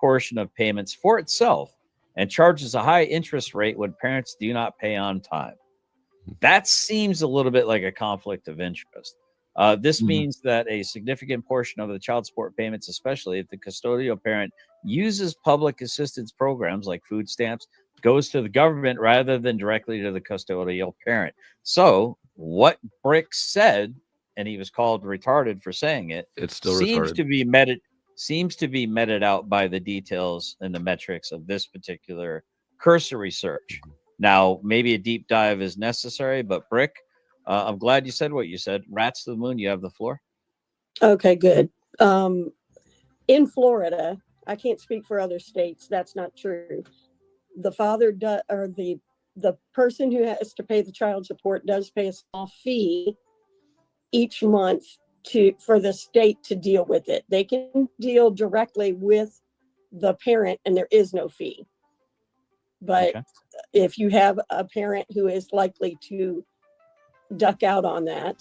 portion of payments for itself and charges a high interest rate when parents do not pay on time. That seems a little bit like a conflict of interest. This means that a significant portion of the child support payments, especially if the custodial parent uses public assistance programs like food stamps, goes to the government rather than directly to the custodial parent. So what Brick said, and he was called retarded for saying it, it's still seems retarded. to be meted out by the details and the metrics of this particular cursory search. Now, maybe a deep dive is necessary, but Brick, I'm glad you said what you said. Rats to the moon, you have the floor. Okay, good. In Florida, I can't speak for other states. That's not true. The father or the person who has to pay the child support does pay a small fee each month for the state to deal with it. They can deal directly with the parent and there is no fee. But if you have a parent who is likely to duck out on that,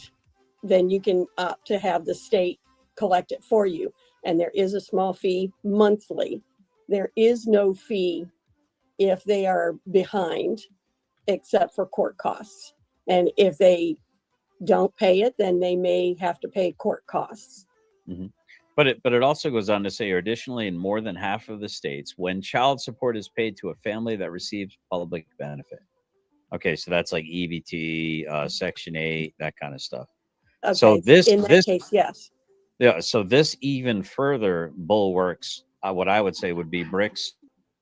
then you can opt to have the state collect it for you. And there is a small fee monthly. There is no fee if they are behind, except for court costs. And if they don't pay it, then they may have to pay court costs. But it also goes on to say, additionally, in more than half of the states, when child support is paid to a family that receives public benefit. Okay, so that's like EBT, Section 8, that kind of stuff. Okay, so in that case, yes. Yeah, so this even further bulwarks what I would say would be Brick's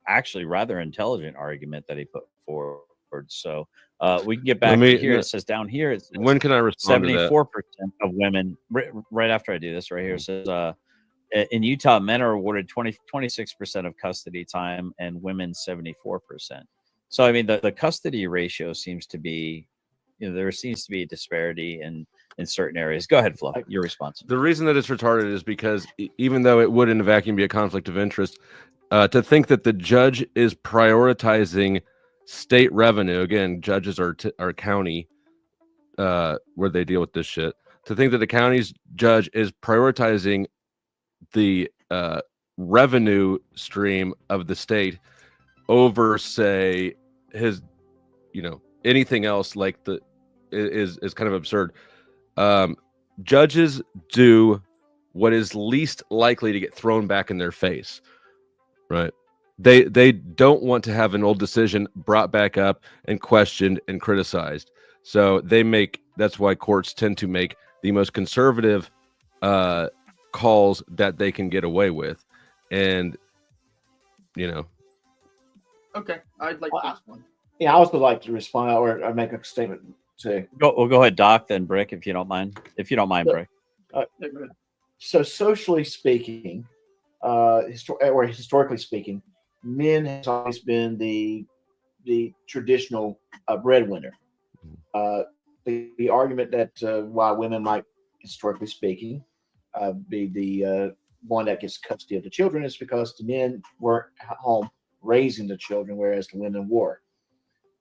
actually rather intelligent argument that he put forward. So we can get back to here. It says down here, it says when can I respond 74% of women, right after I do this right here, it says in Utah, men are awarded 26% of custody time and women 74%. So, I mean, the custody ratio seems to be, there seems to be a disparity in certain areas. Go ahead, Flo. Your response. The reason that it's retarded is because even though it would in a vacuum be a conflict of interest, to think that the judge is prioritizing state revenue, again, judges are county where they deal with this shit, to think that the county's judge is prioritizing the revenue stream of the state over, say, his, anything else like is kind of absurd. Judges do what is least likely to get thrown back in their face, right? They don't want to have an old decision brought back up and questioned and criticized. So that's why courts tend to make the most conservative calls that they can get away with. And, Okay, I'd like to ask one. Yeah, I also like to respond or make a statement too. Go ahead, Doc, then Brick, if you don't mind. If you don't mind, Brick. So socially speaking, historically speaking, men has always been the traditional breadwinner. The argument that why women might, historically speaking, be the one that gets custody of the children is because the men weren't home raising the children, whereas the women were.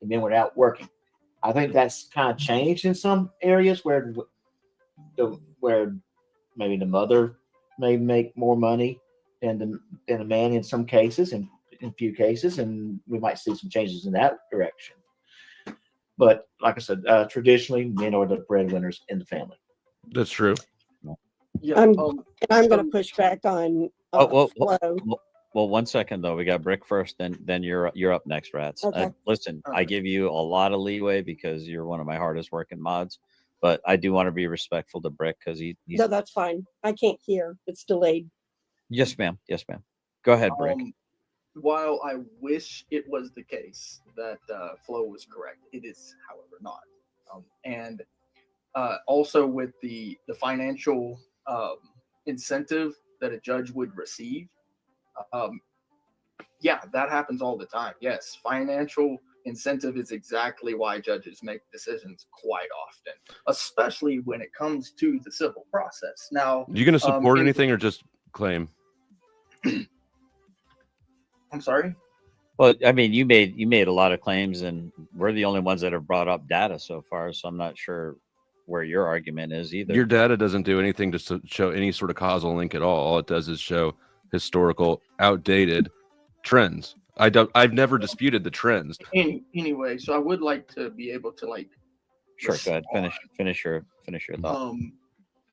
The men were out working. I think that's kind of changed in some areas where maybe the mother may make more money than the man in some cases, and in a few cases, and we might see some changes in that direction. But like I said, traditionally, men are the breadwinners in the family. That's true. Yeah, I'm going to push back on Flo. Well, 1 second though. We got Brick first, then you're up next, Rats. Okay. Listen, I give you a lot of leeway because you're one of my hardest working mods, but I do want to be respectful to Brick because he's. No, that's fine. I can't hear. It's delayed. Yes, ma'am. Yes, ma'am. Go ahead, Brick. While I wish it was the case that Flo was correct, it is, however, not. And also with the financial incentive that a judge would receive, yeah, that happens all the time. Yes, financial incentive is exactly why judges make decisions quite often, especially when it comes to the civil process. Now, you going to support anything or just claim? I'm sorry. Well, I mean, you made a lot of claims, and we're the only ones that have brought up data so far. So I'm not sure where your argument is either. Your data doesn't do anything to show any sort of causal link at all. All it does is show historical, outdated trends. I've never disputed the trends. Anyway, so I would like to be able to like. Sure, go ahead. Finish your thought.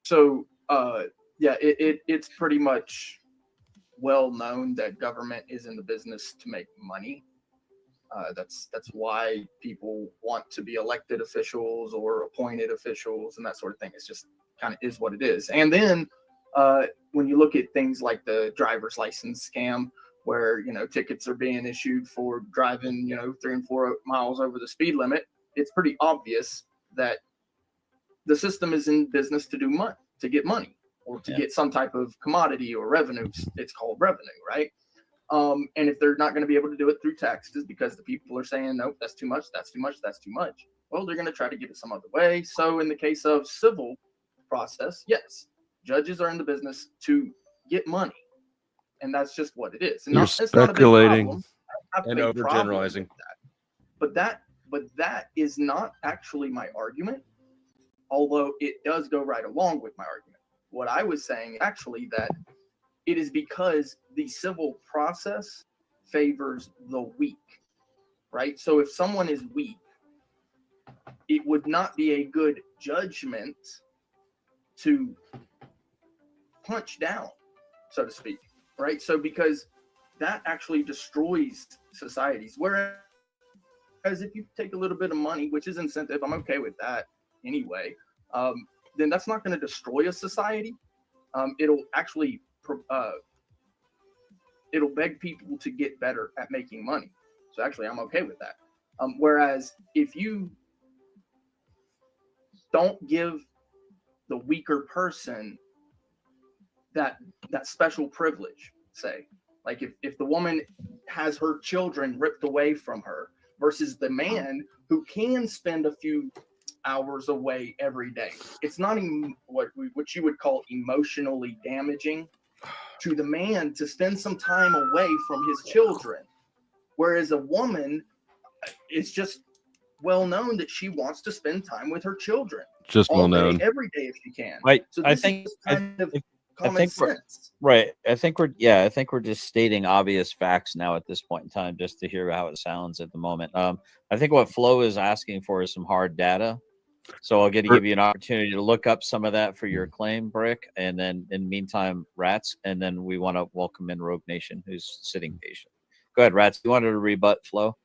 So yeah, it's pretty much well known that government is in the business to make money. That's why people want to be elected officials or appointed officials and that sort of thing. It's just kind of is what it is. And then when you look at things like the driver's license scam, where tickets are being issued for driving 3 and 4 miles over the speed limit, it's pretty obvious that the system is in business to get money, or to get some type of commodity or revenue. It's called revenue, right? And if they're not going to be able to do it through taxes because the people are saying, nope, that's too much, that's too much, that's too much, well, they're going to try to get it some other way. So in the case of civil process, yes, judges are in the business to get money. And that's just what it is. And You're speculating and overgeneralizing. But that is not actually my argument, although it does go right along with my argument. What I was saying actually that it is because the civil process favors the weak, right? So if someone is weak, it would not be a good judgment to punch down, so to speak, right? So because that actually destroys societies. Whereas if you take a little bit of money, which is incentive, I'm okay with that anyway, then that's not going to destroy a society. It'll actually it'll beg people to get better at making money. So actually, I'm okay with that. Whereas if you don't give the weaker person that special privilege, say, like if the woman has her children ripped away from her versus the man who can spend a few hours away every day, it's not even what you would call emotionally damaging to the man to spend some time away from his children. Whereas a woman, it's just well known that she wants to spend time with her children. Just well known. Every day if she can. Right. So I think common sense. Right. I think we're just stating obvious facts now at this point in time, just to hear how it sounds at the moment. I think what Flo is asking for is some hard data. So I'll give you an opportunity to look up some of that for your claim, Brick, and then in the meantime, Rats, and then we want to welcome in Rogue Nation, who's sitting patient. Go ahead, Rats. You wanted to rebut Flo?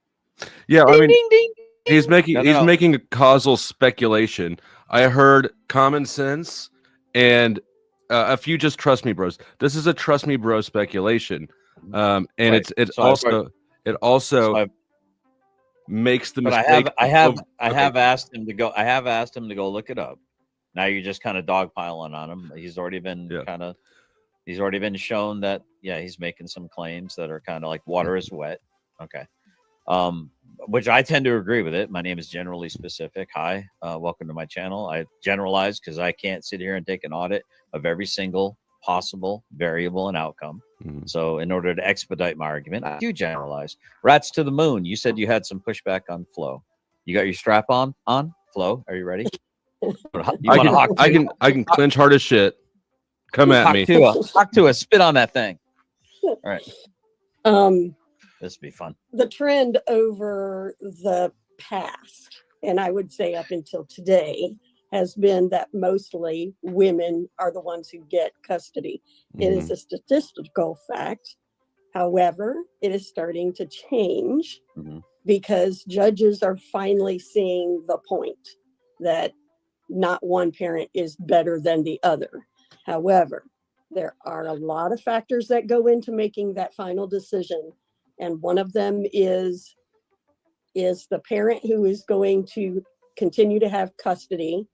Yeah, ding, I mean, ding, ding, he's making no. making a causal speculation. I heard common sense and a few just trust me, bros. This is a trust me, bro speculation, and right. it also makes the mistake. But I have asked him to go. I have asked him to go look it up. Now you're just kind of dogpiling on him. He's already been he's already been shown that he's making some claims that are kind of like water is wet. Okay. Which I tend to agree with it. My name is Generally Specific. Hi, welcome to my channel. I generalize because I can't sit here and take an audit of every single possible variable and outcome. Mm-hmm. So in order to expedite my argument, I do generalize. Rats to the moon. You said you had some pushback on Flo. You got your strap on Flo? Are you ready? I can clinch hard as shit. Come at me. Talk to us. Spit on that thing. All right. This will be fun. The trend over the past, and I would say up until today, has been that mostly women are the ones who get custody. Mm-hmm. It is a statistical fact. However, it is starting to change because judges are finally seeing the point that not one parent is better than the other. However, there are a lot of factors that go into making that final decision. And one of them is the parent who is going to continue to have custody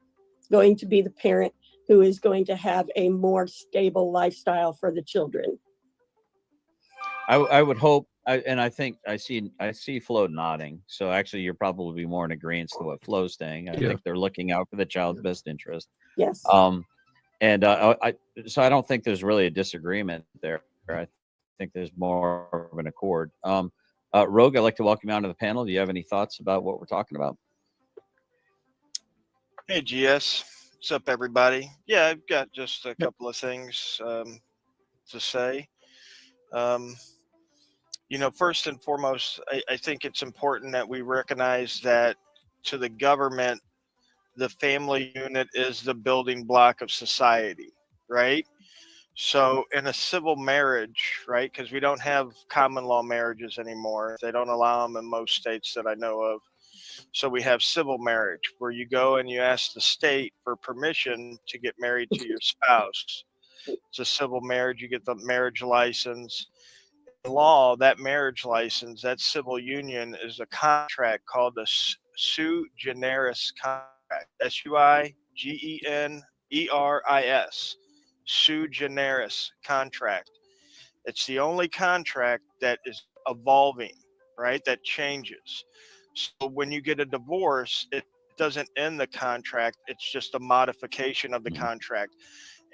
going to be the parent who is going to have a more stable lifestyle for the children? I would hope, and I think I see Flo nodding. So actually, you're probably more in agreement to what Flo's saying. I think they're looking out for the child's best interest. Yes. So I don't think there's really a disagreement there. I think there's more of an accord. Rogue, I'd like to welcome you onto the panel. Do you have any thoughts about what we're talking about? Hey, GS. What's up, everybody? Yeah, I've got just a couple of things to say. You know, first and foremost, I think it's important that we recognize that to the government, the family unit is the building block of society, right? So in a civil marriage, right, because we don't have common law marriages anymore. They don't allow them in most states that I know of. So we have civil marriage where you go and you ask the state for permission to get married to your spouse. It's a civil marriage. You get the marriage license. In law, that marriage license, that civil union is a contract called the sui generis contract. SUIGENERIS. Sui generis contract. It's the only contract that is evolving, right? That changes. So when you get a divorce, it doesn't end the contract. It's just a modification of the contract.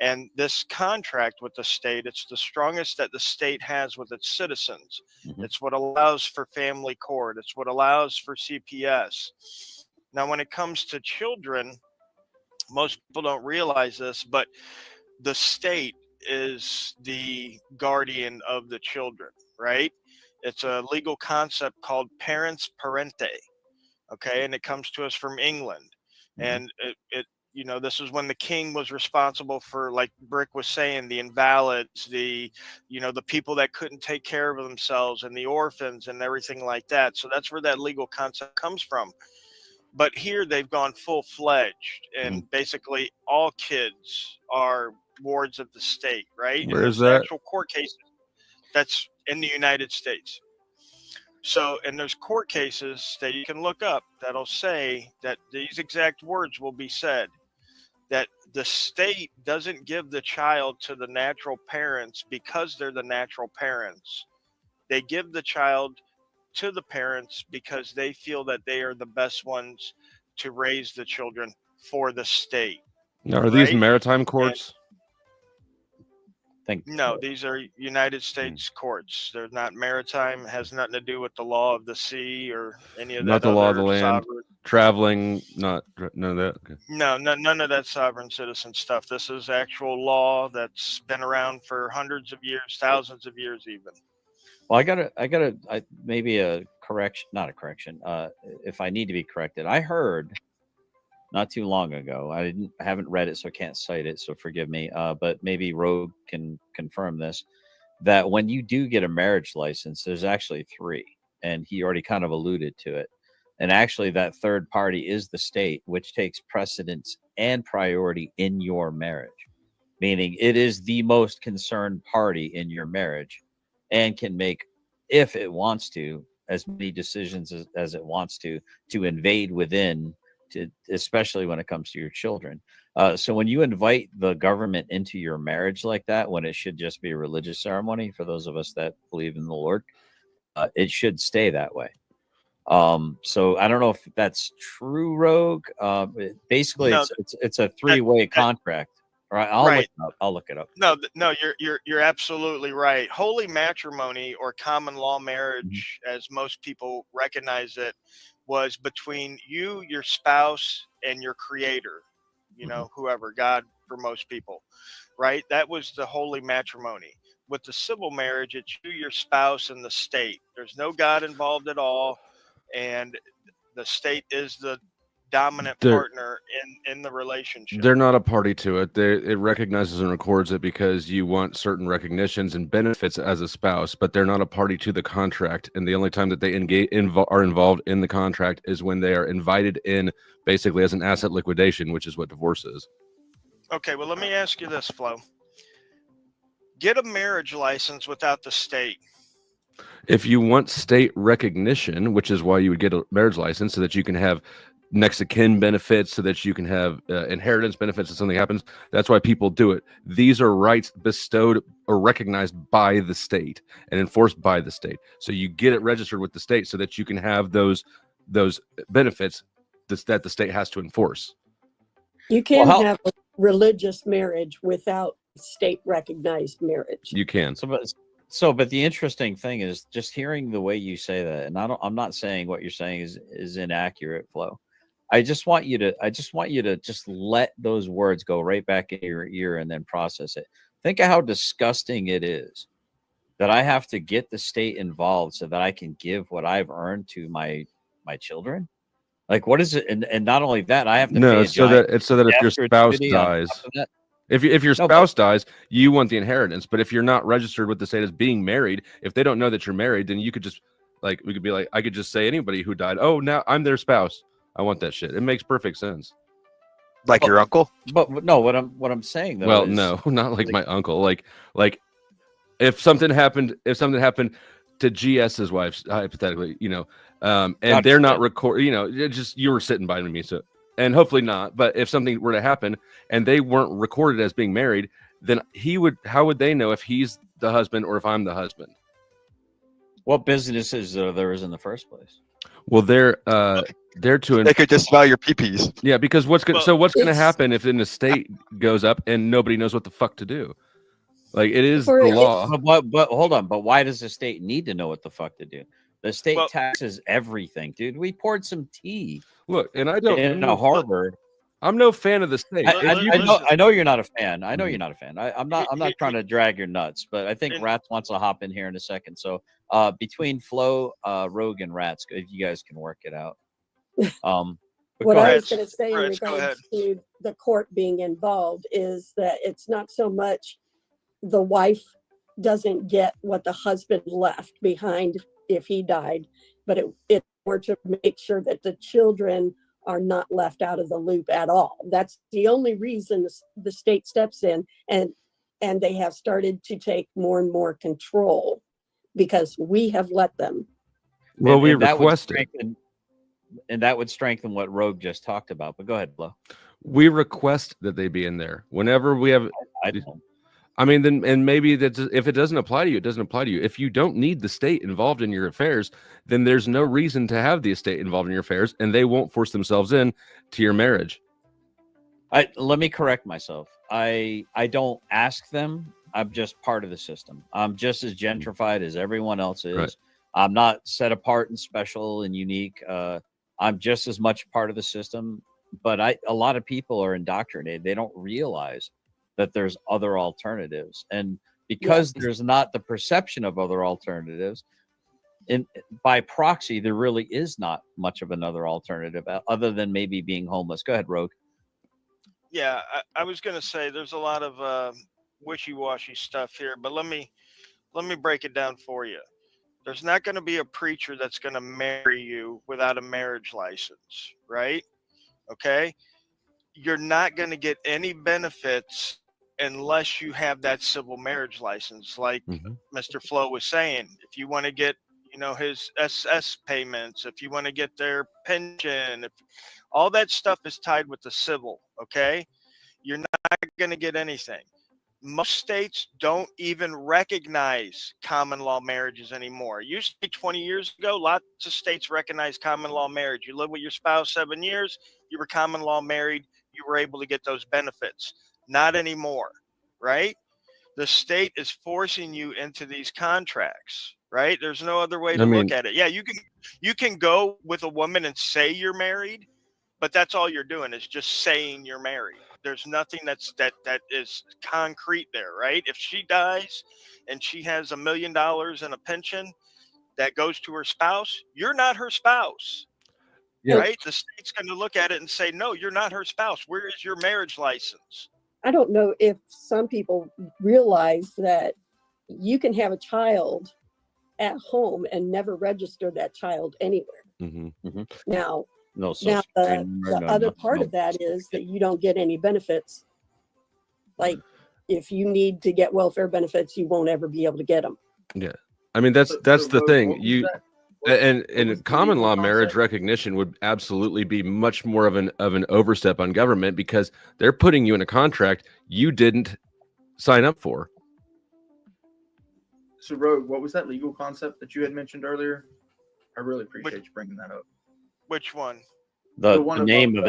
And this contract with the state, it's the strongest that the state has with its citizens. It's what allows for family court. It's what allows for CPS. Now, when it comes to children, most people don't realize this, but the state is the guardian of the children, right? It's a legal concept called parente, okay? And it comes to us from England. And it you know, this is when the king was responsible for, like Brick was saying, the invalids, the, you know, the people that couldn't take care of themselves and the orphans and everything like that. So that's where that legal concept comes from. But here they've gone full-fledged, and basically all kids are wards of the state, right? Where and is there's that? actual court cases that's in the United States. So, and there's court cases that you can look up that'll say that these exact words will be said, that the state doesn't give the child to the natural parents because they're the natural parents. They give the child to the parents because they feel that they are the best ones to raise the children for the state. Now, are these Right? maritime courts? No, these are United States courts. They're not maritime. It has nothing to do with the law of the sea or any of that. Not the law of the other land. sovereign. Traveling, none of that. Okay. No, none of that sovereign citizen stuff. This is actual law that's been around for hundreds of years, thousands of years even. Well, I maybe a correction, not a correction. If I need to be corrected, I heard not too long ago. I haven't read it, so I can't cite it. So forgive me. But maybe Rogue can confirm this, that when you do get a marriage license, there's actually 3, and he already kind of alluded to it. And actually, that third party is the state, which takes precedence and priority in your marriage, meaning it is the most concerned party in your marriage and can make, if it wants to, as many decisions as it wants to invade within, to, especially when it comes to your children. So when you invite the government into your marriage like that, when it should just be a religious ceremony for those of us that believe in the Lord, it should stay that way. So I don't know if that's true, Rogue. Basically, No, it's a 3-way contract. Right, I'll look it up. No, you're absolutely right. Holy matrimony, or common law marriage, as most people recognize it, was between you, your spouse, and your creator. You know, whoever, God for most people, right? That was the holy matrimony. With the civil marriage, it's you, your spouse, and the state. There's no God involved at all, and the state is the dominant partner in the relationship. They're not a party to it. It recognizes and records it because you want certain recognitions and benefits as a spouse, but they're not a party to the contract. And the only time that they are involved in the contract is when they are invited in, basically as an asset liquidation, which is what divorce is. Okay, well, let me ask you this, Flo. Get a marriage license without the state. If you want state recognition, which is why you would get a marriage license, so that you can have next of kin benefits, so that you can have inheritance benefits if something happens. That's why people do it. These are rights bestowed or recognized by the state and enforced by the state. So you get it registered with the state so that you can have those benefits that the state has to enforce. You can have a religious marriage without state recognized marriage. You can. But the interesting thing is just hearing the way you say that, and I'm not saying what you're saying is inaccurate, Flo. I just want you to just let those words go right back in your ear and then process it. Think of how disgusting it is that I have to get the state involved so that I can give what I've earned to my children? Like, what is it? And not only that, I have to pay No, a giant it's so that if your death spouse gratuity on top dies, of that. if your No, but spouse dies, you want the inheritance. But if you're not registered with the state as being married, if they don't know that you're married, then you could just like we could be like, I could just say anybody who died, oh, now I'm their spouse. I want that shit. It makes perfect sense. Like your uncle? but no, what I'm saying though Well, is no, not like like, my uncle. Like if something happened to GS's wife, hypothetically, and God they're not forbid. record, you were sitting by me, so, and hopefully not. But if something were to happen and they weren't recorded as being married, then how would they know if he's the husband or if I'm the husband? what businesses are there is in the first place? Well, they're to They could just smell your pee-pees. yeah, because what's going Well, to It's happen if an estate goes up and nobody knows what the fuck to do? Like it is For the it- law. But hold on. But why does the state need to know what the fuck to do? The state Well- taxes everything, dude. We poured some tea Look, and I don't. in a harbor. I'm no fan of the state. I know you're not a fan. I know Mhm. you're not a fan. I'm not trying to drag your nuts, but I think And- Rats wants to hop in here in a second. So between Flo, Rogue, and Rats, if you guys can work it out. But what go I ahead. was going to say in Reds, go regards to the court being involved is that it's not so much the wife doesn't get what the husband left behind if he died, but it's more to make sure that the children are not left out of the loop at all. That's the only reason the state steps in, and they have started to take more and more control because we have let them. Well, we that would requested. strengthen- and that would strengthen what Rogue just talked about. But go ahead, Flo. We request that they be in there whenever we have. I don't. I mean, then and maybe that if it doesn't apply to you, it doesn't apply to you. If you don't need the state involved in your affairs, then there's no reason to have the estate involved in your affairs, and they won't force themselves in to your marriage. Let me correct myself. I don't ask them. I'm just part of the system. I'm just as gentrified as everyone else is. Right. I'm not set apart and special and unique. I'm just as much part of the system. But a lot of people are indoctrinated. They don't realize that there's other alternatives, and because there's not the perception of other alternatives, by proxy, there really is not much of another alternative other than maybe being homeless. Go ahead, Rogue. Yeah, I was going to say there's a lot of wishy-washy stuff here, but let me break it down for you. There's not going to be a preacher that's going to marry you without a marriage license, right? Okay? You're not going to get any benefits unless you have that civil marriage license. Like Mr. Flo was saying, if you want to get, his SS payments, if you want to get their pension, if all that stuff is tied with the civil, okay? You're not going to get anything. Most states don't even recognize common law marriages anymore. It used to be 20 years ago, lots of states recognize common law marriage. You live with your spouse 7 years, you were common law married, you were able to get those benefits. Not anymore, right? The state is forcing you into these contracts, right? There's no other way to look at it. Yeah, you can go with a woman and say you're married, but that's all you're doing is just saying you're married. There's nothing that is concrete there, right? If she dies and she has $1 million in a pension that goes to her spouse, you're not her spouse, right? The state's going to look at it and say, no, you're not her spouse. Where is your marriage license? I don't know if some people realize that you can have a child at home and never register that child anywhere. Now, No, the other part of that is that you don't get any benefits. Like if you need to get welfare benefits, you won't ever be able to get them. Yeah, I mean that's the thing. And common law marriage recognition would absolutely be much more of an overstep on government because they're putting you in a contract you didn't sign up for. So, Rogue, what was that legal concept that you had mentioned earlier? I really appreciate you bringing that up. Which one? The one name about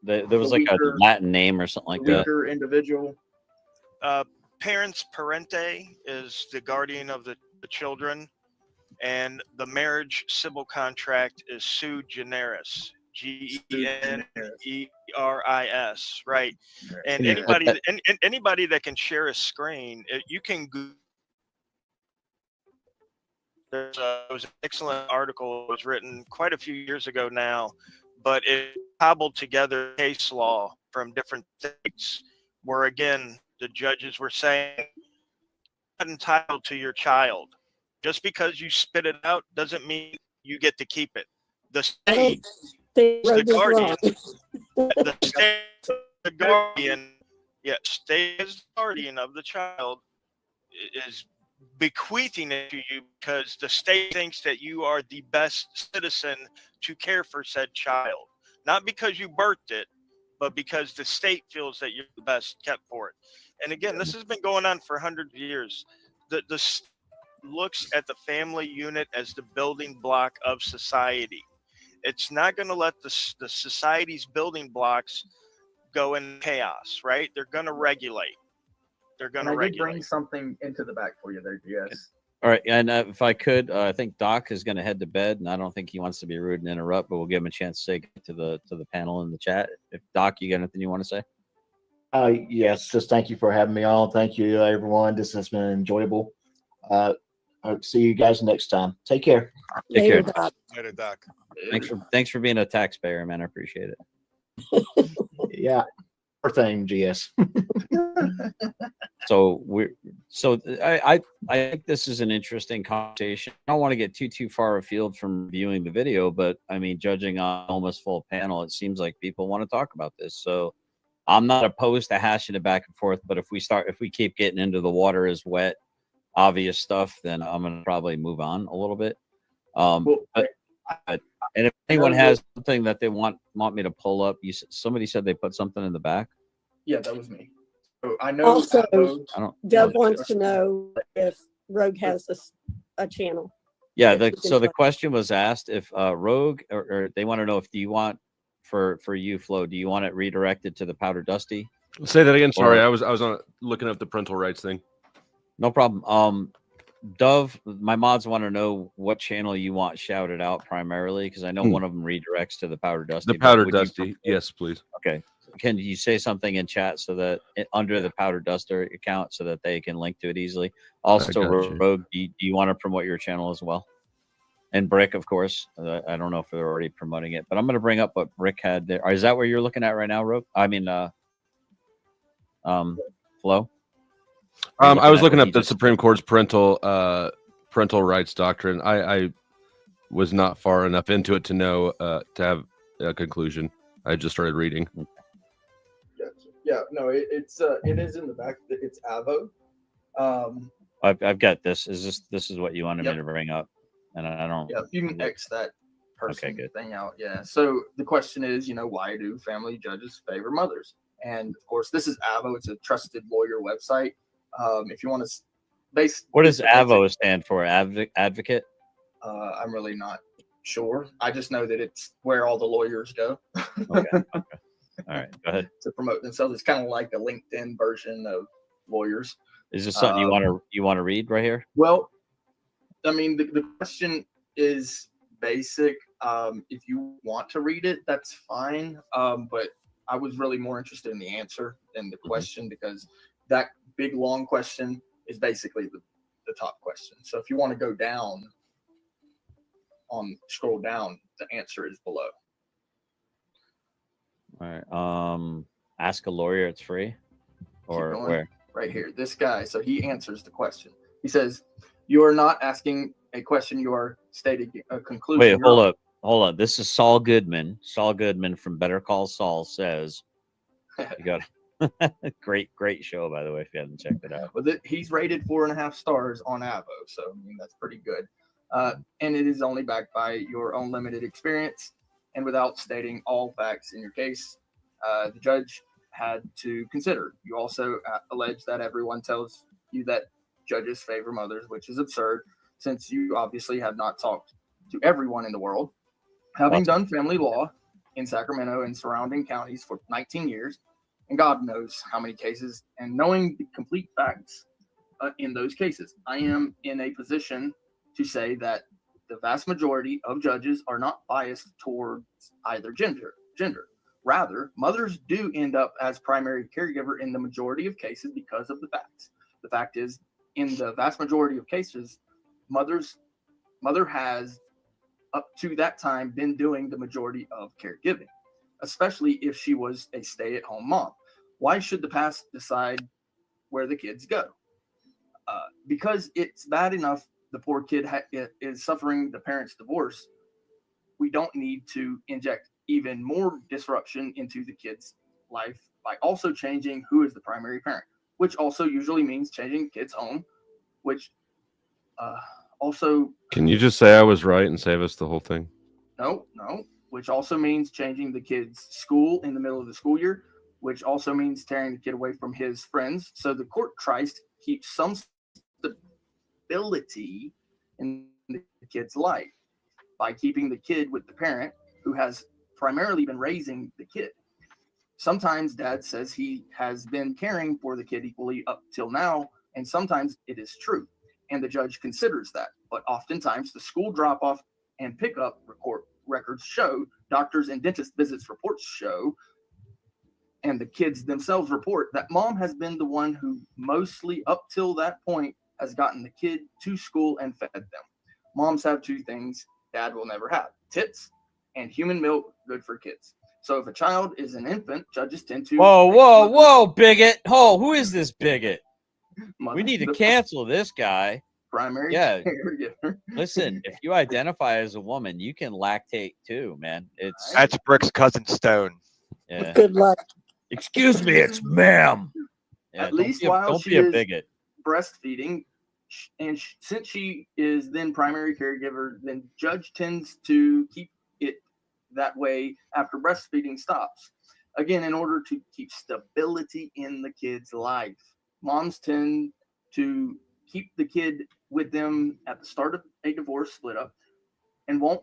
of it. There was the like weaker- a Latin name or something like that. Weaker individual. Parents parente is the guardian of the children, and the marriage civil contract is sui generis, GENERIS, right? And anybody that can share a screen, you can There was an excellent article that was written quite a few years ago now, but it cobbled together case law from different states where, again, the judges were saying, you're not entitled to your child. Just because you spit it out doesn't mean you get to keep it. The I state, don't think the Rogue is guardian, wrong. the state, the guardian, state is the guardian of the child, is bequeathing it to you because the state thinks that you are the best citizen to care for said child. Not because you birthed it, but because the state feels that you're the best kept for it. And again, this has been going on for hundreds of years. The state looks at the family unit as the building block of society. It's not going to let the society's building blocks go in chaos, right? They're going to regulate. They're going And to I did bring regulate. something into the back for you there, yes. All right, and if I could, I think Doc is going to head to bed, and I don't think he wants to be rude and interrupt, but we'll give him a chance to say to the panel in the chat. If Doc, you got anything you want to say? Yes, just thank you for having me on. Thank you, everyone. This has been enjoyable. I'll see you guys next time. Take care. Take Later, care. Doc. Later, Doc. Thanks for being a taxpayer, man. I appreciate it. Yeah. Poor thing, GS. So I think this is an interesting conversation. I don't want to get too far afield from viewing the video, but I mean, judging on almost full panel, it seems like people want to talk about this. So I'm not opposed to hashing it back and forth, but if we keep getting into the water is wet, obvious stuff, then I'm gonna probably move on a little bit. And if anyone has something that they want me to pull up, somebody said they put something in the back. Yeah, that was me. So I know. Also, I don't. Deb wants to know if Rogue has a channel. Yeah. If you can So the find- question was asked if Rogue or they want to know if do you want for you, Flo, do you want it redirected to the Powder Dusty? Say that again. Sorry, Or- I was on looking up the parental rights thing. No problem. Dove, my mods want to know what channel you want shouted out primarily because I know one of them redirects to the Powder Dusty. The but Powder would you Dusty. prefer- Yes, please. Okay. Can you say something in chat so that under the Powder Duster account so that they can link to it easily? Also, got you. Rogue, do you want to promote your channel as well? And Brick, of course. I don't know if they're already promoting it, but I'm going to bring up what Brick had there. Is that what you're looking at right now, Rogue? I mean, Flo? I was looking what up the Supreme Court's parental rights doctrine. I was not far enough into it to know to have a conclusion. I just started reading. Yeah, no, it is in the back. It's AVO. I've got this. This is what you wanted Yep. me to bring up, and I don't. Yeah, you can X that person good. thing out. Yeah. So the question is, why do family judges favor mothers? And of course, this is AVO. It's a trusted lawyer website. If you want to What does AVO stand for? Advocate? I'm really not sure. I just know that it's where all the lawyers go. Okay. All right. Go ahead. To promote themselves. It's kind of like a LinkedIn version of lawyers. Is this something you want to read right here? Well, I mean, the question is basic. If you want to read it, that's fine. But I was really more interested in the answer than the question because that big long question is basically the top question. So if you want to go down scroll down, the answer is below. All right. Ask a lawyer. It's free. Or going. where? Right here, this guy. So he answers the question. He says, "You are not asking a question. You are stating a conclusion." Wait, hold up. This is Saul Goodman. Saul Goodman from Better Call Saul says, "You got great show, by the way. If you haven't checked it out." Well, he's rated 4.5 stars on AVO, so I mean that's pretty good. And it is only backed by your own limited experience and without stating all facts in your case. The judge had to consider. You also allege that everyone tells you that judges favor mothers, which is absurd, since you obviously have not talked to everyone in the world. Having done family law in Sacramento and surrounding counties for 19 years, and God knows how many cases, and knowing the complete facts in those cases, I am in a position to say that the vast majority of judges are not biased towards either gender. Rather, mothers do end up as primary caregiver in the majority of cases because of the facts. The fact is, in the vast majority of cases, mothers Mother has, up to that time, been doing the majority of caregiving, especially if she was a stay-at-home mom. Why should the past decide where the kids go? Because it's bad enough the poor kid is suffering the parent's divorce. We don't need to inject even more disruption into the kid's life by also changing who is the primary parent, which also usually means changing the kid's home, which also... Can you just say I was right and save us the whole thing? No, which also means changing the kid's school in the middle of the school year, which also means tearing the kid away from his friends. So the court tries to keep some stability in the kid's life by keeping the kid with the parent who has primarily been raising the kid. Sometimes dad says he has been caring for the kid equally up till now, and sometimes it is true, and the judge considers that. But oftentimes the school drop-off and pickup records show, doctors and dentist visits reports show, and the kids themselves report that mom has been the one who mostly up till that point has gotten the kid to school and fed them. Moms have two things dad will never have: tits and human milk, good for kids. So if a child is an infant, judges tend to... Whoa, bigot. Oh, who is this bigot? We need to the cancel this guy. primary Yeah. caregiver. Listen, if you identify as a woman, you can lactate too, man. It's That's Brick's cousin Stone. yeah. Good luck. Excuse me, it's ma'am. Yeah, At least don't while be she a is bigot. breastfeeding, and since she is then primary caregiver, then judge tends to keep it that way after breastfeeding stops. Again, in order to keep stability in the kid's life. Moms tend to keep the kid with them at the start of a divorce split up and won't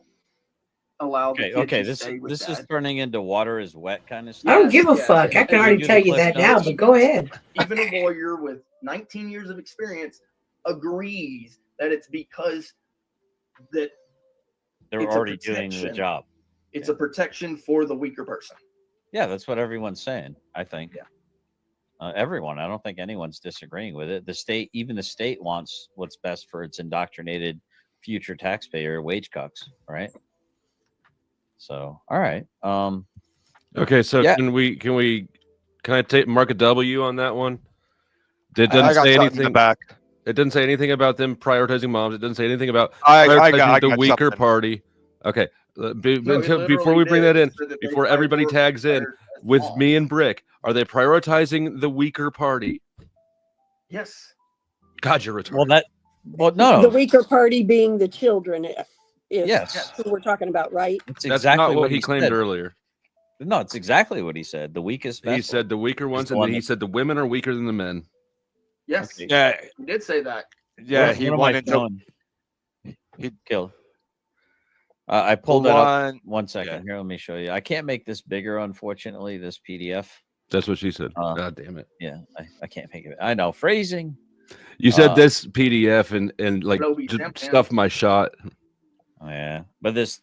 allow the kid Okay, to stay with this dad. is turning into water is wet kind of I stuff. don't give a Yes. fuck. I can Did already you do tell the you Cliff that now, Notes? but go ahead. Even a lawyer with 19 years of experience agrees that it's because that They're it's a already doing the protection. job. it's a protection for the weaker person. Yeah, that's what everyone's saying, I think. Yeah. Everyone. I don't think anyone's disagreeing with it. The state, even the state, wants what's best for its indoctrinated future taxpayer wage cucks, right? So, all right. Okay, so Yeah. can I take mark a W on that one? It doesn't I got say something in the anything. back. It doesn't say anything about them prioritizing moms. It doesn't say anything about I prioritizing got the weaker something. party. Okay, No, it before literally we bring that did. in, It said that they before everybody tags in prioritized with moms. me and Brick, are they prioritizing the weaker party? Yes. God, you're retarded. Well, The no, weaker party being the children is yes, who we're talking about, right? it's That's exactly not what he he claimed said. earlier. No, it's exactly what he said. The weakest vessel. He said the weaker ones, the and one then he that- said the women are weaker than the men. Yes. Okay. Yeah, He did say that. yeah. What He am I went into showing? he- Kill. I pulled the that up. one. 1 second. yeah. Here, let me show you. I can't make this bigger, unfortunately. This PDF. That's what she said. God damn it! Yeah, I can't make it. I know phrasing. You said this PDF and like Adobe just temp, stuff my shot. Oh, yeah, but this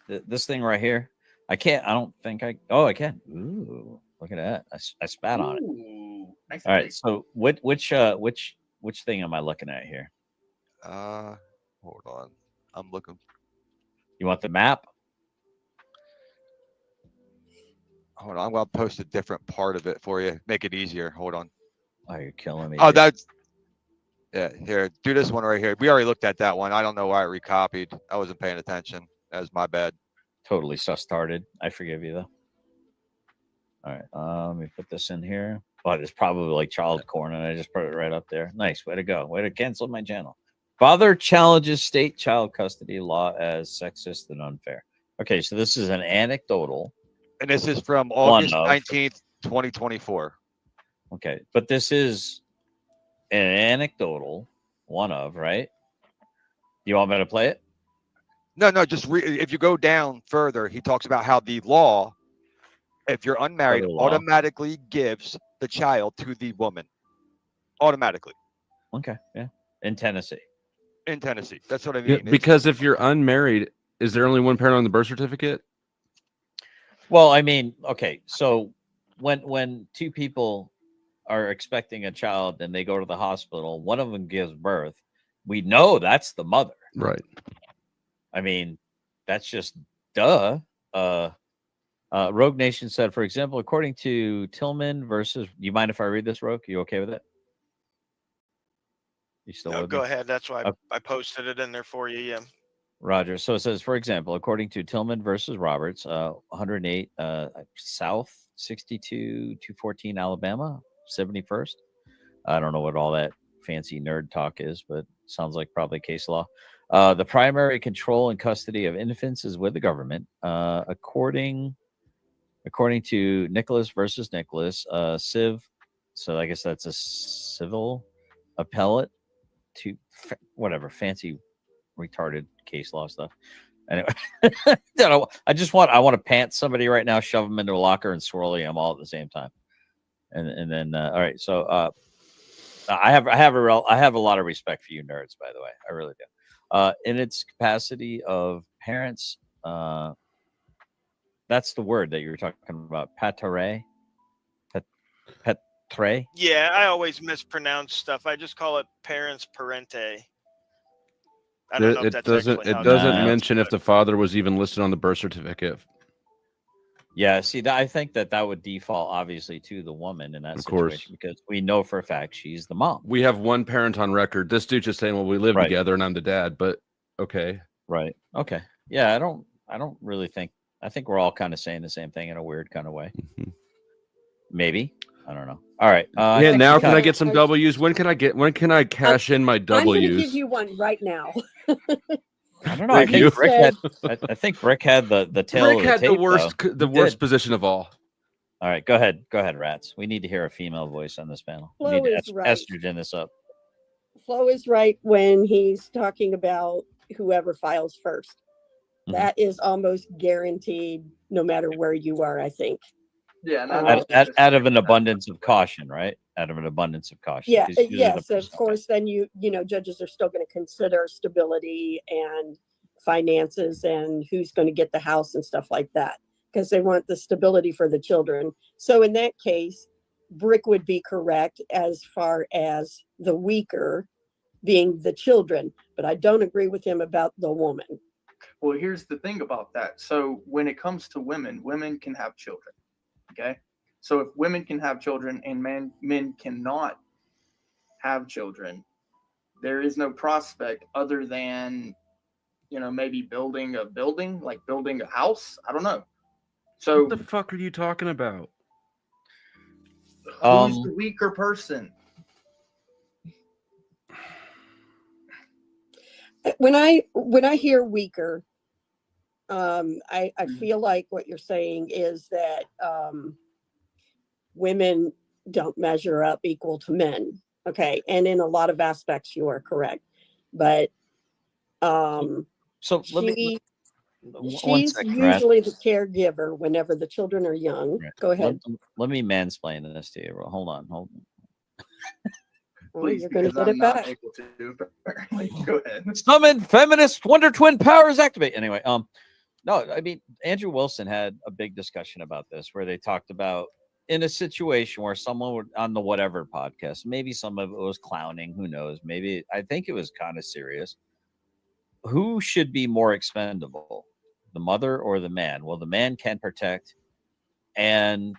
thing right here, I can't. I don't think I. Oh, I can. Ooh, look at that! I spat on it. Ooh, nice. All right. So which thing am I looking at here? Hold on. I'm looking. You want the map? Hold on. I'm gonna post a different part of it for you. Make it easier. Hold on. Oh, you're killing me. Oh, dude. that's. Yeah, here. Do this one right here. We already looked at that one. I don't know why I recopied. I wasn't paying attention. That was my bad. Totally started. I forgive you though. All right. Let me put this in here. Oh, it's probably like child corn, and I just put it right up there. Nice. Way to go. Way to cancel my channel. Father challenges state child custody law as sexist and unfair. Okay, so this is an anecdotal. And this is from One August of. 19th, 2024. Okay, but this is an anecdotal one of, right? You want me to play it? No, just if you go down further, he talks about how the law, if you're unmarried, Federal law. automatically gives the child to the woman. Automatically. Okay, yeah. In Tennessee. In Tennessee. That's what I Yeah, mean. because if you're unmarried, is there only one parent on the birth certificate? Well, I mean, okay, so when two people are expecting a child and they go to the hospital, one of them gives birth, we know that's the mother. Right. I mean, that's just duh. Rogue Nation said, for example, according to Tillman versus, you mind if I read this, Rogue? You okay with it? You still No, with go me? ahead. That's why I posted it in there for you. Yeah. Roger. So it says, for example, according to Tillman versus Roberts, 108 South 62 214 Alabama 71st. I don't know what all that fancy nerd talk is, but sounds like probably case law. The primary control and custody of infants is with the government. According to Nicholas versus Nicholas, Civ. So I guess that's a civil appellate to whatever fancy retarded case law stuff. Anyway, I want to pant somebody right now, shove them into a locker, and swirly them all at the same time. And then all right, so I have a lot of respect for you nerds, by the way. I really do. In its capacity of parents, that's the word that you were talking about, patare, petre. Yeah, I always mispronounce stuff. I just call it parents parente. I don't know if It that's doesn't. actually how It it's doesn't pronounced, mention if but- the father was even listed on the birth certificate. Yeah, see, I think that would default obviously to the woman in that Of course. situation because we know for a fact she's the mom. We have one parent on record. This dude just saying, "Well, we live Right. together, and I'm the dad." But okay, Right. Okay. Yeah, I don't really think. I think we're all kind of saying the same thing in a weird kind of way. Mhm. Maybe. I don't know. All right. yeah. think Now, we can I kinda- get some W's? When can I cash in my I'm going to give W's? you one right now. I don't know. I Thank think you. Brick had. I think Brick had the tail Rick of the had the tape, worst, though. the He worst did. position of all. All right. Go ahead, Rats. We need to hear a female voice on this panel. We Flo need to is right. estrogen this up. Flo is right when he's talking about whoever files first. Mhm. That is almost guaranteed, no matter where you are, I think. Yeah, and Out of an abundance of caution, right? Out of an abundance of caution. Yeah, 'cause usually the yes, of person- course, then judges are still going to consider stability and finances and who's going to get the house and stuff like that, because they want the stability for the children. So in that case, Brick would be correct as far as the weaker being the children, but I don't agree with him about the woman. Well, here's the thing about that. So when it comes to women, women can have children. Okay. So if women can have children and men cannot have children, there is no prospect other than, maybe building a building, like building a house. I don't know. So What the fuck are you talking about? who's the weaker person? When I hear weaker, I feel like what you're saying is that women don't measure up equal to men. Okay, and in a lot of aspects, you are correct, but So let me. One she's second, Rats. usually the caregiver whenever the children are young. Right. Go ahead. Let me mansplain this to you. Hold on. Well, Please, you're going to because get I'm it not back. able to. Apparently. Go ahead. Summon feminist Wonder Twin powers activate. Anyway, no, I mean Andrew Wilson had a big discussion about this where they talked about in a situation where someone would on the whatever podcast, maybe some of it was clowning, who knows? Maybe I think it was kind of serious. Who should be more expendable, the mother or the man? Well, the man can protect and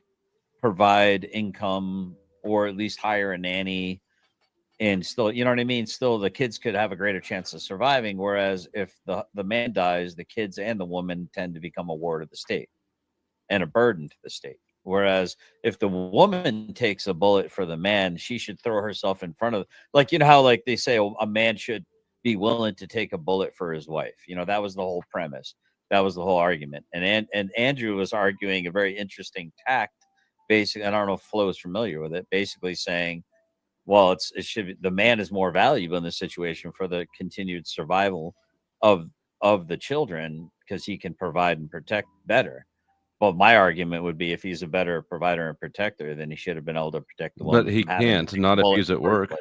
provide income or at least hire a nanny and still, you know what I mean? Still the kids could have a greater chance of surviving. Whereas if the man dies, the kids and the woman tend to become a ward of the state and a burden to the state. Whereas if the woman takes a bullet for the man, she should throw herself in front of, like, how like they say a man should be willing to take a bullet for his wife. That was the whole premise. That was the whole argument. And Andrew was arguing a very interesting tact. Basically, I don't know if Flo is familiar with it. Basically saying, well, it should be, the man is more valuable in this situation for the continued survival of the children because he can provide and protect better. Well, my argument would be if he's a better provider and protector, then he should have been able to protect the woman. But he from having to can't. take a Not if bullet he's at in the first work. place.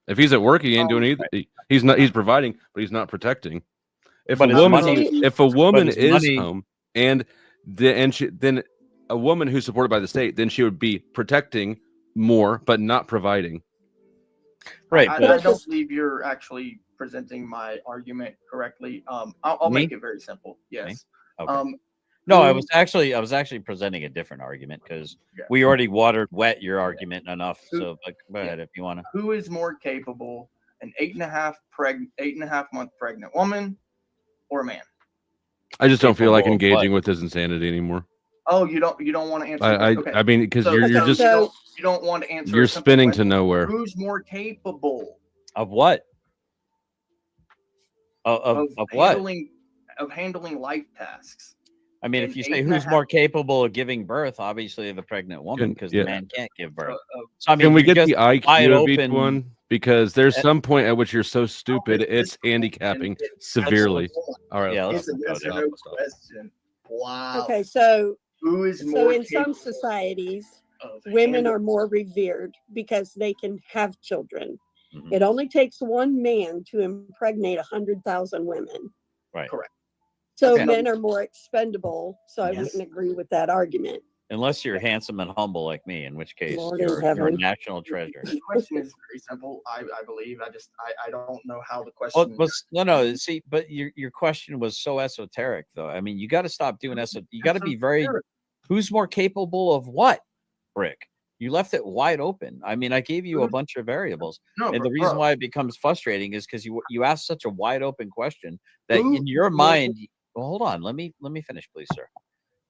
If he's at work, he ain't doing either. He's not. He's providing, but he's not protecting. If But a his woman, money- if a woman his is money- home and then a woman who's supported by the state, then she would be protecting more, but not providing. Right, I but don't believe you're actually presenting my argument correctly. I'll Me? make it very simple. Yes. Okay. No, I who- was actually presenting a different argument because Yeah. we already wet your argument enough. Who- So go ahead if you want to. Who is more capable, an 8.5 month pregnant woman or a man? I just don't feel like Capable of engaging what? with his insanity anymore. Oh, you don't want to answer. Okay. I mean, because So- you're Okay, just so- you don't want to answer. you're a simple spinning to question. nowhere. Who's more capable Of what? Of what? handling life tasks? I mean, an if you say 8.5 who's more capable of giving birth, obviously the pregnant woman, Can- because yeah. the man can't give birth. Uh, So I mean, Can we you're get just the IQ wide of each open- one? Because there's Uh, some point at which you're so stupid, this it's one, handicapping and it's severely. simple. All right, Yeah, It's a let's yes or go no down. question. Wow. Okay, so Who is so more in some capable societies, of women handling- are more revered because they can have children. Mhm. It only takes one man to impregnate 100,000 women. Right. Correct. So Okay. men are more expendable. So I Yes. wouldn't agree with that argument. Unless you're handsome and humble like me, in which case Lord in you're a heaven. national treasure. The question is very simple. I believe. I don't know how the Well, question. no. See, but your question was so esoteric, though. I mean, you got to stop doing You got to be very. Esoteric. Who's more capable of what, Brick? You left it wide open. I mean, I gave you a bunch of variables, No, and bro, the reason bro. why it becomes frustrating is because you asked such a wide open question that Who in your is more- mind. Well, hold on. Let me finish, please, sir.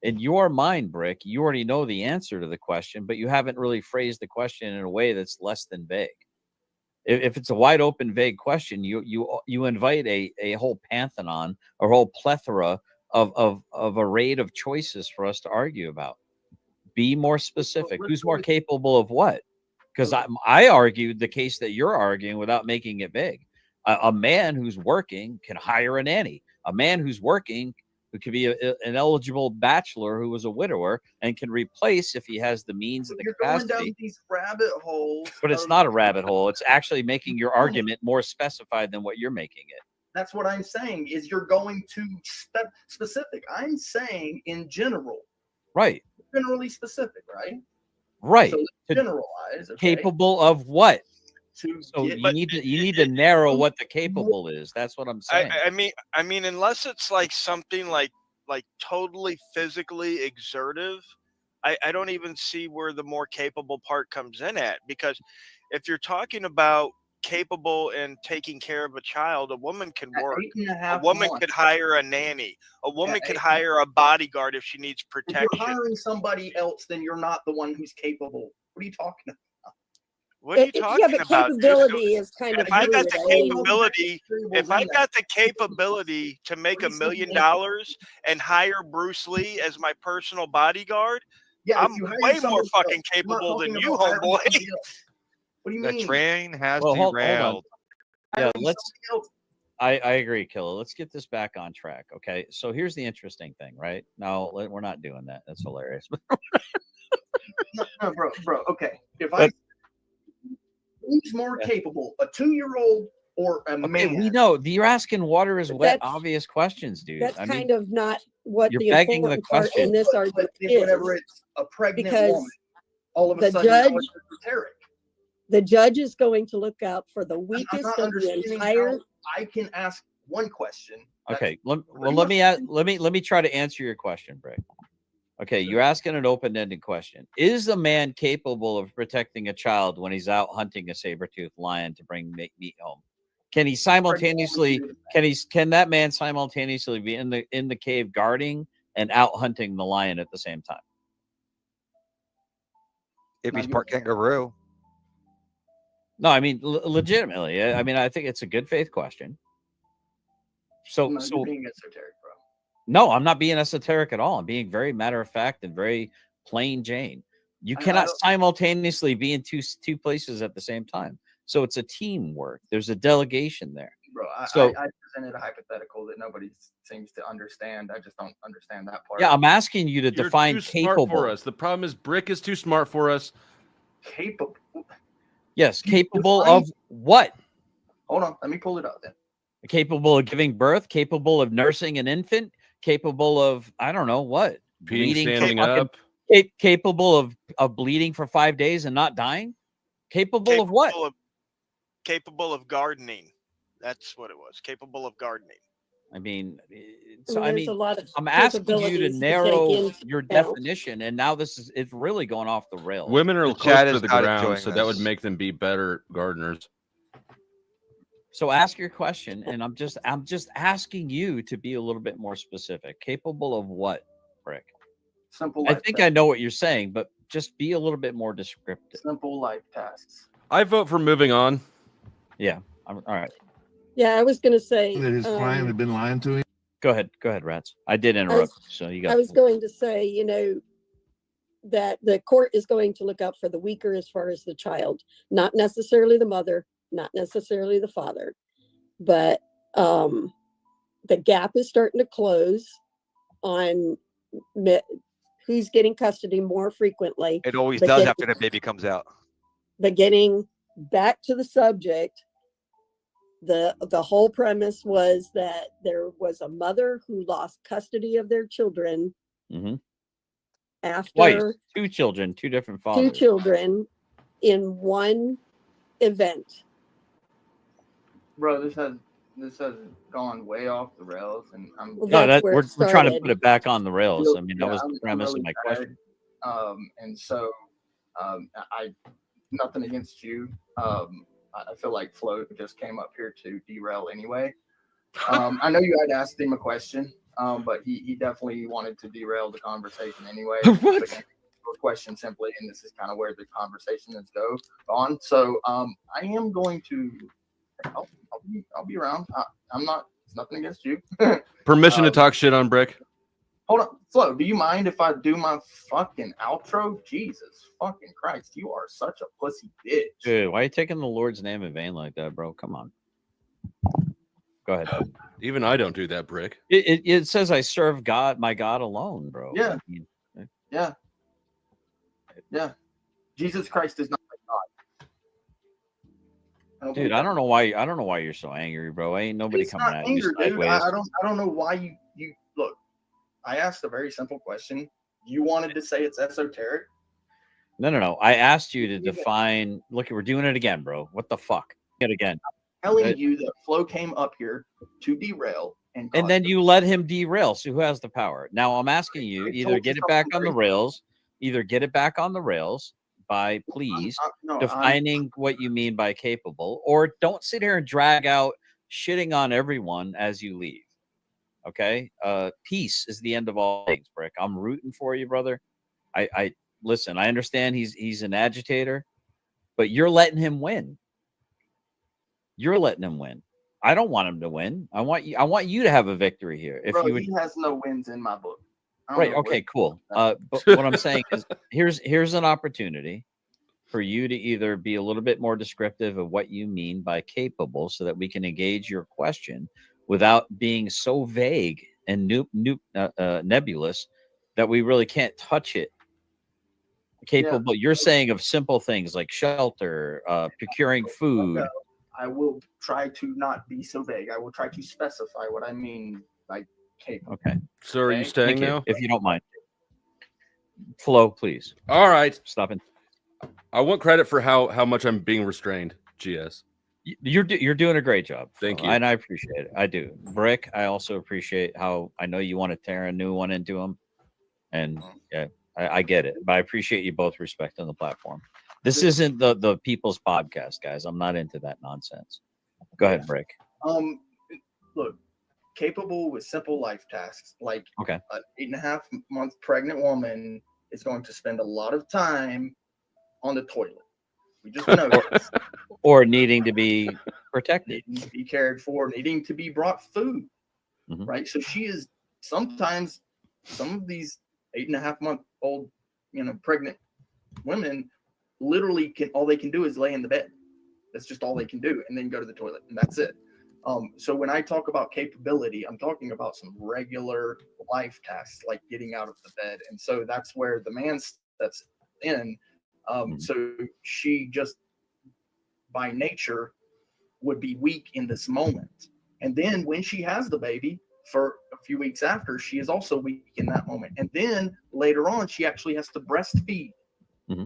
In your mind, Brick, you already know the answer to the question, but you haven't really phrased the question in a way that's less than vague. If it's a wide open, vague question, you invite a whole pantheon, a whole plethora of a raid of choices for us to argue about. Be more specific. let's Who's go more with- capable of what? Because I argued the case that you're arguing without making it big. A man who's working can hire a nanny. A man who's working who could be an eligible bachelor who was a widower and can replace if he has the means and the You're going down capacity. these rabbit holes. But it's of- not a rabbit hole. It's actually making your argument more specified than what you're making it. That's what I'm saying. Is you're going too specific. I'm saying in general, Right. generally specific, right? Right. So let's To- generalize. Okay? Capable of what? To So get, you need to narrow what the capable is. That's what I'm saying. I mean, unless it's like something like totally physically exertive, I don't even see where the more capable part comes in at. Because if you're talking about capable and taking care of a child, a woman can at work. 8.5 A woman months, could hire a nanny. A woman Yeah, could hire a bodyguard if she needs if you're protection. hiring somebody else, then you're not the one who's capable. What are you talking about? What are you Yeah, talking but about? dude? capability is kind of If I got fluid. the I mean, capability, if I In that. got the capability to make $1 million and hire Bruce Lee as my personal bodyguard, Yeah, if I'm you hire way more somebody fucking else, I'm not capable than talking you, about hiring homeboy. somebody else. What do you The mean? train has Well, hold on. derailed. Yeah, Hiring let's. somebody else? I agree, Killa. Let's get this back on track. Okay. So here's the interesting thing, right? No, we're not doing that. That's hilarious. No, bro. Okay, if I who's more capable, a 2-year-old or a Okay, man? we know you're asking water is But wet, that's- obvious questions, dude. that's I kind mean, of not what you're the begging the important part question. in this argument is. Whenever it's a pregnant Because woman, all of a the sudden now judge- it's esoteric. The judge is going to look out for the I'm weakest not of the understanding entire. how I can ask one question. that's okay. Let much- me try to answer your question, Brick. Okay, you're asking an open-ended question. Is a man capable of protecting a child when he's out hunting a saber-toothed lion to bring meat home? Can he simultaneously can that man simultaneously be in the cave guarding and out hunting the lion at the same time? If he's Not part yet. kangaroo. No, I mean legitimately. I mean, I think it's a good faith question. So No, you're being esoteric, bro. no, I'm not being esoteric at all. I'm being very matter of fact and very plain Jane. You I cannot don't- simultaneously be in two places at the same time. So it's a teamwork. There's a delegation there. Bro, I presented a hypothetical that nobody seems to understand. I just don't understand that part. Yeah, I'm asking you to You're define too smart capable. for us. The problem is Brick is too smart for us. Capable. Yes, You capable define- of what? Hold on, let me pull it up then. Capable of giving birth, capable of nursing an infant, capable of I don't know what, Being bleeding for standing fucking- up. capable of bleeding for 5 days and not dying, capable of what? Capable of gardening. That's what it was. Capable of gardening. I mean, I so mean, I there's a mean, lot of I'm asking you to capabilities take narrow into your account. definition, and now it's really going off the rails. Women are The closer chat to is the not ground, enjoying so that would this. make them be better gardeners. So ask your question, and I'm just asking you to be a little bit more specific. Capable of what, Rick? Simple I life think tasks. I know what you're saying, but just be a little bit more descriptive. Simple life tasks. I vote for moving on. Yeah. All right. Yeah, I was going to say. That his client had been lying to him. Go ahead, Rats. I did interrupt, so you got. I was going to say, you know, that the court is going to look out for the weaker as far as the child, not necessarily the mother, not necessarily the father, but the gap is starting to close on who's getting custody more frequently. It always But does getting- after the baby comes out. But getting back to the subject, the whole premise was that there was a mother who lost custody of their children Mhm. after Twice, 2 children, 2 different two fathers. children in one event. Bro, this has gone way off the rails, and I'm Well, No, that's that where we're it trying to started. put it back on the rails. I mean, that Yeah, was the I'm premise really of my tired. question. And so I nothing against you. I feel like Flo just came up here to derail anyway. I know you had asked him a question, but he definitely wanted to derail the conversation anyway. What? Again, your question simply, and this is kind of where the conversation has gone. So I am going to. I'll be around. I'm not. It's nothing against you. Permission to talk shit on Brick. Hold on, Flo. Do you mind if I do my fucking outro? Jesus fucking Christ, you are such a pussy bitch. Dude, why are you taking the Lord's name in vain like that, bro? Come on. Go ahead. Even I don't do that, Brick. It says I serve God, my God alone, bro. Yeah. I mean, Yeah. Jesus Christ is not my God. dude, I don't know why you're so angry, bro. Ain't nobody It's coming not at you anger, dude. sideways. I don't know why you look. I asked a very simple question. You wanted to say it's esoteric. No. I asked you to define. Look, we're doing it again, bro. What the fuck? It again. Telling you that Flo came up here to derail and then cause you let him derail. So who has the power? Now I'm asking you, I either told you get it back something on the very- rails, by please No, defining what you mean by capable, or don't sit here and drag out shitting on everyone as you leave. Okay. Peace is the end of all things, Brick. I'm rooting for you, brother. I listen, I understand he's an agitator, but you're letting him win. You're letting him win. I don't want him to win. I want you to have a victory here. If bro, you would, he has no wins in my book. I don't right, know okay, what- cool. But what I'm saying is here's an opportunity for you to either be a little bit more descriptive of what you mean by capable so that we can engage your question without being so vague and nebulous that we really can't touch it. Capable, you're saying of simple things like shelter, procuring food. Okay. I will try to not be so vague. I will try to specify what I mean by capable. Okay. So are you Okay. staying Thank you, now? if you don't mind. Flo, please All right. stop it. I want credit for how much I'm being restrained. GS. You're doing a great job. Thank Flo, you. and I appreciate it. I do. Brick, I also appreciate how I know you want to tear a new one into him, and yeah, I get it. But I appreciate you both respecting the platform. This isn't the people's podcast, guys. I'm not into that nonsense. Go ahead, Brick. Look, capable with simple life tasks, like Okay. an 8.5-month pregnant woman is going to spend a lot of time on the toilet. We just know this. Or needing to be protected. Needing to be cared for, needing to be brought food, Mhm. right? So she is sometimes some of these 8.5-month-old, pregnant women literally all they can do is lay in the bed. That's just all they can do, and then go to the toilet, and that's it. So when I talk about capability, I'm talking about some regular life tasks like getting out of the bed, and so that's where the man steps in. So she just by nature would be weak in this moment, and then when she has the baby for a few weeks after, she is also weak in that moment, and then later on she actually has to breastfeed.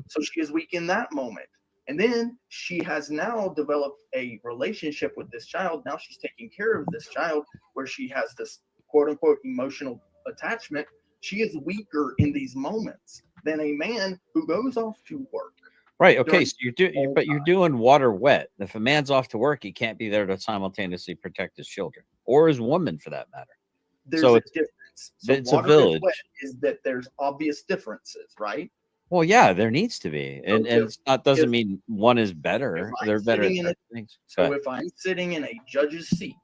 So she is weak in that moment. And then she has now developed a relationship with this child. Now she's taking care of this child where she has this quote unquote emotional attachment. She is weaker in these moments than a man who goes off to work. Right. Okay. during So you're doing water wet. If a man's off to work, he can't be there to simultaneously protect his children or his woman for that matter. There's So a it's- difference. So it's a water is village. wet is that there's obvious differences, right? Well, yeah, there needs to be, and if- it's not doesn't if- mean one is better. if I'm They're better at sitting in certain things. So if I'm sitting in a judge's seat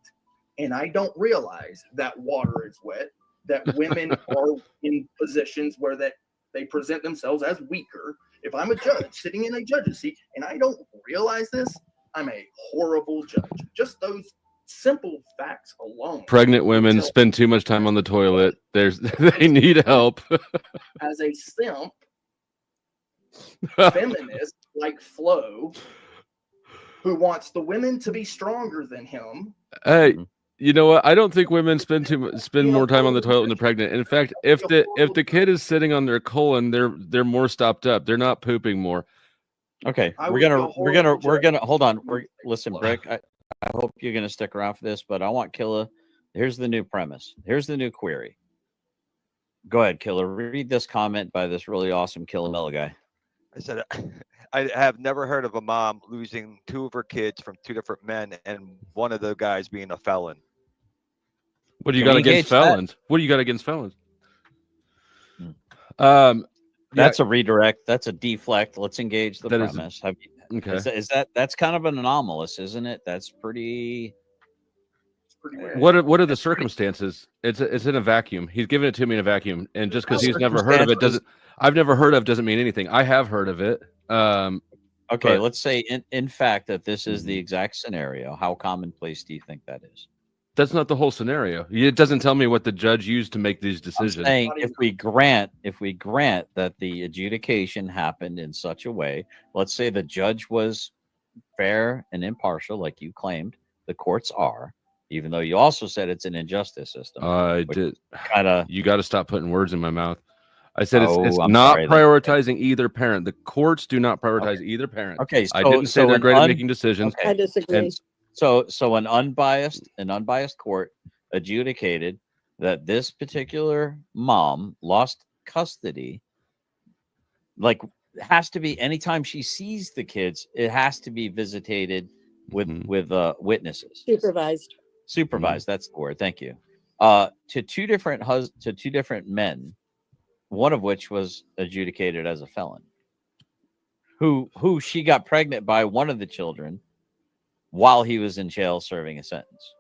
and I don't realize that water is wet, that women are in positions where they present themselves as weaker. If I'm a judge sitting in a judge's seat and I don't realize this, I'm a horrible judge. Just those simple facts alone. Pregnant women Until- spend too much time on the toilet. They need help. As a simp feminist like Flo, who wants the women to be stronger than him. Hey, you know what? I don't think women spend more time on the toilet when they're pregnant. In fact, if the kid is sitting on their colon, they're more stopped up. They're not pooping more. Okay, I we're would be a gonna horrible hold on. judge. Listen, Brick. I hope you're gonna stick around for this, but I want Killa. Here's the new premise. Here's the new query. Go ahead, Killa. Read this comment by this really awesome Killamilla guy. I said, I have never heard of a mom losing 2 of her kids from 2 different men and one of the guys being a felon. What do you Can got we against engage that? felons? What do you got against felons? That's a redirect. That's a deflect. Let's engage the That is- premise. Okay. Is that that's kind of an anomalous, isn't it? That's pretty. It's pretty weird. What are the circumstances? It's in a vacuum. He's giving it to me in a vacuum, and just because he's never heard of it doesn't. I've never heard of doesn't mean anything. I have heard of it. Okay, but- let's say in fact that this is the exact scenario. How commonplace do you think that is? That's not the whole scenario. It doesn't tell me what the judge used to make these I'm decisions. saying if we grant that the adjudication happened in such a way, let's say the judge was fair and impartial, like you claimed the courts are, even though you also said it's an injustice system. I which did. Kinda. You got to stop putting words in my mouth. I said it's I'm not sorry then. prioritizing either parent. The courts do not prioritize either parent. Okay, I didn't say they're great at making decisions. Okay. I disagree. And So an unbiased court adjudicated that this particular mom lost custody. Like, it has to be anytime she sees the kids, it has to be visitated with Mhm. witnesses, Supervised. supervised. That's the word. Thank you. To two different men, one of which was adjudicated as a felon. Who she got pregnant by one of the children while he was in jail serving a sentence.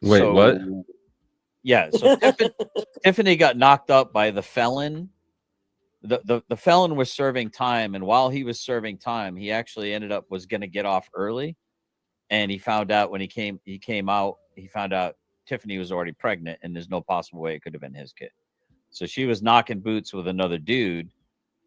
Wait, what? Yeah, so Tiffany got knocked up by the felon. The felon was serving time, and while he was serving time, he actually was going to get off early, and he found out when he came out, he found out Tiffany was already pregnant, and there's no possible way it could have been his kid. So she was knocking boots with another dude,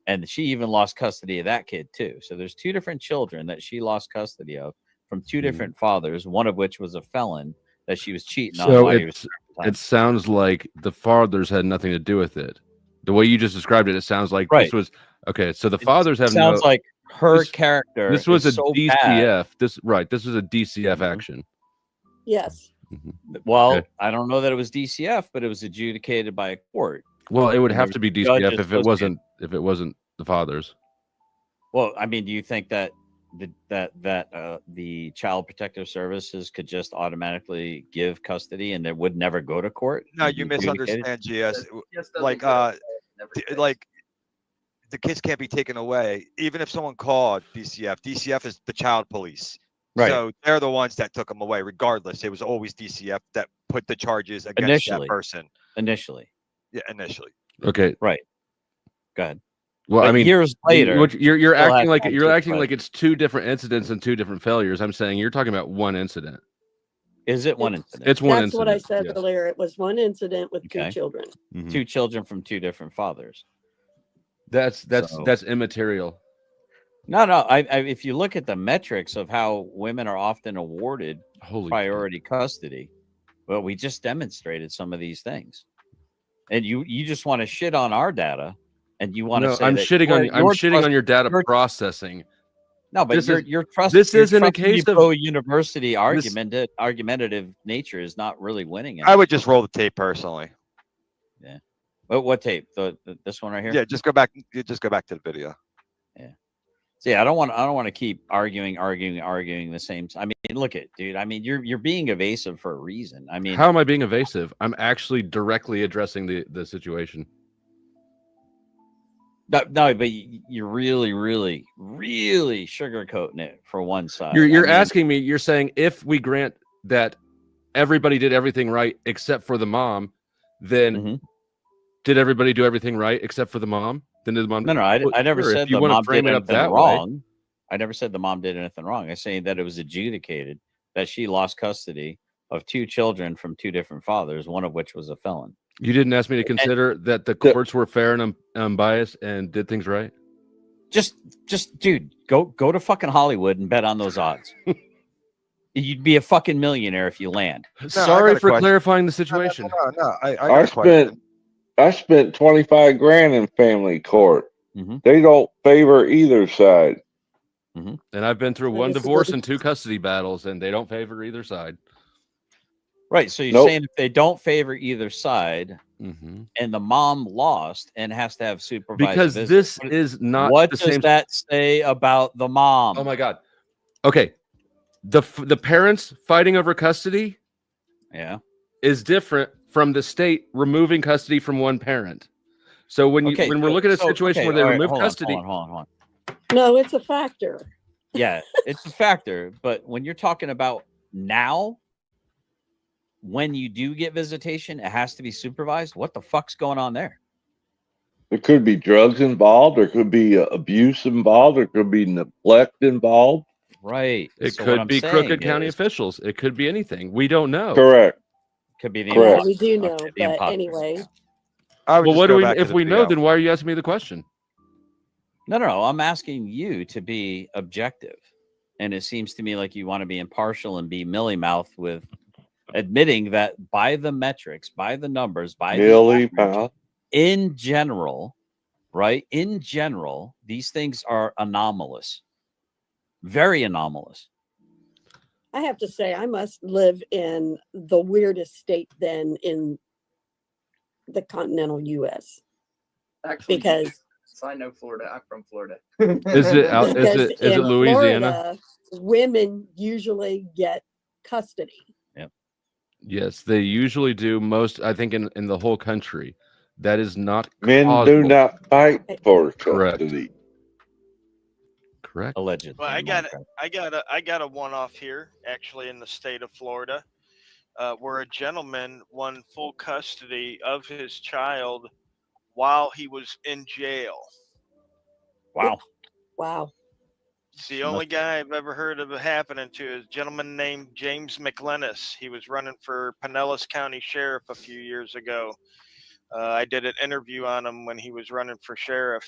and she even lost custody of that kid too. So there's two different children that she lost custody of from two different fathers, one of which was a felon that she was cheating on. So while he was serving time. it sounds like the fathers had nothing to do with it. The way you just described it, it sounds like Right. this was okay. So the fathers have sounds no. like her this- character. This was a is so DCF. bad. This was a DCF action. Yes. Well, Okay. I don't know that it was DCF, but it was adjudicated by a court. Well, it would And have there's to be judges DCF if it associated. wasn't the fathers. Well, I mean, do you think that the Child Protective Services could just automatically give custody and it would never go to court? No, It'd you be adjudicated? misunderstand, GS. Yes, doesn't Like, get it in every case. Like, the kids can't be taken away. Even if someone called DCF, DCF is the child police. Right. So they're the ones that took them away, regardless. It was always DCF that put the charges against Initially. that person. Initially. Yeah, initially. Okay. Right. Go ahead. Well, But I mean, years later, you're still acting has like to you're have acting like it's two different incidents and two different failures. I'm saying you're talking about one incident. is it one incident? It's one That's what I incident. said yes. earlier. It was one incident with Okay. two children. Mhm. two children from two different fathers. That's So- that's immaterial. No. If you look at the metrics of how women are often awarded Holy priority custody, well, we just demonstrated some of these things, and you just want to shit on our data And you want to No, say I'm that shitting on I'm shitting on your data your- processing. No, but This is- your trust. this your isn't a trust case of- university argumentative nature is not really winning. I would just roll the tape personally. But what tape? This one right here. Yeah, just go back. Just go back to the video. See, I don't want to keep arguing the same. I mean, look at dude. I mean, you're being evasive for a reason. I mean, How am I being evasive? I'm actually directly addressing the situation. no, but you're really sugarcoating it for one side. You're asking me. You're saying if we grant that everybody did everything right except for the mom, then Mhm. did everybody do everything right except for the mom? Then did the mom? No, I never Sure, said if you the want to mom frame did it up anything that wrong. way. I never said the mom did anything wrong. I'm saying that it was adjudicated that she lost custody of 2 children from 2 different fathers, one of which was a felon. You didn't ask me to consider that the courts were fair and unbiased and did things right. Just dude, go to fucking Hollywood and bet on those odds. You'd be a fucking millionaire if you land. Sorry got a for question. clarifying the situation. No. I got I a question. spent 25 grand in family court. Mhm. They don't favor either side. And I've been through That 1 is divorce good. and 2 custody battles, and they don't favor either side. Right. So you're Nope. saying if they don't favor either side Mm-hmm. and the mom lost and has to have supervised Because visits, this is not what the does same. that say about the mom? Oh my god. Okay, the parents fighting over custody Yeah. is different from the state removing custody from one parent. So when Okay, we're looking at a situation where they all right, remove hold on, custody, hold on. No, it's a factor. Yeah, it's a factor, but when you're talking about now, when you do get visitation, it has to be supervised. What the fuck's going on there? There could be drugs involved. There could be abuse involved. There could be neglect involved. Right. it So what could I'm be saying crooked county is, officials. It could be anything. We don't know. Correct. could be the Yeah, Correct. we do know. Okay, the But imposter. anyway, I would Well, just what do go we? back to If the we know, video. then why are you asking me the question? No. I'm asking you to be objective. And it seems to me like you want to be impartial and be milly-mouthed with admitting that by the metrics, by the numbers, by the Millie average, Powell. in general, right? In general, these things are anomalous. Very anomalous. I have to say, I must live in the weirdest state then in the continental U.S. Actually, because I know Florida. I'm from Florida. Is it out? Is because it in Louisiana? Florida, women usually get custody. Yes, they usually do. Most, I think, in the whole country, that is not Men do causal. not fight for Correct. custody. Correct. Allegedly. Well, Minecraft. I got a one-off here, actually, in the state of Florida, where a gentleman won full custody of his child while he was in jail. Wow. Wow. It's the only guy I've ever heard of it happening to. Is a gentleman named James McLennis. He was running for Pinellas County Sheriff a few years ago. I did an interview on him when he was running for sheriff,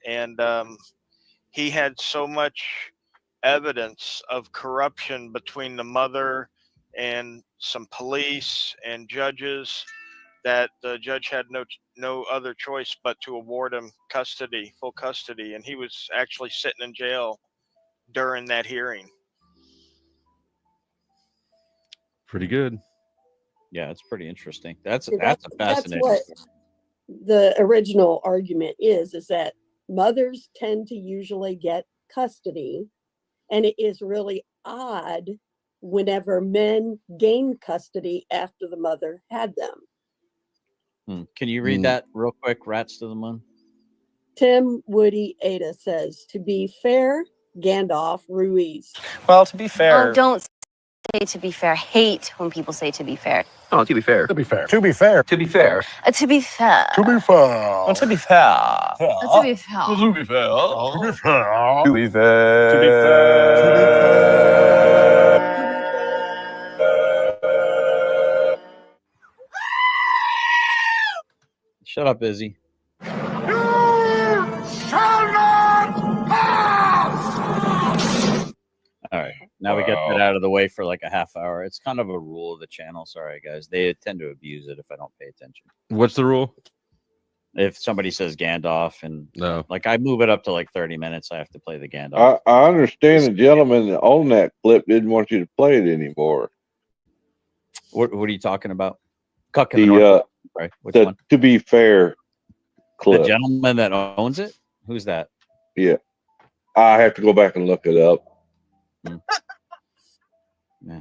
and he had so much evidence of corruption between the mother and some police and judges that the judge had no other choice but to award him custody, full custody, and he was actually sitting in jail during that hearing. Pretty good. Yeah, it's pretty interesting. That's See, a fascinating. what the original argument is that mothers tend to usually get custody, and it is really odd whenever men gain custody after the mother had them. Can you read Mm. that real quick? Rats to the moon. Tim Woody Ada says, to be fair, Gandalf Ruiz. Well, to be fair. Oh, don't say to be fair. Hate when people say to be fair. Oh, to be fair. To be fair. To be fair. To be fair. To be fair. To be fair. Well, to be fair. To be fair. To be fair. To be fair. To be fair. To be fair. Shut up, Izzy. All right. Now we get that out of the way for like a half hour. It's kind of a rule of the channel. Sorry, guys. They tend to abuse it if I don't pay attention. What's the rule? If somebody says Gandalf and No. like I move it up to like 30 minutes, I have to play the Gandalf. I understand the gentleman that owned that clip didn't want you to play it anymore. What are you talking about? Cuck in the The North. Right. Which one? To be fair clip. The gentleman that owns it? Who's that? Yeah. I have to go back and look it up. Yeah.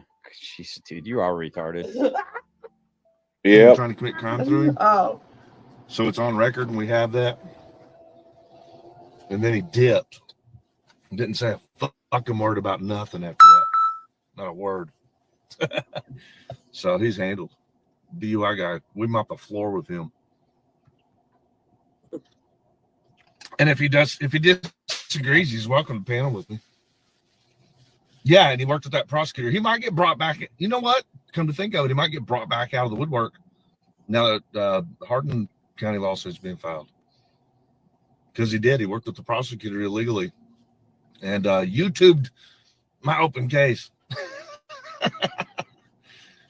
Jeez, dude, you are retarded. Yeah. Trying to commit crime through him. Oh, So it's on record, and we have that. And then he dipped. Didn't say a fucking word about nothing after that. Not a word. So he's handled. DUI guy. We mop the floor with him. And if he disagrees, he's welcome to panel with me. Yeah, and he worked with that prosecutor. He might get brought back. You know what? Come to think of it, he might get brought back out of the woodwork now that Hardin County lawsuit's being filed. Because he did. He worked with the prosecutor illegally. And YouTubed my open case.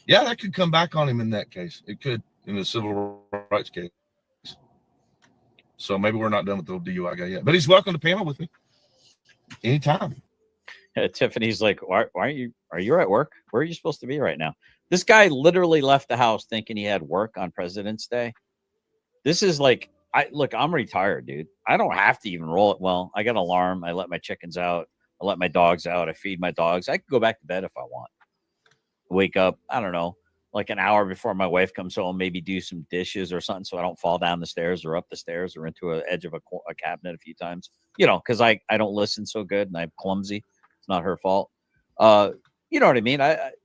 Yeah, that could come back on him in that case. It could in the civil rights case. So maybe we're not done with the DUI guy yet. But he's welcome to panel with me anytime. Tiffany's like, why are you at work? Where are you supposed to be right now? This guy literally left the house thinking he had work on President's Day. This is like, I'm retired, dude. I don't have to even roll it. Well, I got an alarm. I let my chickens out. I let my dogs out. I feed my dogs. I can go back to bed if I want. Wake up, I don't know, like an hour before my wife comes home, maybe do some dishes or something so I don't fall down the stairs or up the stairs or into an edge of a cabinet a few times, because I don't listen so good and I'm clumsy. It's not her fault. You know what I mean?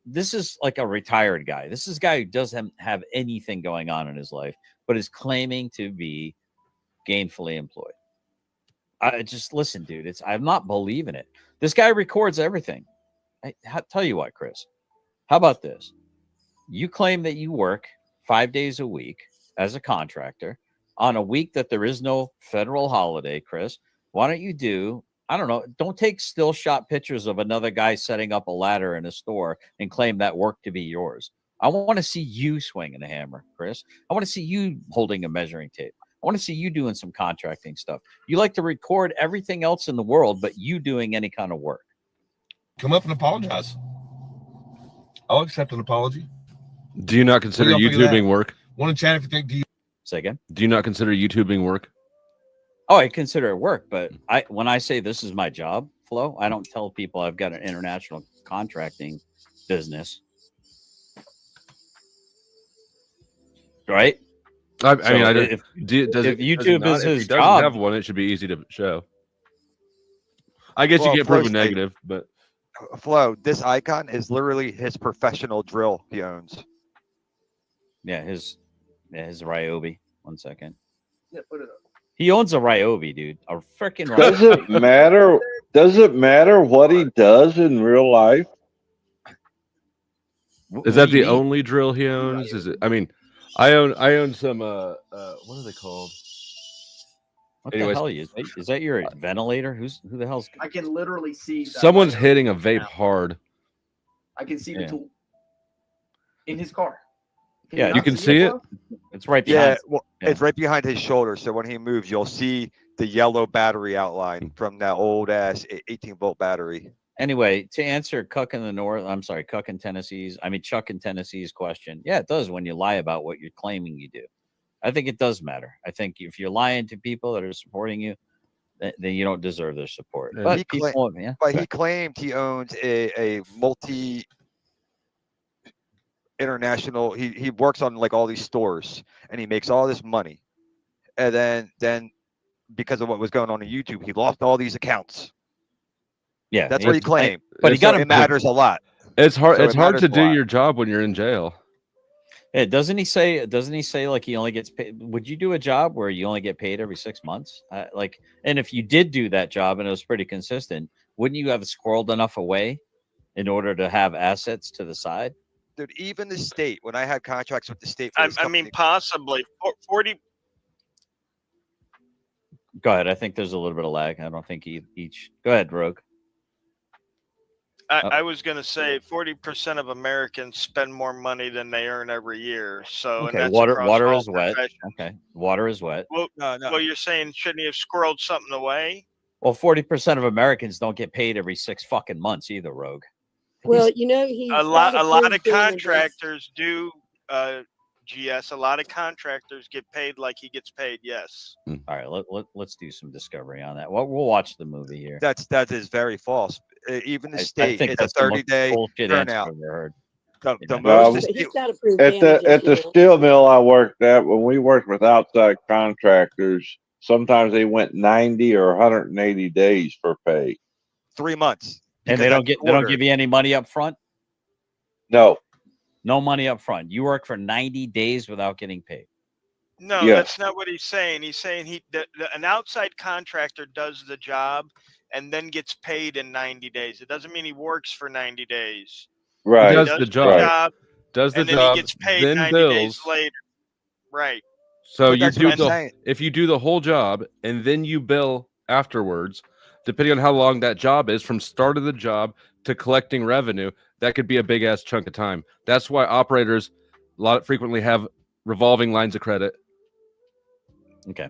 This is like a retired guy. This is a guy who doesn't have anything going on in his life, but is claiming to be gainfully employed. I just listen, dude. I'm not believing it. This guy records everything. Tell you what, Chris. How about this? You claim that you work 5 days a week as a contractor on a week that there is no federal holiday, Chris. Why don't you don't take still shot pictures of another guy setting up a ladder in a store and claim that work to be yours. I want to see you swinging a hammer, Chris. I want to see you holding a measuring tape. I want to see you doing some contracting stuff. You like to record everything else in the world, but you doing any kind of work. Come up and apologize. I'll accept an apology. Do you not consider YouTubing work? Want to chat if you think, Say again? Do you not consider YouTubing work? Oh, I consider it work, but when I say this is my job, Flo, I don't tell people I've got an international contracting business. Right? If YouTube is his if he doesn't job, have one, it should be easy to show. I guess you get proven negative, but Flo, this icon is literally his professional drill he owns. Yeah, his Ryobi. 1 second. Yeah, put it up. He owns a Ryobi, dude. A freaking Ryobi. Does it matter what he does in real life? Is that the only drill he owns? Is it? I mean, I own some. What are they called? What the hell is that your ventilator? Who the hell's? I can literally see. Someone's hitting a vape hard. I can see the tool in his car. Yeah, you can see it. It's right behind. It's right behind his shoulder. So when he moves, you'll see the yellow battery outline from that old ass 18-volt battery. Anyway, to answer Chuck in Tennessee's question, yeah, it does when you lie about what you're claiming you do. I think it does matter. I think if you're lying to people that are supporting you, then you don't deserve their support. But he claimed he owns a multi international. He works on like all these stores and he makes all this money. And then because of what was going on YouTube, he lost all these accounts. Yeah, that's what he claimed. But it matters a lot. It's hard. So it's hard to do your job when you're in jail. Yeah, doesn't he say like he only gets paid? Would you do a job where you only get paid every 6 months? And if you did do that job and it was pretty consistent, wouldn't you have squirreled enough away in order to have assets to the side? Dude, even the state, when I had contracts with the state, possibly 40. Go ahead. I think there's a little bit of lag. I don't think each. Go ahead, Rogue. I was going to say 40% of Americans spend more money than they earn every year. So, and Okay, that's water across all is wet. professions. Okay, water is wet. Well, No. well, you're saying shouldn't he have squirreled something away? Well, 40% of Americans don't get paid every 6 fucking months either, Rogue. Well, you know, he's A lot of approved damages. contractors do. GS. A lot of contractors get paid like he gets paid. Yes. All right, let's do some discovery on that. We'll watch the movie here. That is very false. Even the I state, think it's a that's the most 30-day bullshit answer I've turnout. ever heard. The Well, most But the he's state- got approved At damages. the steel mill I worked at, when we worked with outside contractors, sometimes they went 90 or 180 days for pay. 3 months. And they don't give you any money up front? No. No money up front. You work for 90 days without getting paid. No, Yes. that's not what he's saying. He's saying an outside contractor does the job and then gets paid in 90 days. It doesn't mean he works for 90 days. Right. He He does the job. Does the and then job, he gets paid then 90 bills. days later. Right. So But you that's do what I'm saying. if you do the whole job and then you bill afterwards, depending on how long that job is, from start of the job to collecting revenue, that could be a big ass chunk of time. That's why operators frequently have revolving lines of credit. Okay.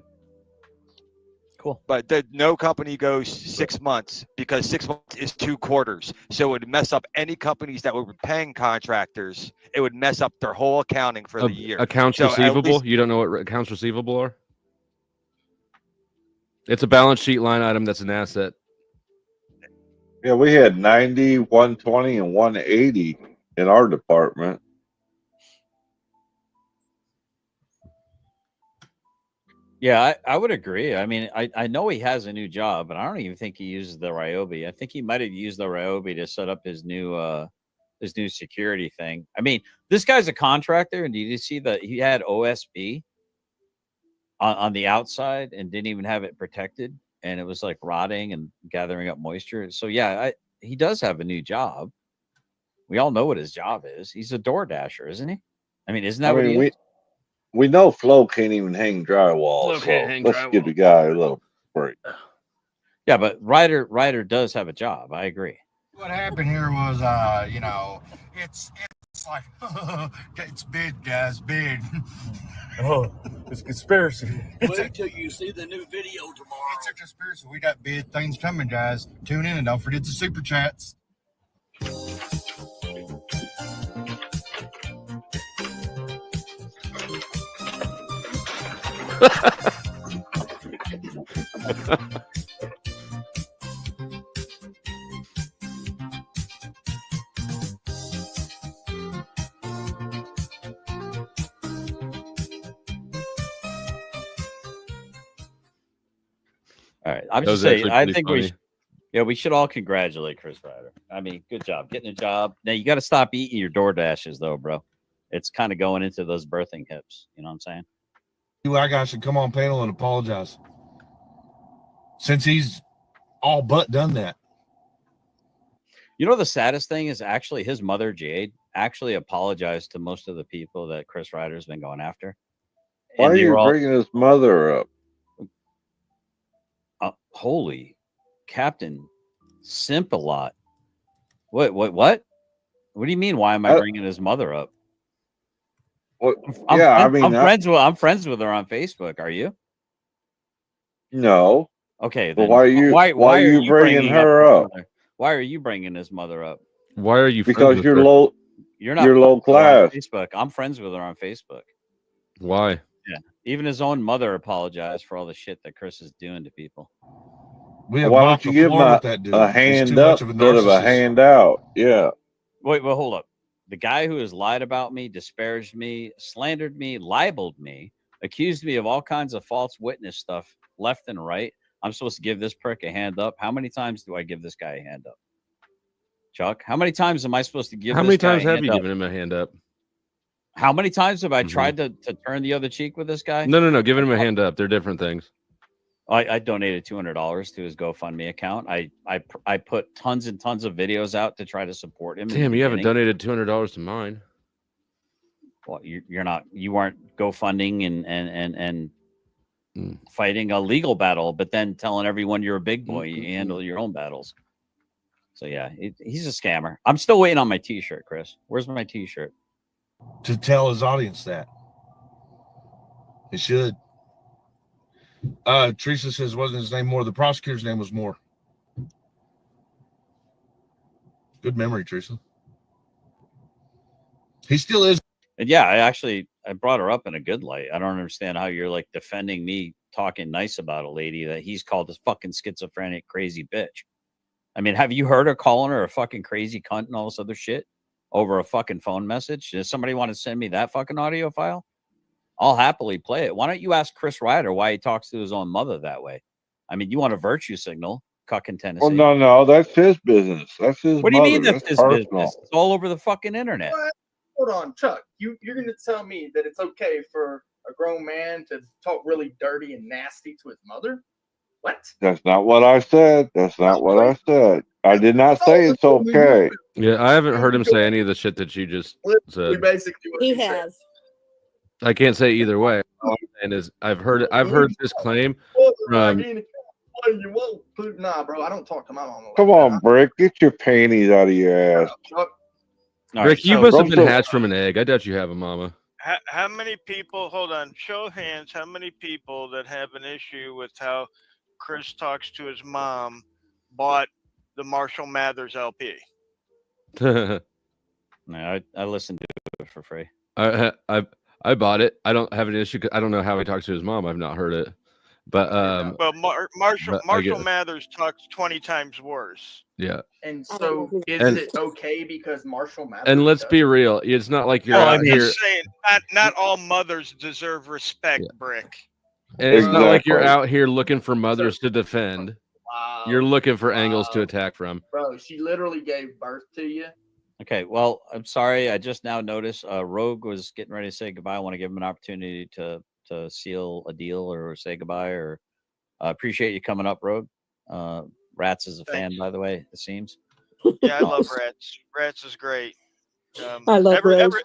Cool. But no company goes 6 months because 6 months is 2 quarters. So it would mess up any companies that were paying contractors. It would mess up their whole accounting for the year. Accounts So at receivable. least- You don't know what accounts receivable are? It's a balance sheet line item that's an asset. Yeah, we had 90, 120, and 180 in our department. Yeah, I would agree. I mean, I know he has a new job, but I don't even think he uses the Ryobi. I think he might have used the Ryobi to set up his new security thing. I mean, this guy's a contractor, and did you see that he had OSB on the outside and didn't even have it protected, and it was like rotting and gathering up moisture. So yeah, he does have a new job. We all know what his job is. He's a door dasher, isn't he? I mean, isn't that what he is? We know Flo can't even hang drywall, so let's give the guy a little break. Yeah, but Ryder does have a job. I agree. What happened here was, it's like, it's big, guys, big. Oh, it's a conspiracy. Wait till you see the new video tomorrow. It's a conspiracy. We got big things coming, guys. Tune in and don't forget the super chats. All right, I'm That was just saying. actually I pretty think funny. we should all congratulate Chris Ryder. I mean, good job getting a job. Now you got to stop eating your door dashes, though, bro. It's kind of going into those birthing hips. You know what I'm saying? That guy should come on panel and apologize, since he's all but done that. You know, the saddest thing is actually his mother, Jade, actually apologized to most of the people that Chris Ryder's been going after. Why And are they you were all, bringing his mother up? holy Captain Simp a lot. What? What do you mean? Why am I bringing his mother up? What? I'm friends with her on Facebook. Are you? No. Okay. Well, Then why are you bringing her up? Why are you bringing his mother up? Why are you? Because friends you're with her? low. You're not. You're low class. Facebook. I'm friends with her on Facebook. Why? Yeah. Even his own mother apologized for all the shit that Chris is doing to people. Why don't you give him a hand up instead of a hand out? Yeah. Wait, well, hold up. The guy who has lied about me, disparaged me, slandered me, libeled me, accused me of all kinds of false witness stuff left and right. I'm supposed to give this prick a hand up. How many times do I give this guy a hand up? Chuck, how many times am I supposed to give How this many guy times a have hand you up? given him a hand up? How many times have I tried to turn the other cheek with this guy? No. Giving him a hand up. They're different things. I donated $200 to his GoFundMe account. I put tons and tons of videos out to try to support him. Damn, you haven't donated $200 to mine. Well, you weren't GoFunding and fighting a legal battle, but then telling everyone you're a big boy, you handle your own battles. So yeah, he's a scammer. I'm still waiting on my T-shirt, Chris. Where's my T-shirt? To tell his audience that. It should. Teresa says, wasn't his name Moore? The prosecutor's name was Moore. Good memory, Teresa. He still is. And yeah, I brought her up in a good light. I don't understand how you're like defending me talking nice about a lady that he's called a fucking schizophrenic crazy bitch. I mean, have you heard her calling her a fucking crazy cunt and all this other shit over a fucking phone message? Does somebody want to send me that fucking audio file? I'll happily play it. Why don't you ask Chris Ryder why he talks to his own mother that way? I mean, you want a virtue signal, cuck in Tennessee. Well, no, that's his business. That's his. What do you mean mother. that's his personal. business? It's all over the fucking internet. What? Hold on, Chuck. You're going to tell me that it's okay for a grown man to talk really dirty and nasty to his mother? What? That's not what I said. That's not what I said. I did not say it's okay. Yeah, I haven't heard him say any of the shit that you just said. Basically what He said. has. I can't say either way. All I'm saying is I've heard this claim from. Nah, bro, I don't talk to my mom. Come on, Brick. Get your panties out of your ass. Rick, you must have been hatched from an egg. I doubt you have a mama. How many people, hold on, show of hands, how many people that have an issue with how Chris talks to his mom bought the Marshall Mathers LP? No, I listened to it for free. I bought it. I don't have an issue. I don't know how he talks to his mom. I've not heard it. But well, Marshall Mathers talks 20 times worse. Yeah. And so is it okay because Marshall Mathers? And let's be real. It's not like you're out I'm here. just saying, not all mothers deserve respect, Brick. And it's not like you're out here looking for mothers to defend. Wow. You're looking for angles to attack from. Bro, she literally gave birth to you. Okay, well, I'm sorry. I just now noticed Rogue was getting ready to say goodbye. I want to give him an opportunity to seal a deal or say goodbye. Or appreciate you coming up, Rogue. Rats is a fan, by the way, it seems. Yeah, I love Rats. Rats is great. I love Rats.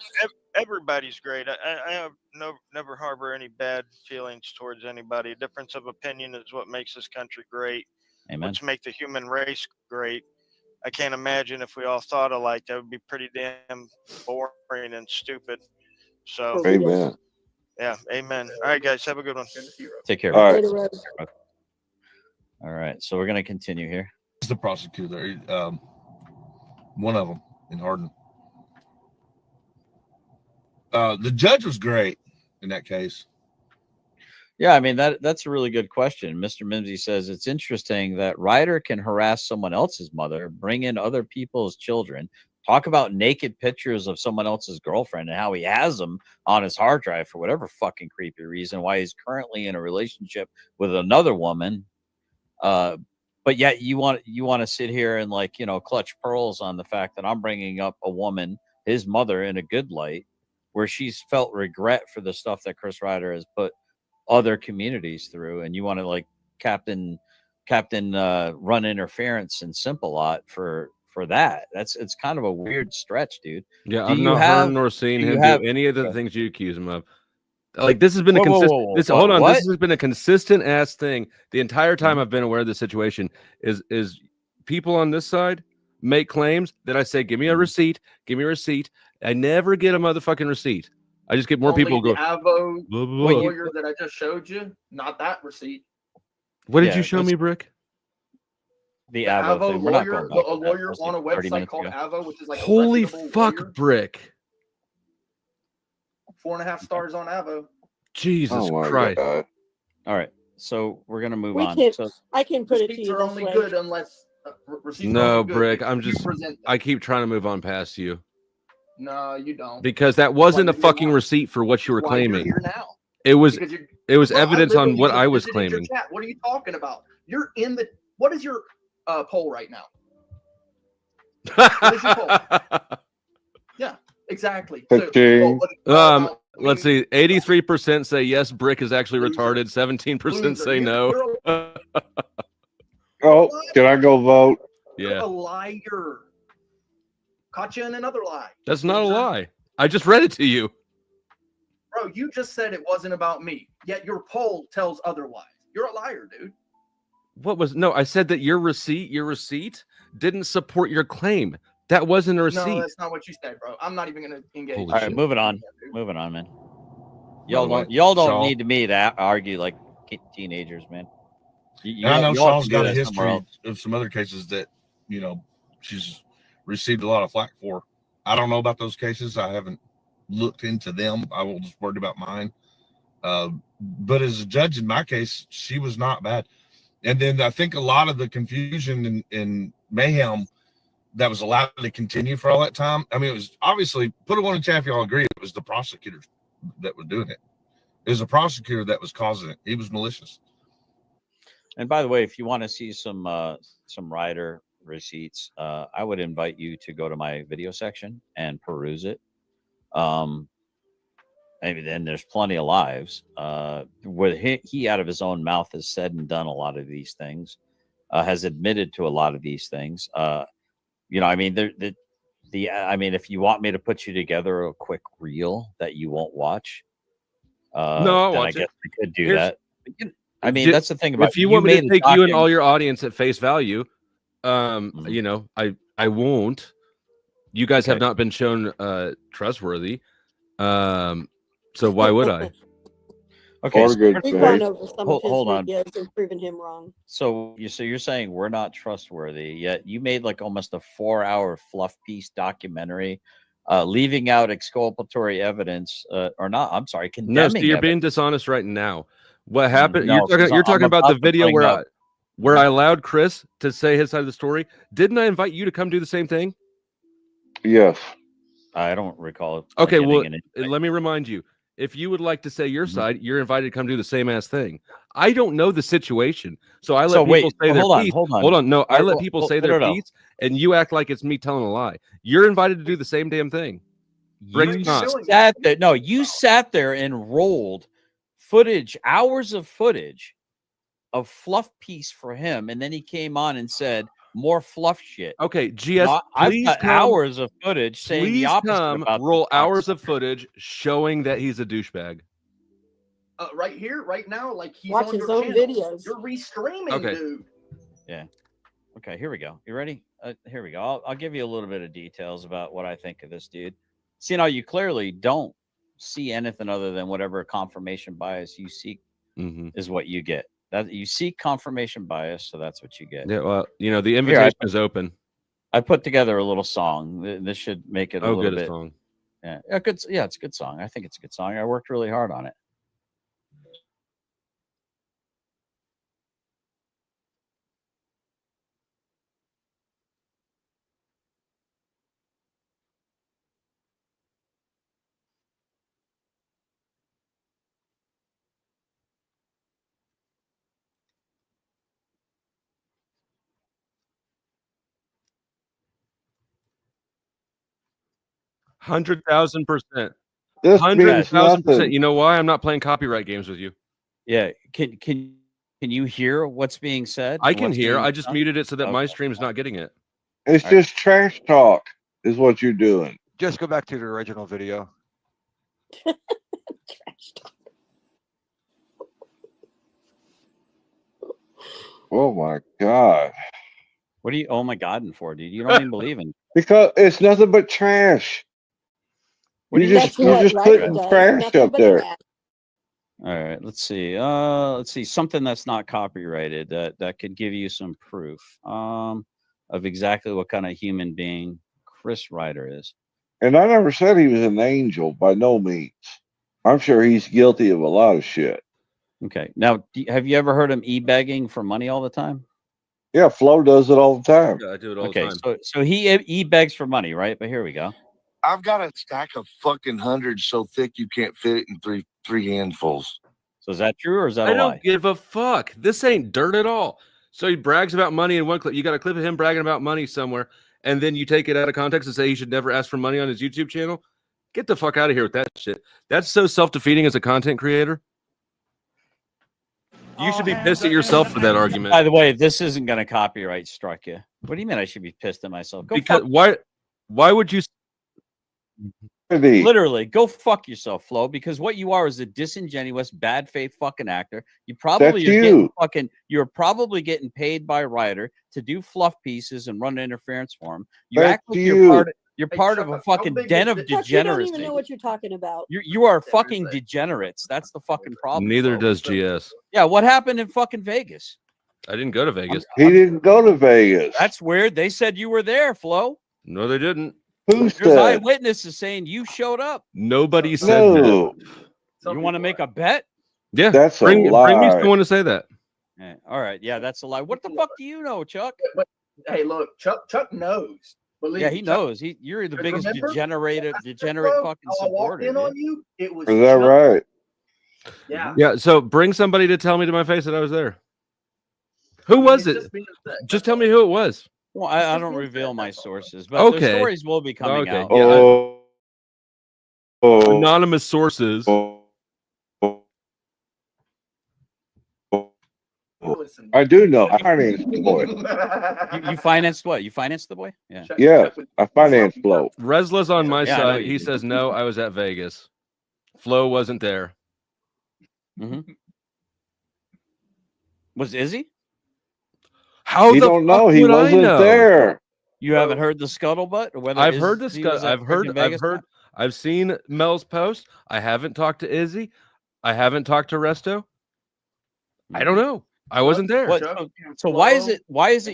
Everybody's great. I have never harbor any bad feelings towards anybody. Difference of opinion is what makes this country great. Amen. What's make the human race great. I can't imagine if we all thought alike. That would be pretty damn boring and stupid. So, Amen. Yeah, amen. All right, guys, have a good one. Take care. All right. All right, so we're going to continue here. He's the prosecutor. One of them in Hardin. The judge was great in that case. Yeah, I mean, that's a really good question. Mr. Mimsy says it's interesting that Ryder can harass someone else's mother, bring in other people's children, talk about naked pictures of someone else's girlfriend and how he has them on his hard drive for whatever fucking creepy reason, why he's currently in a relationship with another woman. But yet you want to sit here and clutch pearls on the fact that I'm bringing up a woman, his mother, in a good light, where she's felt regret for the stuff that Chris Ryder has put other communities through, and you want to captain run interference and Simple-Lot for that. It's kind of a weird stretch, dude. Yeah, I've not heard nor seen him do any of the things you accuse him of. Like, this has been a consistent. This has been a consistent ass thing the entire time I've been aware of this situation. Is people on this side make claims that I say, give me a receipt, give me a receipt. I never get a motherfucking receipt. I just get more people go. Avo lawyer that I just showed you, not that receipt. What did you show me, Brick? The Avo thing. Lawyer, a lawyer on a website called Avo, which is like holy fuck, lawyer. Brick. 4.5 stars on Avo. Jesus Christ! God. All right, so we're gonna move on. So I can put it to you. Are only good unless receipts no, are good Brick. I keep trying to move on past you. No, you don't. Because that wasn't a fucking receipt for what you were claiming. You're here now. It was evidence on what I was claiming. What are you talking about? You're in the. What is your poll right now? What is your poll? Yeah, exactly. So, let's see. 83% say yes, Brick is actually retarded. 17% say no. Oh, can I go vote? You're a liar. Caught you in another lie. That's not a lie. I just read it to you. Bro, you just said it wasn't about me, yet your poll tells otherwise. You're a liar, dude. No, I said that your receipt didn't support your claim. That wasn't a receipt. No, that's not what you said, bro. I'm not even gonna engage. Holy All right, shit. moving on. Moving on, man. By the way, Y'all don't Shaw- need me to argue like teenagers, man. And I know y'all Shaw's can got do a that somewhere history of some other cases that, you know, she's received a lot of flack for. I don't know about those cases. I haven't looked into them. I will just worry about mine. But as a judge in my case, she was not bad. And then I think a lot of the confusion and mayhem that was allowed to continue for all that time. I mean, it was obviously, put a one in chat if y'all agree, it was the prosecutor that was doing it. It was a prosecutor that was causing it. He was malicious. And by the way, if you want to see some rider receipts, I would invite you to go to my video section and peruse it. Maybe then there's plenty of lives where he out of his own mouth has said and done a lot of these things, has admitted to a lot of these things. You know, I mean, I mean, if you want me to put you together a quick reel that you won't watch, No, then I watch guess it. we could do Here's- that. I mean, that's the thing about if you want me to made a take you and all document- your audience at face value, you know, I won't. You guys have not been shown trustworthy. So why would I? Okay, Or so good We've faith. gone over some hold of his on. videos and proven him wrong. So you're saying we're not trustworthy, yet you made like almost a 4-hour fluff piece documentary, leaving out exculpatory evidence, or not? I'm sorry, condemning. No, so you're evidence. being dishonest right now. What happened? No, You're talking I'm about the to video bring up- where I allowed Chris to say his side of the story. Didn't I invite you to come do the same thing? Yes. I don't recall. Okay, getting well, an invite. let me remind you. If you would like to say your side, you're invited to come do the same ass thing. I don't know the situation, so I let So people wait, say their hold on, piece. hold on. Hold on. No, I All right, let well, people well, say no, their no, no. piece, and you act like it's me telling a lie. You're invited to do the same damn thing. Rick's not. You sat there and rolled footage, hours of footage of fluff piece for him, and then he came on and said more fluff shit. Okay, GS, I've please got come. hours of footage saying the Please opposite come about roll the hours of footage showing that he's a douchebag. Right here, right now, like he's Watch on his your own channel. videos. You're restreaming, Okay. dude. Yeah. Okay, here we go. You ready? Here we go. I'll give you a little bit of details about what I think of this dude. See, now you clearly don't see anything other than whatever confirmation bias you seek is what you get. That you seek confirmation bias, so that's what you get. Yeah, well, you know, the invitation is open. I put together a little song. This should make it a little good bit. song. Yeah, good. Yeah, it's a good song. I think it's a good song. I worked really hard on it. $100,000%. This means 100,000%. nothing. You know why? I'm not playing copyright games with you. Yeah. Can you hear what's being said? I can What's hear. being I just done? muted it so that my Okay. stream's not getting it. It's All right. just trash talk, is what you're doing. Just go back to the original video. Oh my God. What are you? Oh my God! And for, dude, you don't even believe in. Because it's nothing but trash. What do You you just mean? you're just putting trash Nothing up but there. trash. All right, let's see. Let's see something that's not copyrighted that could give you some proof of exactly what kind of human being Chris Ryder is. And I never said he was an angel by no means. I'm sure he's guilty of a lot of shit. Okay, now have you ever heard him e-begging for money all the time? Yeah, Flo does it all the time. Yeah, I do it all Okay, the time. so he begs for money, right? But here we go. I've got a stack of fucking hundreds so thick you can't fit it in three handfuls. So is that true or is that I a don't lie? give a fuck. This ain't dirt at all. So he brags about money in one clip. You got a clip of him bragging about money somewhere, and then you take it out of context and say he should never ask for money on his YouTube channel. Get the fuck out of here with that shit. That's so self-defeating as a content creator. You should be pissed at yourself for that argument. By the way, this isn't going to copyright strike you. What do you mean I should be pissed at myself? Go Because fuck. why would you? Literally, go fuck yourself, Flo, because what you are is a disingenuous, bad faith fucking actor. You probably you're probably getting paid by Ryder to do fluff pieces and run interference for him. You act like you're part of a fucking den of Chuck, you don't even degeneracy. know what you're talking about. You are fucking degenerates. That's the fucking problem. Neither Flo. does GS. Yeah, what happened in fucking Vegas? I didn't go to Vegas. He didn't go to Vegas. That's weird. They said you were there, Flo. No, they didn't. Who There's said? eyewitnesses saying you showed up. Nobody said that. No, You want to make a bet? Yeah, that's a bring me lie. someone to say that. Yeah, all right. Yeah, that's a lie. What the fuck do you know, Chuck? But hey, look, Chuck knows. Believe Yeah, me, he Chuck- knows. You're the biggest Remember? degenerate Bro, fucking how I walked supporter. in on dude. you. It was Is that Chuck. right? Yeah. Yeah, so bring somebody to tell me to my face that I was there. Who was it? Just tell me who it was. Well, I don't reveal my sources, but the Okay. stories will be coming out. Yeah, anonymous sources. I do know. I financed the boy. You financed what? You financed the boy? Yeah. Yeah, I financed Flo. Resla's on my Yeah, I know side. you He do. says no. I was at Vegas. Flo wasn't there. Mm-hmm. Was Izzy? How You the don't fuck know. He would I wasn't know? there. You haven't heard the scuttlebutt? Or whether I've heard the Izzy was at freaking Vegas or not? I've seen Mel's post. I haven't talked to Izzy. I haven't talked to Resto. I don't know. I wasn't there. What, so why is it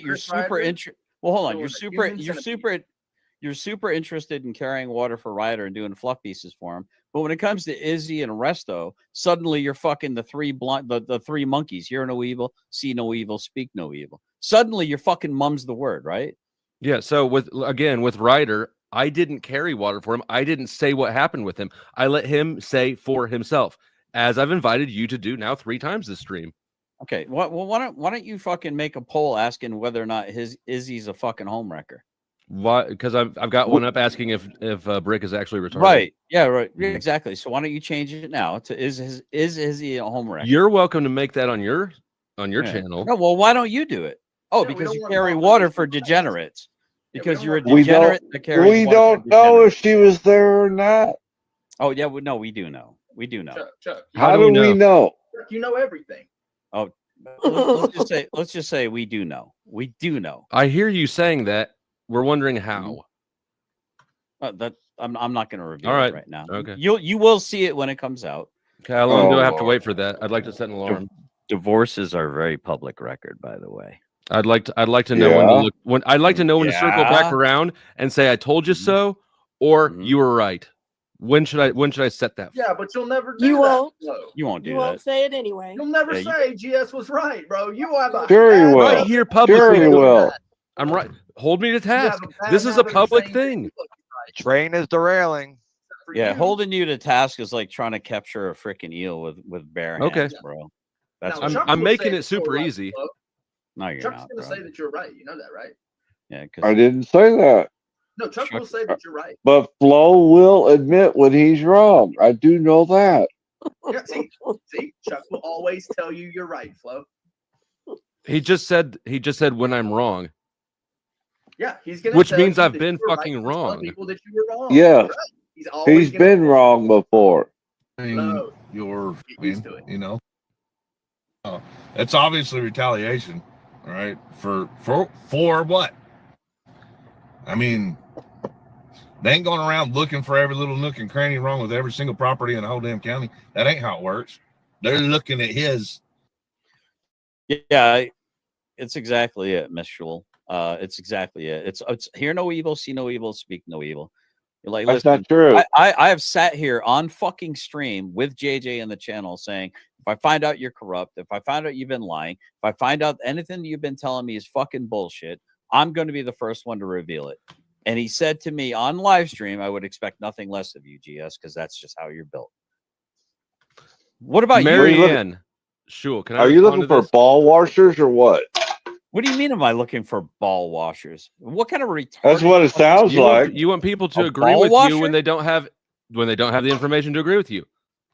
you're Chris super Ryder interested? Well, hold on. You're doing super the human you're super interested in carrying water for Ryder and doing fluff pieces for him. But when it comes to Izzy and Resto, suddenly you're fucking the three monkeys. Hear no evil, see no evil, speak no evil. Suddenly your fucking mum's the word, right? Yeah. So with Ryder, I didn't carry water for him. I didn't say what happened with him. I let him say for himself, as I've invited you to do now 3 times this stream. Okay. Well, why don't you fucking make a poll asking whether or not Izzy's a fucking homewrecker? Why? Because I've got one up asking if Brick is actually retarded. Right. Yeah. Right. Yeah, exactly. So why don't you change it now to is Izzy a homewrecker? You're welcome to make that on your channel. No. Well, why don't you do it? Oh, Yeah, we because don't you want carry to water for degenerates. Because don't you're a want- degenerate that carries We water for don't know if degenerates. she was there or not. Oh yeah. No, we do know. We do know. Chuck, How do we know? Chuck, you know everything. Oh, let's just say we do know. We do know. I hear you saying that. We're wondering how. That I'm not going to reveal All right. it right now. Okay. You will see it when it comes out. Okay, how long do I have to Lord. wait for that? I'd like to set an alarm. Divorces are very public record, by the way. I'd like to know when to Yeah. look I'd like to know when to circle back Yeah. around and say I told you so, or you were right. When should I set that? Yeah, but you'll never do You that. won't. No. You won't do You that. won't say it anyway. You'll never Yeah, say GS was right, bro. You have a Sure he bad will. Right habit. here publicly. Sure he will. I'm right. Hold me to You have task. a bad This is a habit of public saying that thing. you look right. Train is derailing. For Yeah, you, holding you to task is like trying to capture a freaking eel with bare hands, Okay. bro. That's Now, what Chuck I'm will making say it that you're super right, easy. Flo. no, you're Chuck's not, gonna bro. say that you're right. You know that, right? Yeah, I because didn't say that. No, Chuck will say that you're right. But Flo will admit when he's wrong. I do know that. Yeah, see, Chuck will always tell you you're right, Flo. He just said when I'm wrong. Yeah, he's gonna. Which tell means you I've that been you were fucking right. He's telling wrong. People that you were wrong. Yeah. Right. He's always He's gonna been say wrong before. I mean, No. you're, Get used to it. you know, it's obviously retaliation, all right? For what? I mean, they ain't going around looking for every little nook and cranny wrong with every single property in the whole damn county. That ain't how it works. They're looking at his. yeah, it's exactly it, Miss Shul. It's exactly it. It's hear no evil, see no evil, speak no evil. You're like, That's listen, not true. I have sat here on fucking stream with JJ in the channel saying, if I find out you're corrupt, if I find out you've been lying, if I find out anything you've been telling me is fucking bullshit, I'm going to be the first one to reveal it. And he said to me on live stream, I would expect nothing less of you, GS, because that's just how you're built. What about you? Marianne, Shul, can I Are you respond looking to for this? ball washers or what? What do you mean? Am I looking for ball washers? What kind of retarded? That's what it sounds like. You want people to A agree ball with washer? you when they don't have the information to agree with you.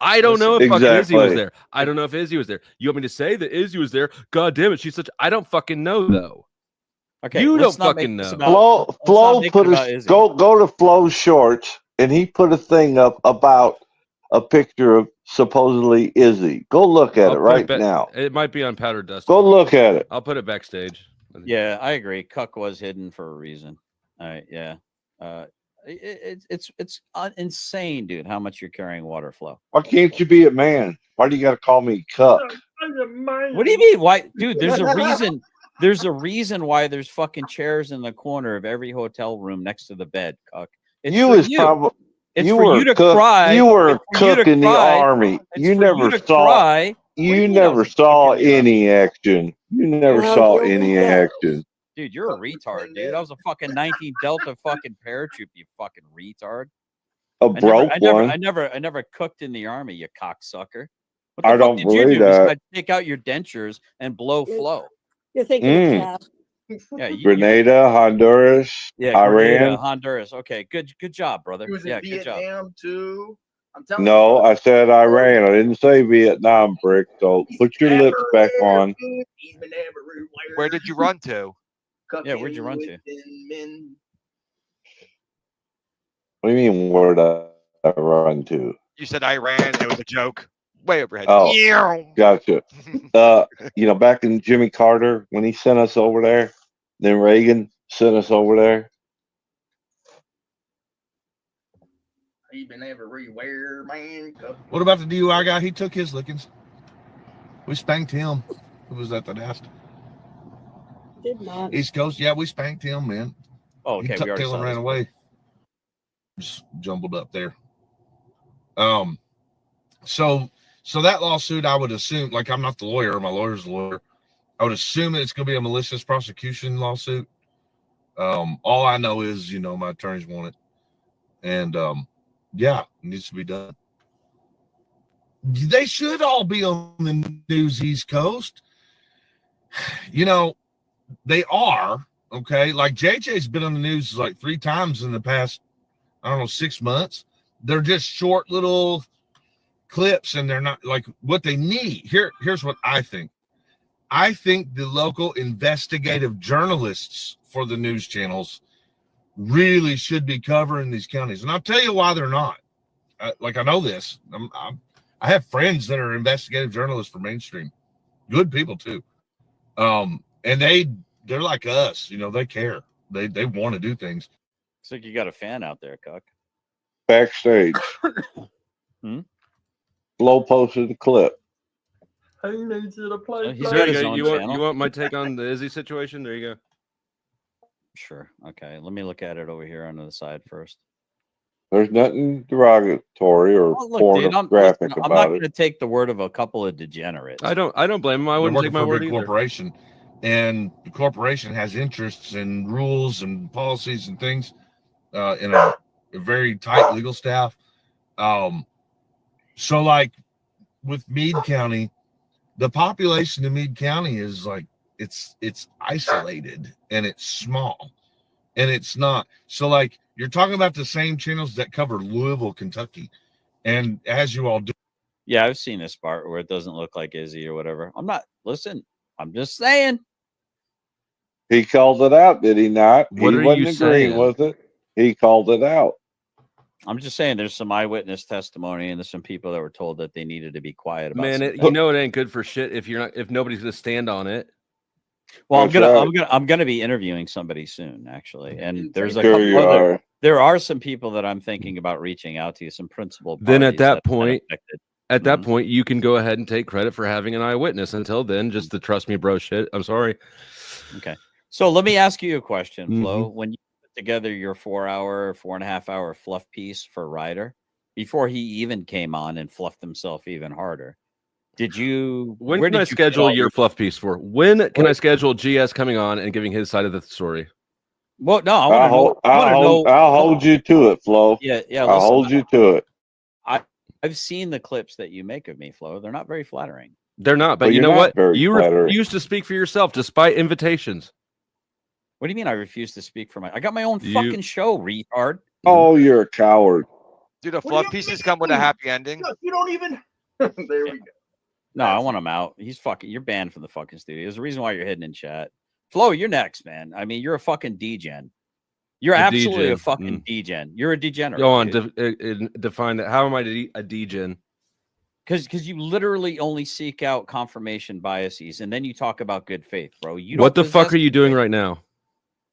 I don't know if fucking Izzy was Exactly. there. I don't know if Izzy was there. You want me to say that Izzy was there? God damn it, she's such. I don't fucking know though. Okay, You let's don't not make fucking this know. about- Flo make it put about a Izzy. go to Flo's shorts and he put a thing up about a picture of supposedly Izzy. Go look at I'll it put right it now. It might be on Powder Dust. Go look at it. I'll put it backstage. Yeah, I agree. Cuck was hidden for a reason. All right, yeah. It's insane, dude, how much you're carrying water flow. Why can't you be a man? Why do you got to call me Cuck? What do you mean? Why, dude? There's a reason. There's a reason why there's fucking chairs in the corner of every hotel room next to the bed, Cuck. It's You for was you. probably It's you for were you to cook. cry. You were It's for you to cook in the cry. army. It's You for never you to saw. cry. What do You mean I never was a cook saw in the army? any action. You never Well, saw you'll any need that. action. Dude, you're a retard, dude. I was a fucking 19 Delta fucking paratroop, you fucking retard. A broke one. I never cooked in the army, you cocksucker. What the I fuck don't did you believe do that. besides take out your dentures and blow flow? You're thinking of Cap. Yeah, Grenada, Honduras, yeah, Iran. Grenada, Honduras. Okay, good job, brother. He was Yeah, in good job. Vietnam too. I'm telling No, you. I said Iran. I didn't say Vietnam, Brick. So put your lips back on. He's been everywhere. Where did you run to? Yeah, where'd you run to? Men. What do you mean, where did I run to? You said Iran. It was a joke. Way overhead. Oh, Yeah. gotcha. Back in Jimmy Carter, when he sent us over there, then Reagan sent us over there. He's been everywhere, man. What about the DUI guy? He took his lickings. We spanked him. Who was that asked? Did not. East Coast. Yeah, we spanked him, man. Oh, okay. He tucked tail and ran away. Just jumbled up there. So that lawsuit, I would assume, like, I'm not the lawyer, my lawyer's the lawyer. I would assume it's going to be a malicious prosecution lawsuit. All I know is, my attorneys want it. And, it needs to be done. They should all be on the news East Coast. They are, okay? Like, JJ's been on the news like 3 times in the past, 6 months. They're just short little clips, and they're not like what they need. Here's what I think. I think the local investigative journalists for the news channels really should be covering these counties, and I'll tell you why they're not. I know this. I have friends that are investigative journalists for mainstream, good people too. And they're like us, they care. They want to do things. Looks like you got a fan out there, Cuck. Backstage. Flo posted the clip. He's There got you his go. own You channel. want my take on the Izzy situation? There you go. Sure. Okay. Let me look at it over here on the side first. There's nothing derogatory or pornographic I'm not about going to it. take the word of a couple of degenerates. I don't blame him. I wouldn't take my word either. Corporation, and the corporation has interests and rules and policies and things in a very tight legal staff. So like with Meade County, the population of Meade County is like it's isolated and it's small and it's not. So like you're talking about the same channels that cover Louisville, Kentucky, and as you all do. Yeah, I've seen this part where it doesn't look like Izzy or whatever. I'm just saying. He called it out, did he not? What he are wasn't you agreeing saying? with it. He called it out. I'm just saying there's some eyewitness testimony and there's some people that were told that they needed to be quiet about Man, some it things. ain't good for shit if nobody's gonna stand on it. Well, That's I'm gonna be interviewing somebody soon, actually, and there's a Sure couple you other. are. There are some people that I'm thinking about reaching out to, some principal. Then at parties that have been point, affected. you can go ahead and take credit for having an eyewitness. Until then, just the trust me, bro shit. I'm sorry. Okay. So let me ask you a question, Flo. Mhm. When you put together your 4.5 hour fluff piece for Ryder, before he even came on and fluffed himself even harder, When where can did I you get schedule all your fluff piece for? When can I schedule GS coming on and giving his side of the story? Well, no, I'll hold you to it, Flo. Yeah. I'll hold you to it. I've seen the clips that you make of me, Flo. They're not very flattering. They're not, but Well, you you're know not what? very You flattering. refuse to speak for yourself despite invitations. What do you mean I refuse to speak for I got my own fucking show, retard. Oh, you're a coward. Dude, the fluff pieces come with a happy ending. You don't even. There we go. No, I want him out. You're banned from the fucking studio. There's a reason why you're hidden in chat. Flo, you're next, man. I mean, you're a fucking degen. You're A absolutely a degen. fucking degen. You're a degenerate. Go on, define that. How am I a degen? Because you literally only seek out confirmation biases, and then you talk about good faith, bro. What the fuck are you doing right now?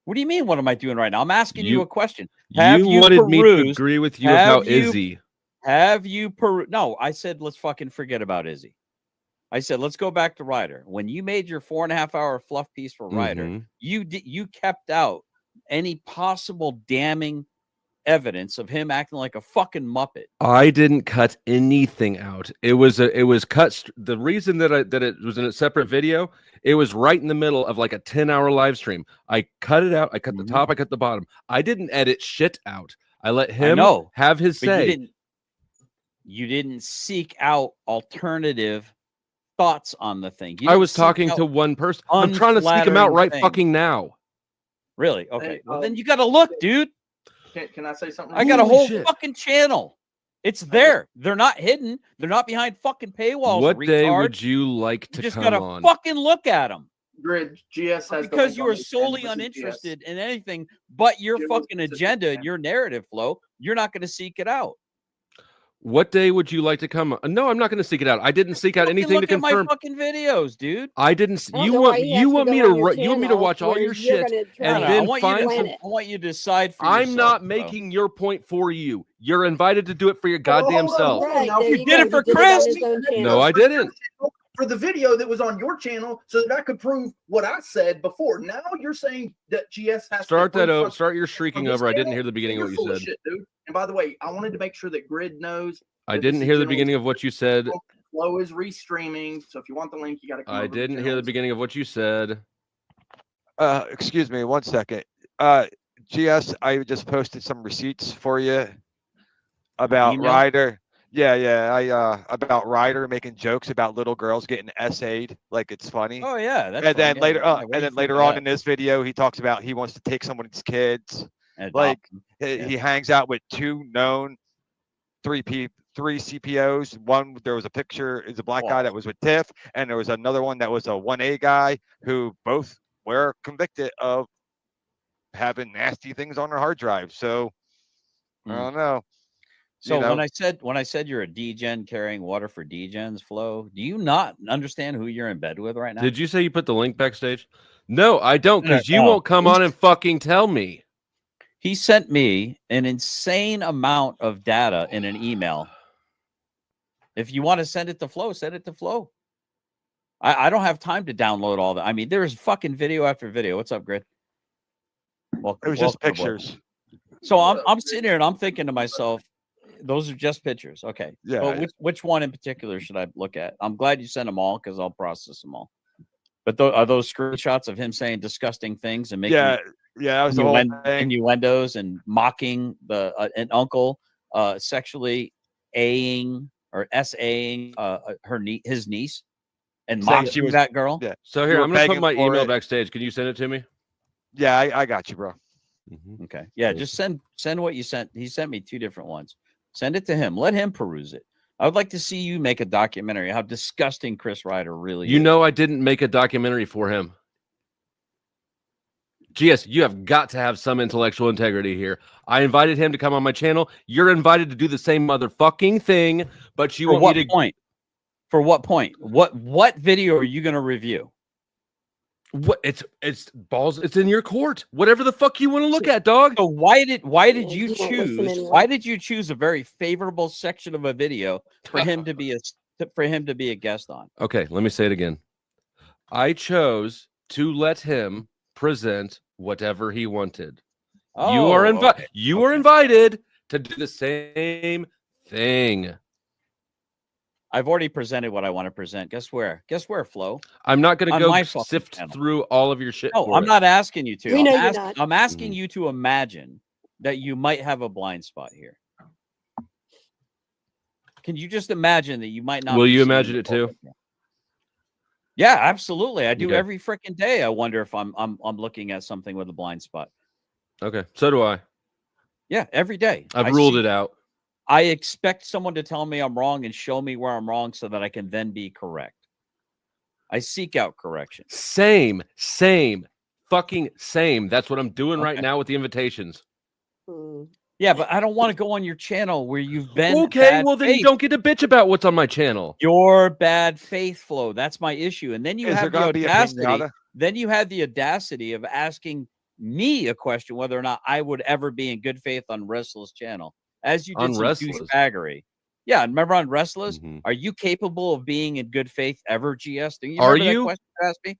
What do you mean? What am I doing right now? I'm asking you a question. You wanted me to agree with you about Izzy. Have you perused? No, I said let's fucking forget about Izzy. I said let's go back to Ryder. When you made your 4.5-hour fluff piece for Ryder, you kept out any possible damning evidence of him acting like a fucking muppet. I didn't cut anything out. It was cut. The reason that it was in a separate video, it was right in the middle of like a 10-hour live stream. I cut it out. I cut the top. I cut the bottom. I didn't edit shit out. I let him have his say. You didn't seek out alternative thoughts on the thing. I was talking to one person. I'm trying to seek him out right fucking now. Really? Okay. Well, then you got to look, dude. Can I say something? I got a whole fucking channel. It's there. They're not hidden. They're not behind fucking paywalls. What retard. day would you like to just come gotta on? Fucking look at them. Grid GS has because you are solely uninterested in anything but your fucking agenda and your narrative flow. You're not going to seek it out. What day would you like to come on? No, I'm not going to seek it out. I didn't seek out anything to confirm. Look at my fucking videos, dude. I didn't. You want me to watch all your shit and then find some. I want you to decide for I'm yourself, not making your point for you. You're invited to do it for your goddamn self. You did it for Chris. No, I didn't. For the video that was on your channel, so that I could prove what I said before. Now you're saying that GS has start to that over. Start your shrieking over. I didn't hear the beginning of what you said. Shit, dude. And by the way, I wanted to make sure that Grid knows. I didn't hear the beginning of what you said. Flow is restreaming, so if you want the link, you got to. I didn't hear the beginning of what you said. Excuse me, 1 second. GS, I just posted some receipts for you about Ryder. Yeah. I about Ryder making jokes about little girls getting essayed, like it's funny. Oh yeah, that's and then funny. later on in this video, he talks about he wants to take someone's kids. Like he hangs out with two known three CPOs. One, there was a picture, is a black guy that was with Tiff, and there was another one that was a 1A guy who both were convicted of having nasty things on their hard drive. So I don't know. So when I said you're a degen carrying water for degens, Flo, do you not understand who you're in bed with right now? Did you say you put the link backstage? No, I don't, because you won't come on and fucking tell me. He sent me an insane amount of data in an email. If you want to send it to Flo, send it to Flo. I don't have time to download all that. I mean, there's fucking video after video. What's up, Grid? Well, it was just pictures. So I'm sitting here and I'm thinking to myself, those are just pictures. Okay. Yeah. But which one in particular should I look at? I'm glad you sent them all because I'll process them all. But are those screenshots of him saying disgusting things and making that was the whole thing. Innuendos and mocking an uncle sexually A-ing or S-A-ing his niece and mocking that girl? Yeah. So here, I'm going to put my email backstage. Can you send it to me? Yeah, I got you, bro. Okay. Yeah, just send what you sent. He sent me 2 different ones. Send it to him. Let him peruse it. I would like to see you make a documentary how disgusting Chris Ryder really is. You know I didn't make a documentary for him. GS, you have got to have some intellectual integrity here. I invited him to come on my channel. You're invited to do the same motherfucking thing, but you want me to... point? For what point? What video are you going to review? What it's balls. It's in your court. Whatever the fuck you want to look at, dog. So why did you choose a very favorable section of a video for him to be a guest on? Okay, let me say it again. I chose to let him present whatever he wanted. You are invited to do the same thing. I've already presented what I want to present. Guess where, Flo? I'm not going to go sift through all of your shit. No, I'm not asking you to. We know you're not. I'm asking you to imagine that you might have a blind spot here. Can you just imagine that you might not? Will you imagine it too? Yeah, absolutely. I do every freaking day. I wonder if I'm looking at something with a blind spot. Okay, so do I. Yeah, every day. I've ruled it out. I expect someone to tell me I'm wrong and show me where I'm wrong so that I can then be correct. I seek out correction. Same fucking same. That's what I'm doing right Okay. now with the invitations. Yeah, but I don't want to go on your channel where you've been. Okay, bad well then you faith. don't get to bitch about what's on my channel. Your bad faith flow. That's my issue. And then you Is there have the gonna be a audacity. pinata? Then you had the audacity of asking me a question whether or not I would ever be in good faith on Restless channel, as you did On some Restless? douchebaggery. Yeah, remember on Restless? Mhm. Are you capable of being in good faith ever, GS? Do you Are remember that you? question you asked me?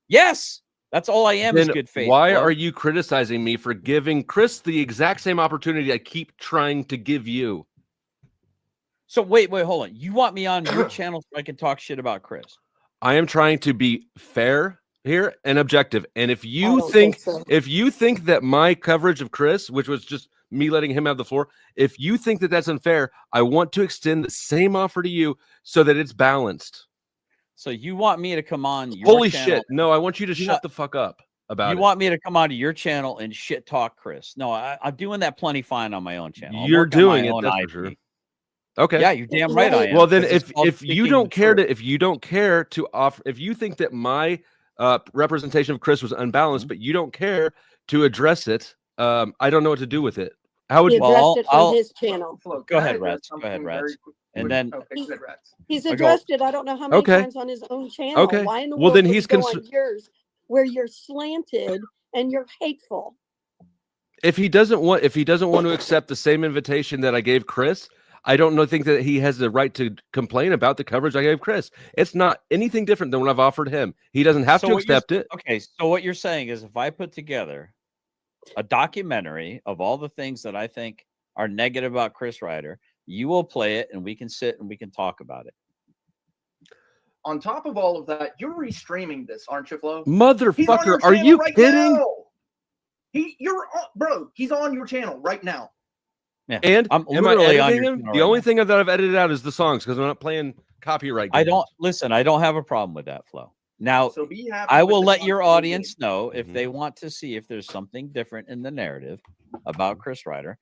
Yes. That's all I am is Then good faith. why Flo. are you criticizing me for giving Chris the exact same opportunity I keep trying to give you? So wait, hold on. You want me on your channel so I can talk shit about Chris? I am trying to be fair here and objective. And if I you don't think so. if you think that my coverage of Chris, which was just me letting him have the floor, if you think that that's unfair, I want to extend the same offer to you so that it's balanced. So you want me to come on your Holy channel? shit. No, I want you to You shut want- the fuck up about You it. want me to come onto your channel and shit talk Chris? No, I'm doing that plenty fine on my own channel. I'm You're working on my doing it, own that's for IP. sure. Okay. Yeah, you're damn right I am. Well, then because it's called if you speaking don't the care truth. to if you don't care to offer, if you think that my representation of Chris was unbalanced, but you don't care to address it, I don't know what to do with it. How would He you? addressed it on his channel. Flo, Go can I ahead, address Rats. Go ahead, something very Rats. quick? And then Okay, go ahead, Rats. He's I go- addressed it. I don't know how many Okay. times on his own channel. Okay. Why in the Well, world then would he's he go on yours where you're slanted and you're hateful? if he doesn't want to accept the same invitation that I gave Chris, I don't think that he has the right to complain about the coverage I gave Chris. It's not anything different than what I've offered him. He doesn't have to what you're- accept it. Okay, so what you're saying is if I put together a documentary of all the things that I think are negative about Chris Ryder, you will play it and we can sit and we can talk about it. On top of all of that, you're restreaming this, aren't you, Flo? He's on Motherfucker, your are channel you right kidding? now. Bro, he's on your channel right now. Yeah. And I'm am I literally on editing your him? channel The right only now. thing that I've edited out is the songs because I'm not playing copyright games. I don't have a problem with that, Flo. Now, So be happy. I with will the let your content you're audience know if Mhm. they want to see if there's something different in the narrative about Chris Ryder.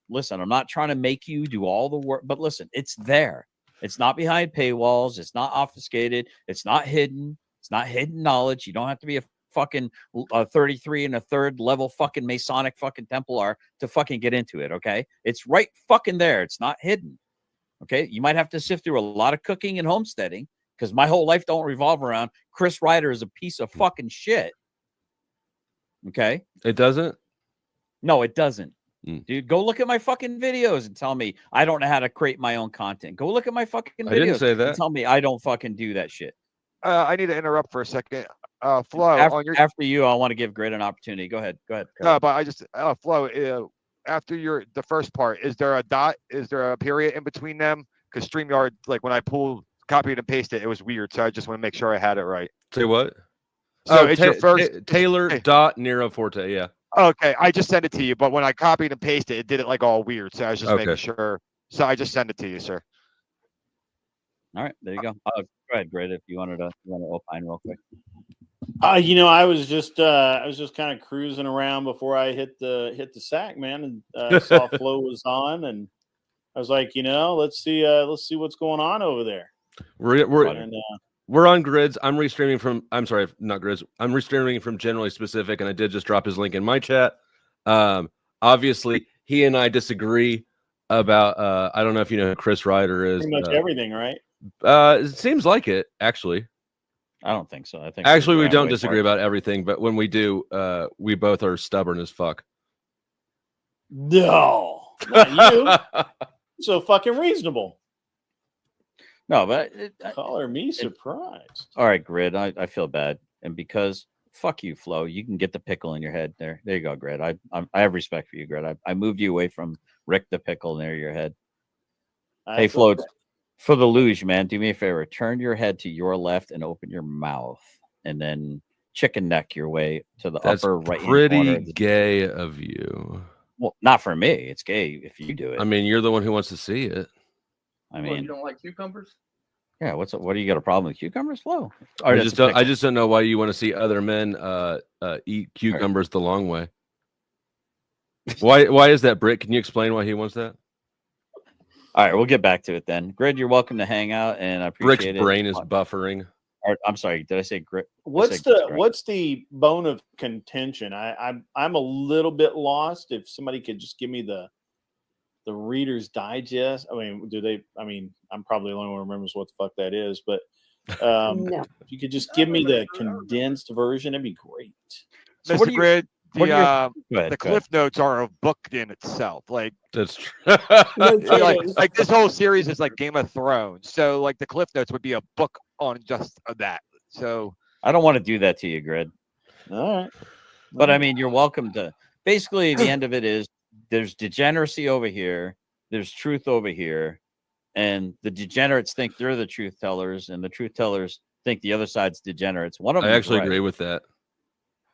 Listen, I'm not trying to make you do all the work, but listen, it's there. It's not behind paywalls. It's not obfuscated. It's not hidden. It's not hidden knowledge. You don't have to be a fucking 33 and a third level fucking Masonic fucking Templar to fucking get into it. Okay. It's right fucking there. It's not hidden. Okay. You might have to sift through a lot of cooking and homesteading because my whole life don't revolve around Chris Ryder is a piece of fucking shit. Okay. It doesn't? No, it doesn't. Mm. Dude, go look at my fucking videos and tell me I don't know how to create my own content. Go look at my fucking videos I didn't say that. and tell me I don't fucking do that shit. I need to interrupt for a second. Flo, on your After you, I want to give Grid an opportunity. Go ahead. no, but I just Flo. After the first part, is there a dot? Is there a period in between them? Because StreamYard, like when I copied and pasted it, it was weird. So I just want to make sure I had it right. Say what? So it's your first Taylor dot Nero Forte. Yeah. Okay, I just sent it to you, but when I copied and pasted, it did it like all weird. So I was just making sure. So I just sent it to you, sir. All right, there you go. Go ahead, Grid, if you wanted to opine real quick. I was just kind of cruising around before I hit the sack, man, and saw Flo was on, and I was like, let's see what's going on over there. We're on Grids. I'm restreaming from. I'm sorry, not Grids. I'm restreaming from Generally Specific, and I did just drop his link in my chat. Obviously, he and I disagree about. I don't know if you know who Chris Ryder is. Pretty much everything, right? It seems like it, actually. I don't think so. I think actually we don't disagree about everything, but when we do, we both are stubborn as fuck. No, not you. So fucking reasonable. No, but color me surprised. All right, Grid. I feel bad, and because fuck you, Flo. You can get the pickle in your head. There you go, Grid. I have respect for you, Grid. I moved you away from Rick the pickle near your head. Hey, Flo. For the luge, man, do me a favor. Turn your head to your left and open your mouth, and then chicken neck your way to the upper right hand corner. Pretty gay of you. Well, not for me. It's gay if you do it. I mean, you're the one who wants to see it. I mean, you don't like cucumbers? Yeah. What do you got a problem with cucumbers, Flo? I just don't know why you want to see other men eat cucumbers the long way. Why is that, Britt? Can you explain why he wants that? All right, we'll get back to it then. Grid, you're welcome to hang out, and I appreciate Brick's it. brain is buffering. Or, I'm sorry, did I say grip? What's the bone of contention? I'm a little bit lost. If somebody could just give me the Reader's Digest. I mean, I'm probably the only one who remembers what the fuck that is, but No. if you could just give me the condensed version, it'd be great. So Mr. Grid, the Go cliff notes are a book in itself. Like That's true. No kidding. like this whole series is like Game of Thrones. So like the cliff notes would be a book on just that. So I don't want to do that to you, Grid. All right. But I mean, you're welcome to. Basically, the end of it is there's degeneracy over here, there's truth over here, and the degenerates think they're the truth tellers, and the truth tellers think the other side's degenerates. One of them. I actually agree with that.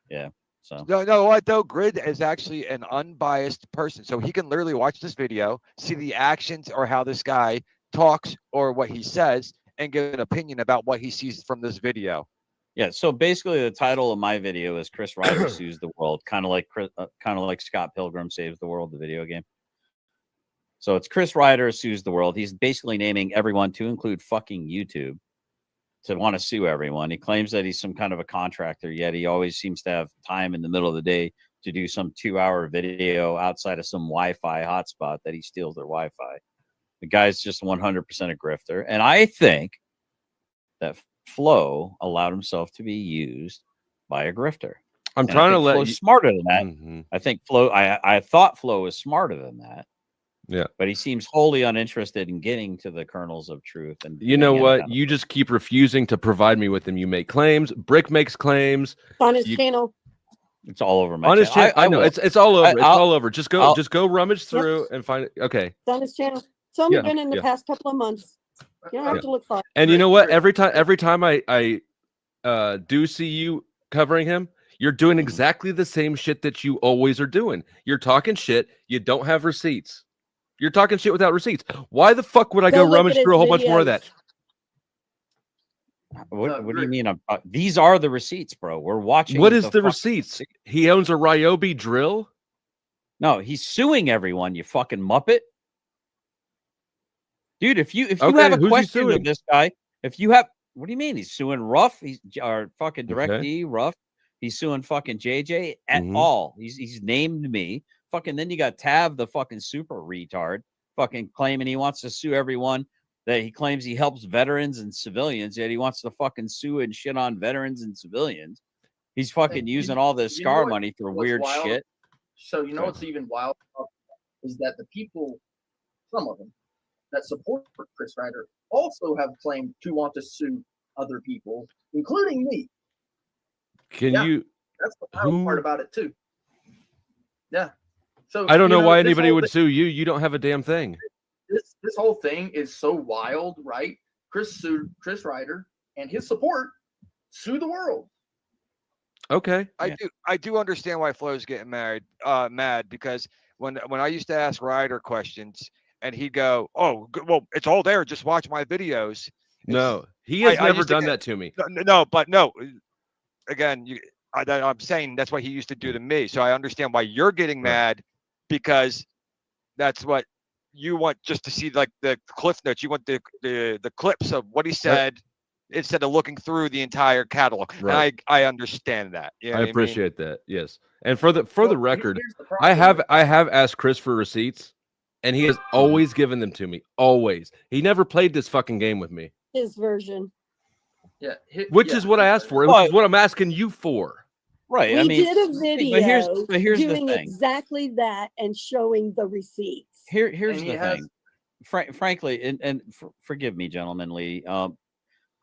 Yeah. So no, what though? Grid is actually an unbiased person, so he can literally watch this video, see the actions or how this guy talks or what he says, and give an opinion about what he sees from this video. yeah. So basically, the title of my video is Chris Ryder Sues the World, kind of like Scott Pilgrim Saves the World, the video game. So it's Chris Ryder Sues the World. He's basically naming everyone, to include fucking YouTube, to want to sue everyone. He claims that he's some kind of a contractor, yet he always seems to have time in the middle of the day to do some 2-hour video outside of some Wi-Fi hotspot that he steals their Wi-Fi. The guy's just 100% a grifter. And I think that Flo allowed himself to be used by a grifter. I'm And trying I to think let Flo's you smarter than that. Mhm. I think Flo, I thought Flo was smarter than that. Yeah. But he seems wholly uninterested in getting to the kernels of truth. And You know again, what? kind of- You just keep refusing to provide me with them. You make claims. Brick makes claims. On his channel. It's all over my On his channel. I know will. it's all over. It's I'll- all over. Just go rummage through and find it. Okay. It's on his channel. It's only Yeah, been in the yeah. past couple of months. You don't have Yeah. to look far. And you know what? Every time I do see you covering him, you're doing exactly the same shit that you always are doing. You're talking shit. You don't have receipts. You're talking shit without receipts. Why the fuck would I go Go look rummage at through a his whole bunch more of videos. that? What do you mean? These are the receipts, bro. We're watching. What is the fucking receipts? He owns a Ryobi drill. No, he's suing everyone. You fucking muppet, dude. If you Okay, have a who's he question suing? of this guy, if you have, what do you mean? He's suing Ruff. He's or fucking DirectD Ruff. He's suing fucking JJ at Mhm. all. He's named me. Fucking then you got Tav, the fucking super retard, fucking claiming he wants to sue everyone. That he claims he helps veterans and civilians, yet he wants to fucking sue and shit on veterans and civilians. He's fucking And using all this you know SCAR what- money for what's weird wild? shit. So you know what's even wild is that the people, some of them, that support Chris Ryder also have claimed to want to sue other people, including me. Can Yeah. you? That's the wild part Who? about it too. Yeah. So I don't you know why this anybody whole would thing- sue you. You don't have a damn thing. This whole thing is so wild, right? Chris Ryder and his support sue the world. Okay. I do understand why Flo's getting mad because when I used to ask Ryder questions and he'd go, "Oh, well, it's all there. Just watch my videos." No, he has I never used to done get- that to me. No. Again, I'm saying that's what he used to do to me. So I understand why you're getting mad because that's what you want, just to see like the cliff notes. You want the clips of what he said instead of looking through the entire catalog. Right. And I understand that. You know I what mean? appreciate that. Yes. And for the record, here's the problem I have asked Chris for receipts, and he has always given them to me. Always. He never played this fucking game with me, His version. Yeah. which is what I asked for. Which is what I'm asking you for. Right. We I mean, did a video but here's the doing thing. exactly that and showing the receipts. Here's And he the has- thing. Frankly, and forgive me, gentlemanly.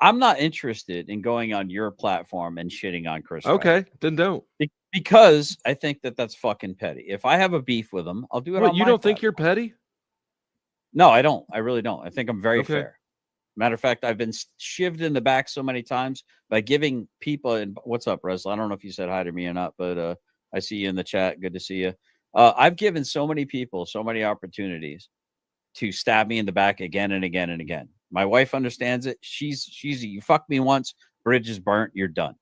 I'm not interested in going on your platform and shitting on Chris. Okay, Ryder. then don't. Because I think that that's fucking petty. If I have a beef with him, I'll do it. What, on you my don't think platform. you're petty? No, I don't. I really don't. I think I'm very Okay. fair. Matter of fact, I've been shivved in the back so many times by giving people. And what's up, Resla? I don't know if you said hi to me or not, but I see you in the chat. Good to see you. I've given so many people so many opportunities to stab me in the back again and again and again. My wife understands it. She's you fuck me once, bridge is burnt. You're done.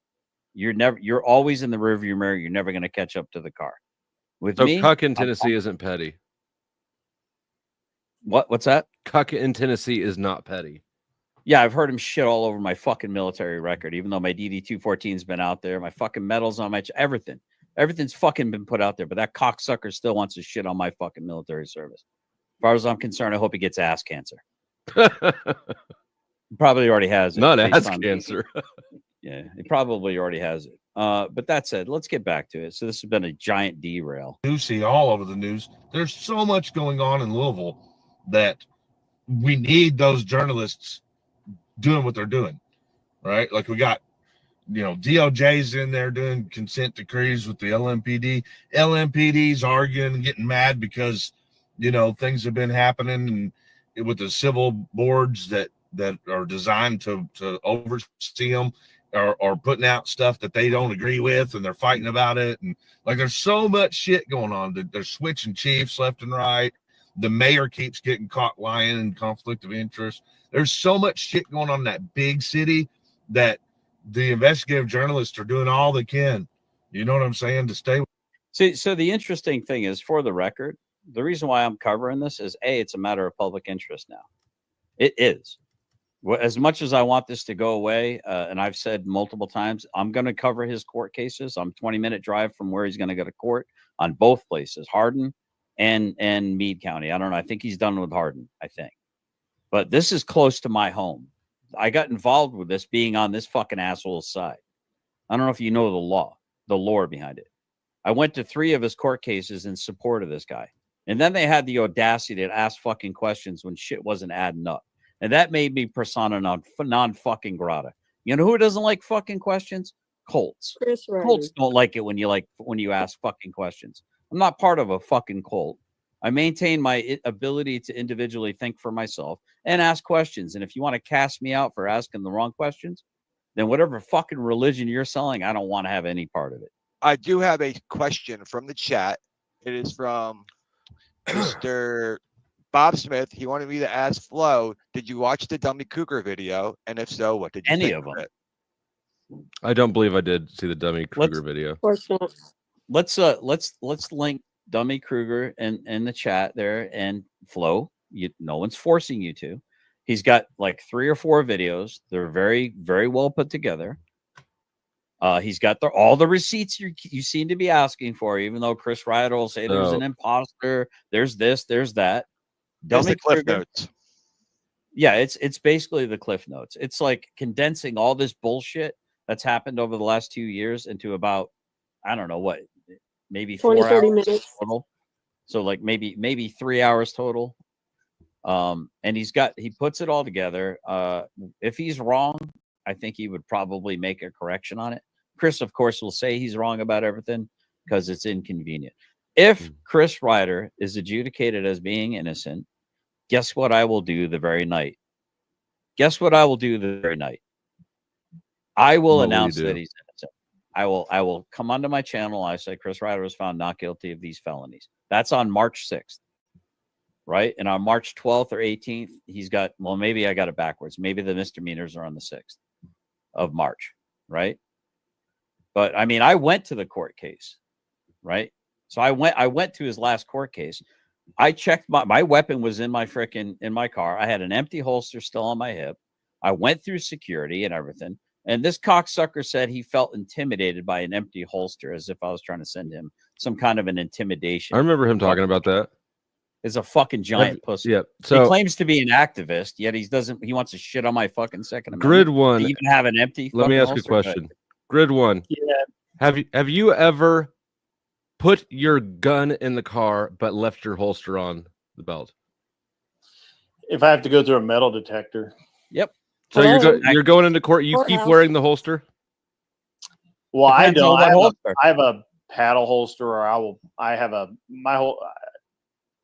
You're always in the rearview mirror. You're never going to catch up to the car. With So me, cuck in Tennessee isn't petty. What's that? Cuck in Tennessee is not petty. Yeah, I've heard him shit all over my fucking military record, even though my DD-214's been out there, my fucking medals on my everything. Everything's fucking been put out there, but that cocksucker still wants to shit on my fucking military service. As far as I'm concerned, I hope he gets ass cancer. Probably already has it. Not based ass on- cancer. Yeah, he probably already has it. But that said, let's get back to it. So this has been a giant derail. You see all over the news. There's so much going on in Louisville that we need those journalists doing what they're doing, right? Like we got, DOJ's in there doing consent decrees with the LMPD. LMPD's arguing and getting mad because, things have been happening and with the civil boards that are designed to oversee them are putting out stuff that they don't agree with, and they're fighting about it. And like, there's so much shit going on. They're switching chiefs left and right. The mayor keeps getting caught lying in conflict of interest. There's so much shit going on in that big city that the investigative journalists are doing all they can. You know what I'm saying? To stay. See, so the interesting thing is, for the record, the reason why I'm covering this is it's a matter of public interest now. It is. As much as I want this to go away, and I've said multiple times, I'm going to cover his court cases. I'm 20-minute drive from where he's going to go to court on both places, Hardin and Meade County. I don't know. I think he's done with Hardin, I think. But this is close to my home. I got involved with this being on this fucking asshole's side. I don't know if you know the lore behind it. I went to 3 of his court cases in support of this guy. And then they had the audacity to ask fucking questions when shit wasn't adding up. And that made me persona non fucking grata. You know who doesn't like fucking questions? Colts. Colts don't like it when you ask fucking questions. I'm not part of a fucking cult. I maintain my ability to individually think for myself and ask questions. And if you want to cast me out for asking the wrong questions, then whatever fucking religion you're selling, I don't want to have any part of it. I do have a question from the chat. It is from Mr. Bob Smith. He wanted me to ask Flo, did you watch the Dummy Cougar video? And if so, what did you think of it? I don't believe I did see the Dummy Kruger video. Of course not. Let's link Dummy Kruger in the chat there, and Flo. No one's forcing you to. He's got like 3 or 4 videos. They're very, very well put together. He's got all the receipts you seem to be asking for, even though Chris Ryder will say there's an imposter, there's this, there's that. There's the Cliff Kruger, Notes. Yeah, it's basically the Cliff Notes. It's like condensing all this bullshit that's happened over the last 2 years into about, I don't know what, maybe 4 30 hours minutes total. So like maybe 3 hours total. And he puts it all together. If he's wrong, I think he would probably make a correction on it. Chris, of course, will say he's wrong about everything because it's inconvenient. If Chris Ryder is adjudicated as being innocent, guess what I will do the very night? Guess what I will do the very night? I will announce that he's innocent. I will come onto my channel. I say Chris Ryder was found not guilty of these felonies. That's on March 6th. Right? And on March 12th or 18th, he's got, well, maybe I got it backwards. Maybe the misdemeanors are on the 6th of March. Right? But I mean, I went to the court case. Right? So I went to his last court case. I checked my weapon was in my car. I had an empty holster still on my hip. I went through security and everything. And this cocksucker said he felt intimidated by an empty holster, as if I was trying to send him some kind of an intimidation. I remember him talking about that. Is a fucking giant pussy. Yeah. So he claims to be an activist, yet he wants to shit on my fucking Second Amendment. Grid one. To even have an empty. Let me ask you a question. Grid one. Yeah. Have you ever put your gun in the car but left your holster on the belt? If I have to go through a metal detector. Yep. So you're going into court. You keep wearing the holster. Well, I don't. I have a paddle holster, or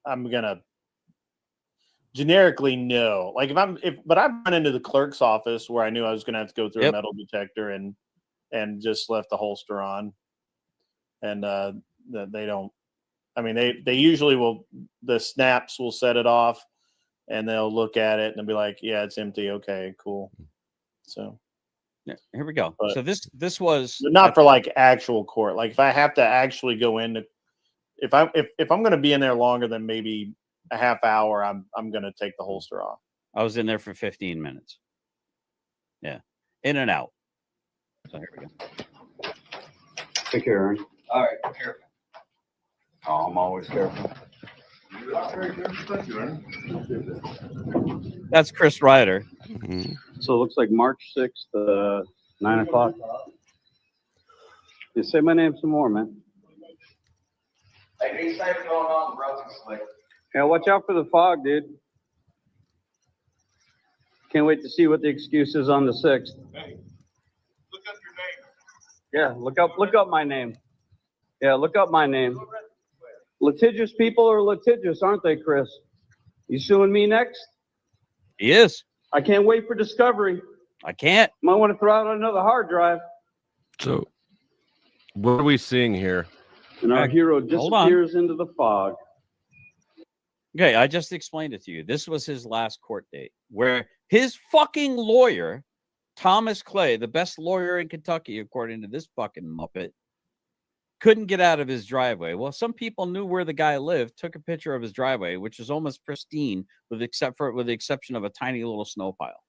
I'm gonna generically no. Like but I've run into the clerk's office where I knew I was gonna have to go through a metal detector and just left the holster on, and they don't. I mean, they usually will. The snaps will set it off, and they'll look at it and they'll be like, "Yeah, it's empty. Okay, cool." So. Yeah, here we go. But so this was not for like actual court. Like if I have to actually go in, if I'm going to be in there longer than maybe a half hour, I'm going to take the holster off. I was in there for 15 minutes. Yeah, in and out. So here we go. Take care, Aaron. All right, careful. Oh, I'm always careful. That's Chris Ryder. So it looks like March 6th, 9 o'clock. You say my name some more, man. Hey, these things going on, bro. Like, Yeah, watch out for the fog, dude. Can't wait to see what the excuse is on the 6th. Hey, look up your name. Yeah, look up my name. Yeah, look up my name. Litigious people are litigious, aren't they, Chris? You suing me next? He is. I can't wait for discovery. I can't. Might want to throw out another hard drive. So, what are we seeing here? And our hero Hold on. disappears into the fog. Okay, I just explained it to you. This was his last court date where his fucking lawyer, Thomas Clay, the best lawyer in Kentucky, according to this fucking Muppet, couldn't get out of his driveway. Well, some people knew where the guy lived, took a picture of his driveway, which is almost pristine with the exception of a tiny little snow pile.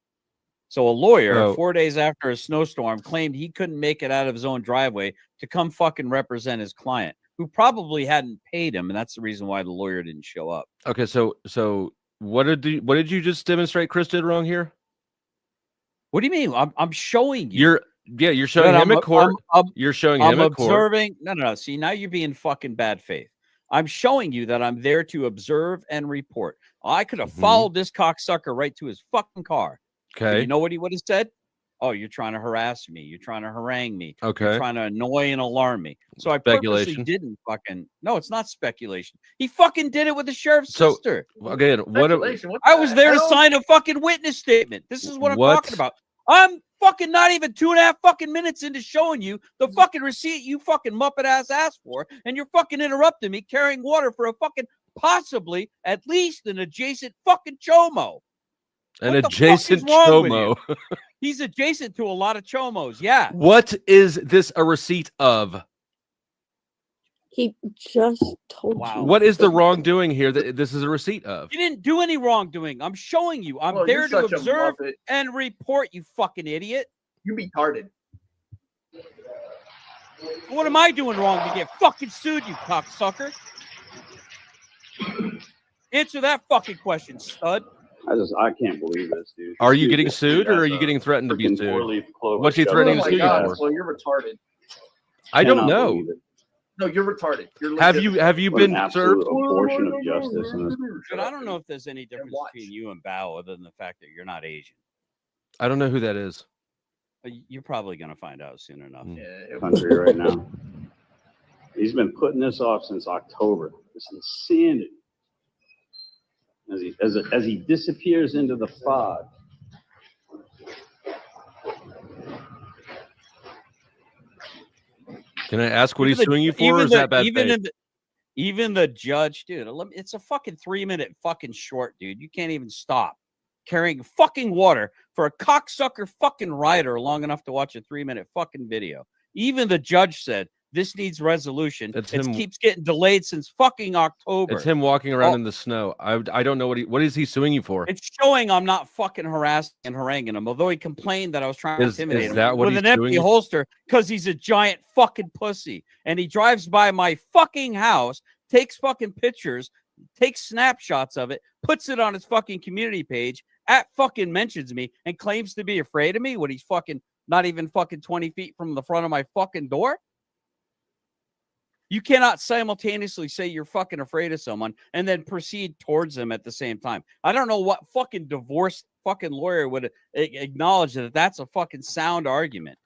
So a lawyer, 4 days after a snowstorm, claimed he couldn't make it out of his own driveway to come fucking represent his client, who probably hadn't paid him, and that's the reason why the lawyer didn't show up. Okay, so what did you just demonstrate Chris did wrong here? What do you mean? I'm showing you. You're showing him a court. You're showing him a court. I'm observing. No. See, now you're being fucking bad faith. I'm showing you that I'm there to observe and report. I could have followed this cocksucker right to his fucking car. Okay. But you know what he would have said? Oh, you're trying to harass me. You're trying to harangue me. Okay. You're trying to annoy and alarm me. So I Speculation. purposely didn't fucking. No, it's not speculation. He fucking did it with the sheriff's sister. Again, I was there to sign a fucking witness statement. This is what I'm talking about. I'm fucking not even 2.5 fucking minutes into showing you the fucking receipt you fucking Muppet ass asked for, and you're fucking interrupting me carrying water for a fucking possibly at least an adjacent fucking chomo. An adjacent chomo. He's adjacent to a lot of chomos. Yeah. What is this a receipt of? He just told you. What is the wrongdoing here that this is a receipt of? You didn't do any wrongdoing. I'm showing you. I'm there to observe and report, you fucking idiot. You retarded. What am I doing wrong to get fucking sued, you cocksucker? Answer that fucking question, stud. I can't believe this, dude. Are you getting sued or are you getting threatened to be sued? What's he threatening to sue you for? Well, you're retarded. I don't know. No, you're retarded. Have you been served? Abortion of justice. But I don't know if there's any difference between you and Bao other than the fact that you're not Asian. I don't know who that is. You're probably going to find out soon enough. Country right now. He's been putting this off since October. It's insanity. As he disappears into the fog. Can I ask what he's suing you for, or is that bad faith? Even the judge, dude, it's a fucking 3-minute fucking short, dude. You can't even stop carrying fucking water for a cocksucker fucking rider long enough to watch a 3-minute fucking video. Even the judge said, this needs resolution. It keeps getting delayed since fucking October. It's him walking around in the snow. I don't know what is he suing you for? It's showing I'm not fucking harassing and haranguing him, although he complained that I was trying to intimidate him with an empty holster because he's a giant fucking pussy. And he drives by my fucking house, takes fucking pictures, takes snapshots of it, puts it on his fucking community page, fucking mentions me, and claims to be afraid of me when he's fucking not even fucking 20 feet from the front of my fucking door. You cannot simultaneously say you're fucking afraid of someone and then proceed towards them at the same time. I don't know what fucking divorced fucking lawyer would acknowledge that that's a fucking sound argument.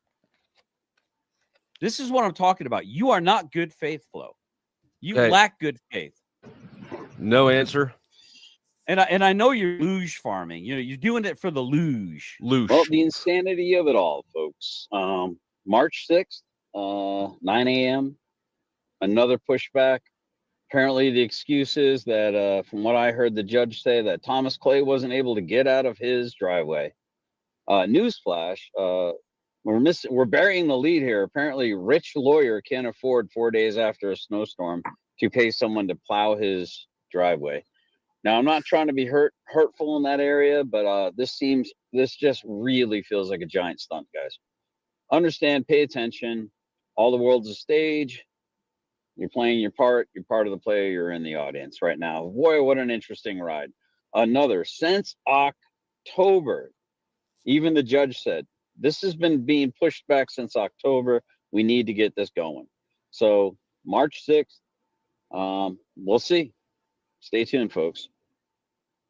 This is what I'm talking about. You are not good faith, Flo. You lack good faith. No answer. And I know you're luge farming. You know, you're doing it for the luge. Well, the insanity of it all, folks. March 6th, 9 a.m. Another pushback. Apparently, the excuse is that, from what I heard the judge say, that Thomas Clay wasn't able to get out of his driveway. Newsflash: we're burying the lead here. Apparently, rich lawyer can't afford 4 days after a snowstorm to pay someone to plow his driveway. Now, I'm not trying to be hurtful in that area, but this just really feels like a giant stunt, guys. Understand, pay attention. All the world's a stage. You're playing your part. You're part of the play. You're in the audience right now. Boy, what an interesting ride. Another since October. Even the judge said, this has been being pushed back since October. We need to get this going. So March 6th, we'll see. Stay tuned, folks.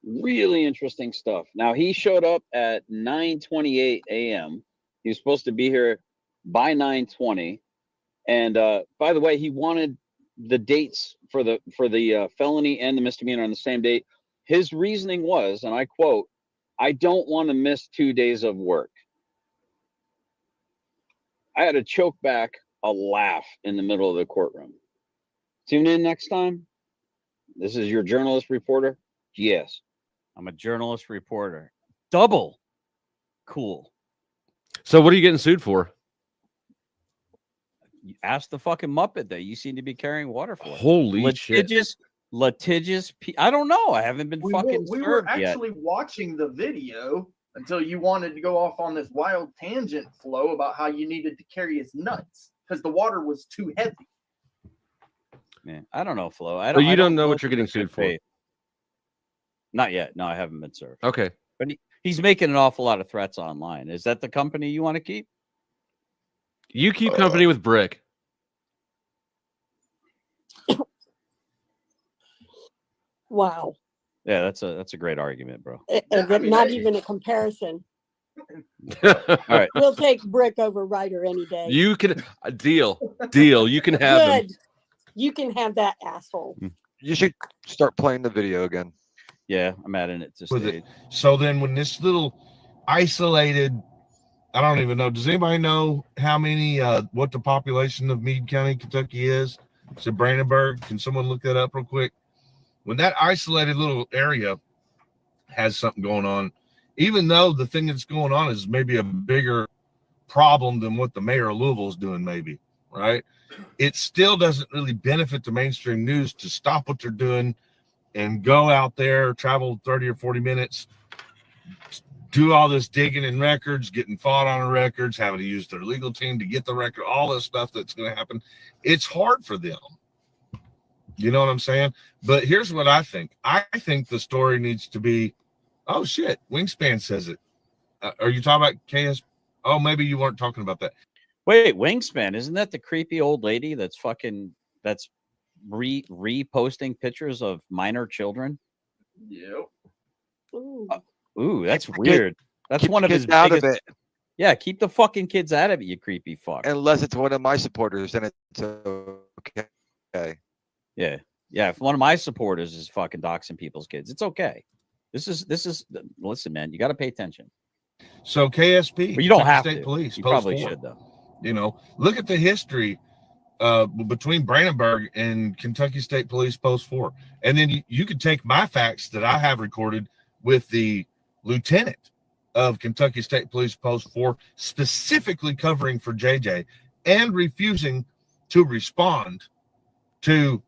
Really interesting stuff. Now, he showed up at 9:28 a.m. He was supposed to be here by 9:20. And by the way, he wanted the dates for the felony and the misdemeanor on the same date. His reasoning was, and I quote, "I don't want to miss 2 days of work." I had to choke back a laugh in the middle of the courtroom. Tune in next time. This is your journalist reporter. Yes. I'm a journalist reporter. Double cool. So what are you getting sued for? You ask the fucking Muppet that you seem to be carrying water for. Holy shit. Litigious. I don't know. I haven't been We served were yet. actually watching the video until you wanted to go off on this wild tangent flow about how you needed to carry his nuts because the water was too heavy. Man, I don't know, Flo. So you don't know what you're getting sued for? Not yet. No, I haven't been served. Okay. But he's making an awful lot of threats online. Is that the company you want to keep? You keep company with Brick. Wow. Yeah, that's a great argument, bro. Not even a comparison. All right. We'll take Brick over Ryder any day. You can deal. You can have them. Good. You can have that asshole. You should start playing the video again. Yeah, I'm adding it to stage. So then when this little isolated, I don't even know. Does anybody know how many, what the population of Meade County, Kentucky is? Is it Brandenburg? Can someone look that up real quick? When that isolated little area has something going on, even though the thing that's going on is maybe a bigger problem than what the mayor of Louisville is doing, maybe, right? It still doesn't really benefit the mainstream news to stop what they're doing and go out there, travel 30 or 40 minutes, do all this digging in records, getting fought on records, having to use their legal team to get the record, all this stuff that's going to happen. It's hard for them. You know what I'm saying? But here's what I think. I think the story needs to be, oh, shit, Wingspan says it. Are you talking about KS? Oh, maybe you weren't talking about that. Wait, Wingspan, isn't that the creepy old lady that's reposting pictures of minor children? Yep. Ooh, That's weird. That's one of his out biggest. of it. Yeah, keep the fucking kids out of it, you creepy fuck. Unless it's one of my supporters, then it's okay. Yeah. If one of my supporters is fucking doxing people's kids, it's okay. This is listen, man, you got to pay attention. So KSP, but you don't have State to. Police, You Post probably 4. should though. You know, look at the history between Brandenburg and Kentucky State Police Post 4. And then you could take my facts that I have recorded with the lieutenant of Kentucky State Police Post 4, specifically covering for JJ and refusing to respond to.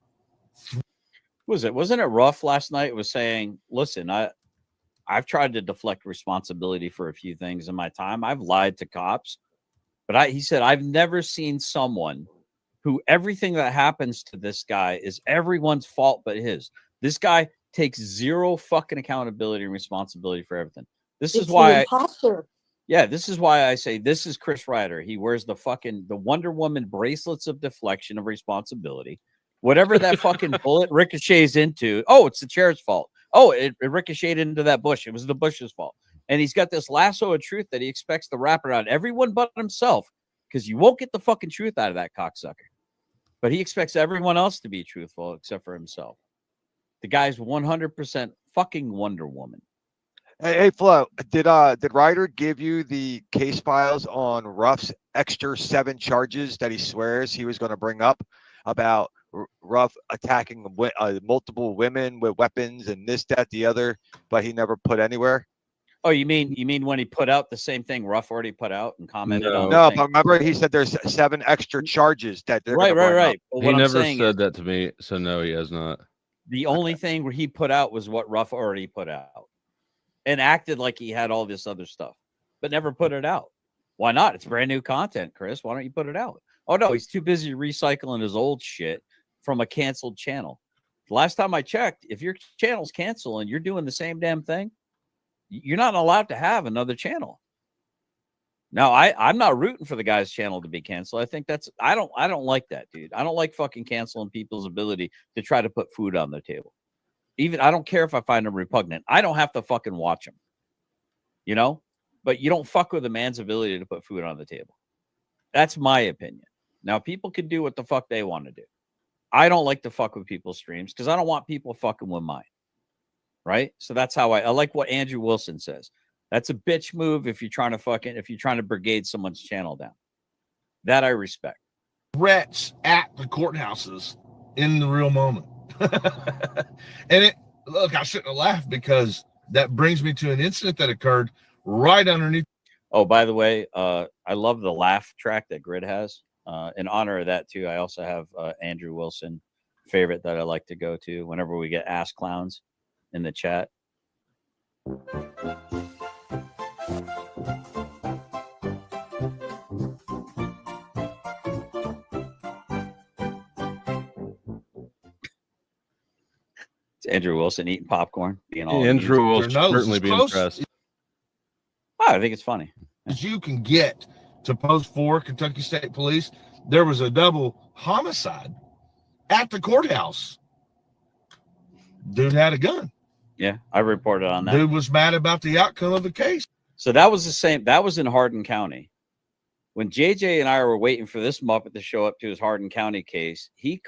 Wasn't it rough last night? It was saying, listen, I've tried to deflect responsibility for a few things in my time. I've lied to cops, but he said, I've never seen someone who everything that happens to this guy is everyone's fault but his. This guy takes zero fucking accountability and responsibility for everything. This is why imposter. This is why I say this is Chris Ryder. He wears the Wonder Woman bracelets of deflection of responsibility. Whatever that fucking bullet ricochets into, oh, it's the chair's fault. Oh, it ricocheted into that bush. It was the bush's fault. And he's got this lasso of truth that he expects to wrap around everyone but himself, because you won't get the fucking truth out of that cocksucker. But he expects everyone else to be truthful except for himself. The guy's 100% fucking Wonder Woman. Hey, Flo, did Ryder give you the case files on Ruff's extra 7 charges that he swears he was going to bring up about Ruff attacking multiple women with weapons and this, that, the other, but he never put anywhere? Oh, you mean when he put out the same thing Ruff already put out and commented on? No, but remember he said there's 7 extra charges that they're right. Well, he never said that to me, so no, he has not. The only thing where he put out was what Ruff already put out, and acted like he had all this other stuff, but never put it out. Why not? It's brand new content, Chris. Why don't you put it out? Oh no, he's too busy recycling his old shit from a canceled channel. Last time I checked, if your channel's canceled and you're doing the same damn thing, you're not allowed to have another channel. Now, I'm not rooting for the guy's channel to be canceled. I think that's I don't like that, dude. I don't like fucking canceling people's ability to try to put food on their table. Even I don't care if I find them repugnant. I don't have to fucking watch them. You know? But you don't fuck with a man's ability to put food on the table. That's my opinion. Now, people can do what the fuck they want to do. I don't like to fuck with people's streams because I don't want people fucking with mine. Right? So that's how I like what Andrew Wilson says. That's a bitch move if you're trying to brigade someone's channel down. That I respect. Threats at the courthouses in the real moment. And look, I shouldn't have laughed because that brings me to an incident that occurred right underneath. Oh, by the way, I love the laugh track that Grid has. In honor of that too, I also have Andrew Wilson favorite that I like to go to whenever we get ass clowns in the chat. It's Andrew Wilson eating popcorn, being all Andrew will Their nose certainly is be close impressed. Oh, I think it's funny. as you can get to Post 4, Kentucky State Police. There was a double homicide at the courthouse. Dude had a gun. Yeah, I reported on that. Dude was mad about the outcome of the case. So that was the same. That was in Hardin County. When JJ and I were waiting for this Muppet to show up to his Hardin County case, he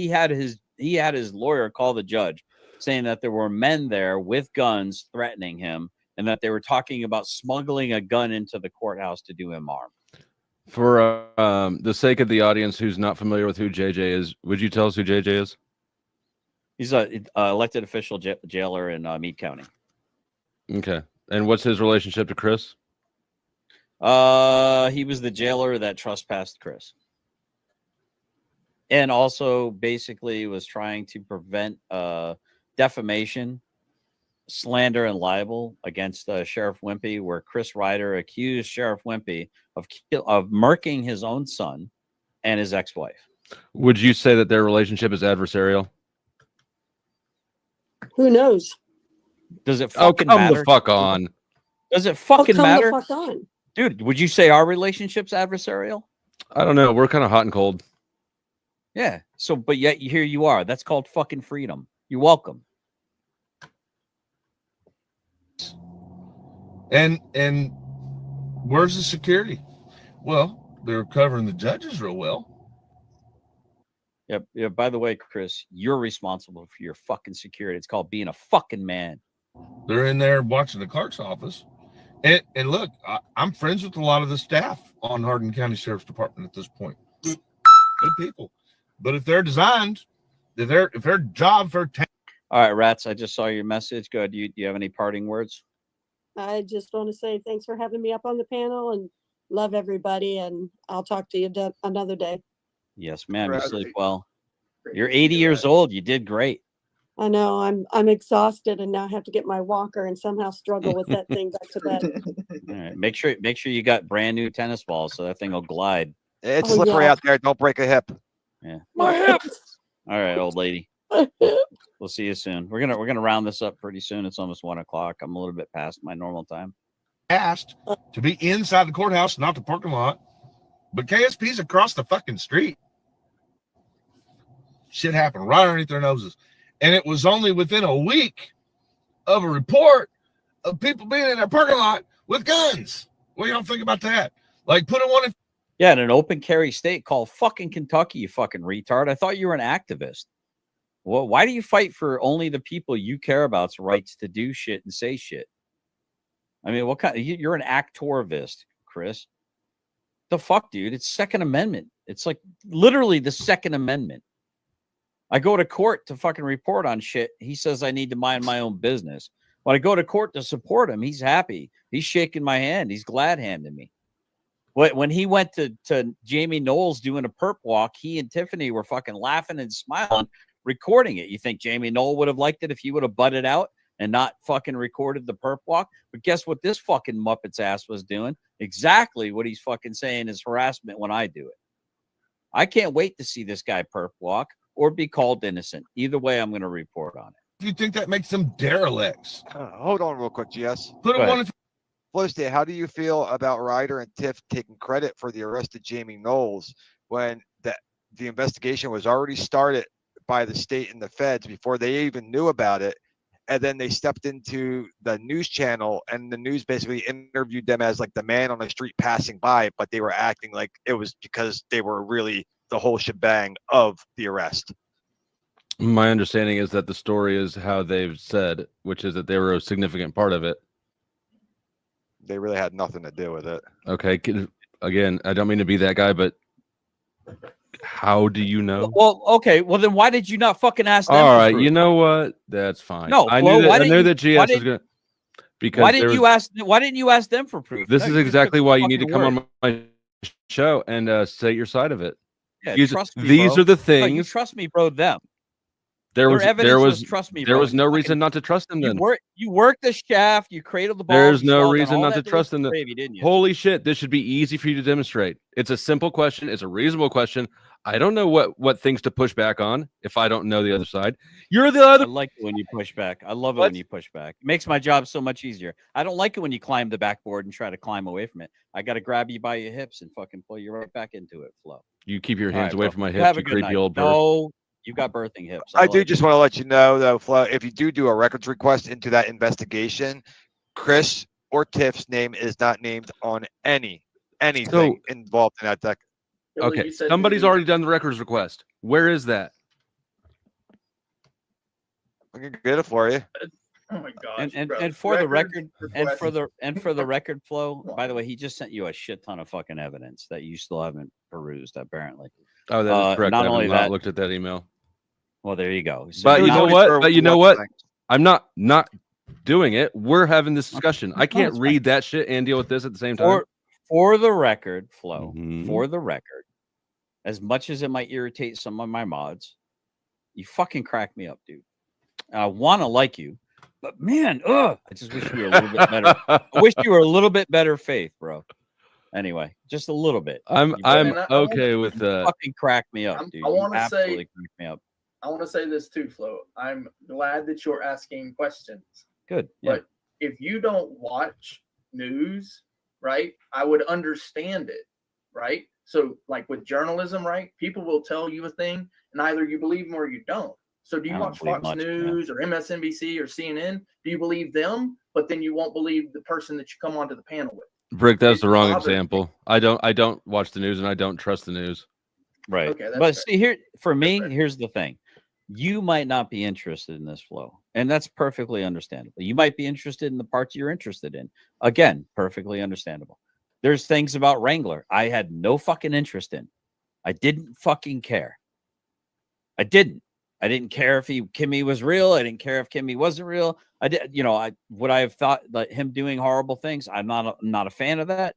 had his lawyer call the judge saying that there were men there with guns threatening him and that they were talking about smuggling a gun into the courthouse to do him harm. For the sake of the audience who's not familiar with who JJ is, would you tell us who JJ is? He's a elected official jailer in Meade County. Okay. And what's his relationship to Chris? He was the jailer that trespassed Chris. And also basically was trying to prevent defamation, slander, and libel against Sheriff Wimpy, where Chris Ryder accused Sheriff Wimpy of murking his own son and his ex-wife. Would you say that their relationship is adversarial? Who knows? Does it fucking come matter? the fuck on. Does it fucking come matter? The fuck on. Dude, would you say our relationship's adversarial? I don't know. We're kind of hot and cold. Yeah. So, but yet here you are. That's called fucking freedom. You're welcome. And where's the security? Well, they're covering the judges real well. Yep. Yeah. By the way, Chris, you're responsible for your fucking security. It's called being a fucking man. They're in there watching the clerk's office. And look, I'm friends with a lot of the staff on Hardin County Sheriff's Department at this point. Good people. But if they're designed, if their job for all right, Rats, I just saw your message. Go ahead. Do you have any parting words? I just want to say thanks for having me up on the panel and love everybody. And I'll talk to you another day. Yes, ma'am. You sleep well. You're 80 years old. You did great. I know I'm exhausted and now I have to get my walker and somehow struggle with that thing back to bed. All right. Make sure you got brand new tennis balls so that thing will glide. It's slippery out there. Don't break a hip. Yeah. My hip. All right, old lady. We'll see you soon. We're gonna round this up pretty soon. It's almost 1 o'clock. I'm a little bit past my normal time. asked to be inside the courthouse, not the parking lot. But KSP's across the fucking street. Shit happened right underneath their noses. And it was only within a week of a report of people being in their parking lot with guns. What do y'all think about that? Like putting one in. Yeah, in an open carry state called fucking Kentucky, you fucking retard. I thought you were an activist. Well, why do you fight for only the people you care about's rights to do shit and say shit? I mean, what kind? You're an actorvist, Chris. The fuck, dude? It's Second Amendment. It's like literally the Second Amendment. I go to court to fucking report on shit. He says I need to mind my own business. When I go to court to support him, he's happy. He's shaking my hand. He's glad handing me. When he went to Jamie Knowles doing a perp walk, he and Tiffany were fucking laughing and smiling recording it. You think Jamie Knoll would have liked it if he would have butted out and not fucking recorded the perp walk? But guess what this fucking Muppet's ass was doing? Exactly what he's fucking saying is harassment when I do it. I can't wait to see this guy perp walk or be called innocent. Either way, I'm going to report on it. Do you think that makes them derelicts? Hold on real quick, GS. Put it one. Flow State, how do you feel about Ryder and Tiff taking credit for the arrest of Jamie Knowles when the investigation was already started by the state and the feds before they even knew about it? And then they stepped into the news channel and the news basically interviewed them as like the man on the street passing by, but they were acting like it was because they were really the whole shebang of the arrest. My understanding is that the story is how they've said, which is that they were a significant part of it. They really had nothing to do with it. Okay. Again, I don't mean to be that guy, but how do you know? Well, okay. Well, then why did you not fucking ask them? All right. You know what? That's fine. No, I Flo, knew that GS was going to. Because why didn't you ask them for proof? This is exactly why you need to come word. on my show and say your side of it. Yeah, trust me, these bro. are the No, things. you trust me, bro. Them. There was trust me. There bro. was no reason not to trust them. Then you worked the shaft. You cradled the ball. there's you no swallowed reason all not that to trust them. gravy, didn't you? Holy shit! This should be easy for you to demonstrate. It's a simple question. It's a reasonable question. I don't know what things to push back on if I don't know the other side. You're the other. I like it when you push back. I love it when you push back. It makes my job so much easier. I don't like it when you climb the backboard and try to climb away from it. I got to grab you by your hips and fucking pull you right back into it, Flo. You keep your hands All away right, from my bro. hips, Have a you good creepy night. old bird. No, you got birthing hips. I do just want to let you know, though, Flo, if you do a records request into that investigation, Chris or Tiff's name is not named on anything involved in that deck. Okay, somebody's already done the records request. Where is that? I can get it for you. Oh my gosh. And for the record, for the record, Flo, by the way, he just sent you a shit ton of fucking evidence that you still haven't perused, apparently. Oh, that is correct. Not I have only not that, looked at that email. Well, there you go. So But you know what? But you know what? things. I'm not doing it. We're having this discussion. I can't read that shit and deal with this at the same time. For the record, Flo, Mhm. for the record, as much as it might irritate some of my mods, you fucking crack me up, dude. I want to like you, but man, I just wish you were a little bit better. I wish you were a little bit better faith, bro. Anyway, just a little bit. I'm okay with fucking crack me up, dude. I want to Absolutely say, crack me up. I want to say this too, Flo. I'm glad that you're asking questions. Good. Yeah. But if you don't watch news, right, I would understand it, right? So, like with journalism, right, people will tell you a thing, and either you believe them or you don't. So, do you watch Fox News or MSNBC or CNN? Do you believe them, but then you won't believe the person that you come onto the panel with? Brick, that's the wrong example. I don't watch the news and I don't trust the news. Right. Okay, that's but fair. see here, for me, here's the thing. You might not be interested in this, Flow, and that's perfectly understandable. You might be interested in the parts you're interested in. Again, perfectly understandable. There's things about Wrangler I had no fucking interest in. I didn't fucking care. I didn't care if Kimmy was real. I didn't care if Kimmy wasn't real. Would I have thought that him doing horrible things? I'm not a fan of that.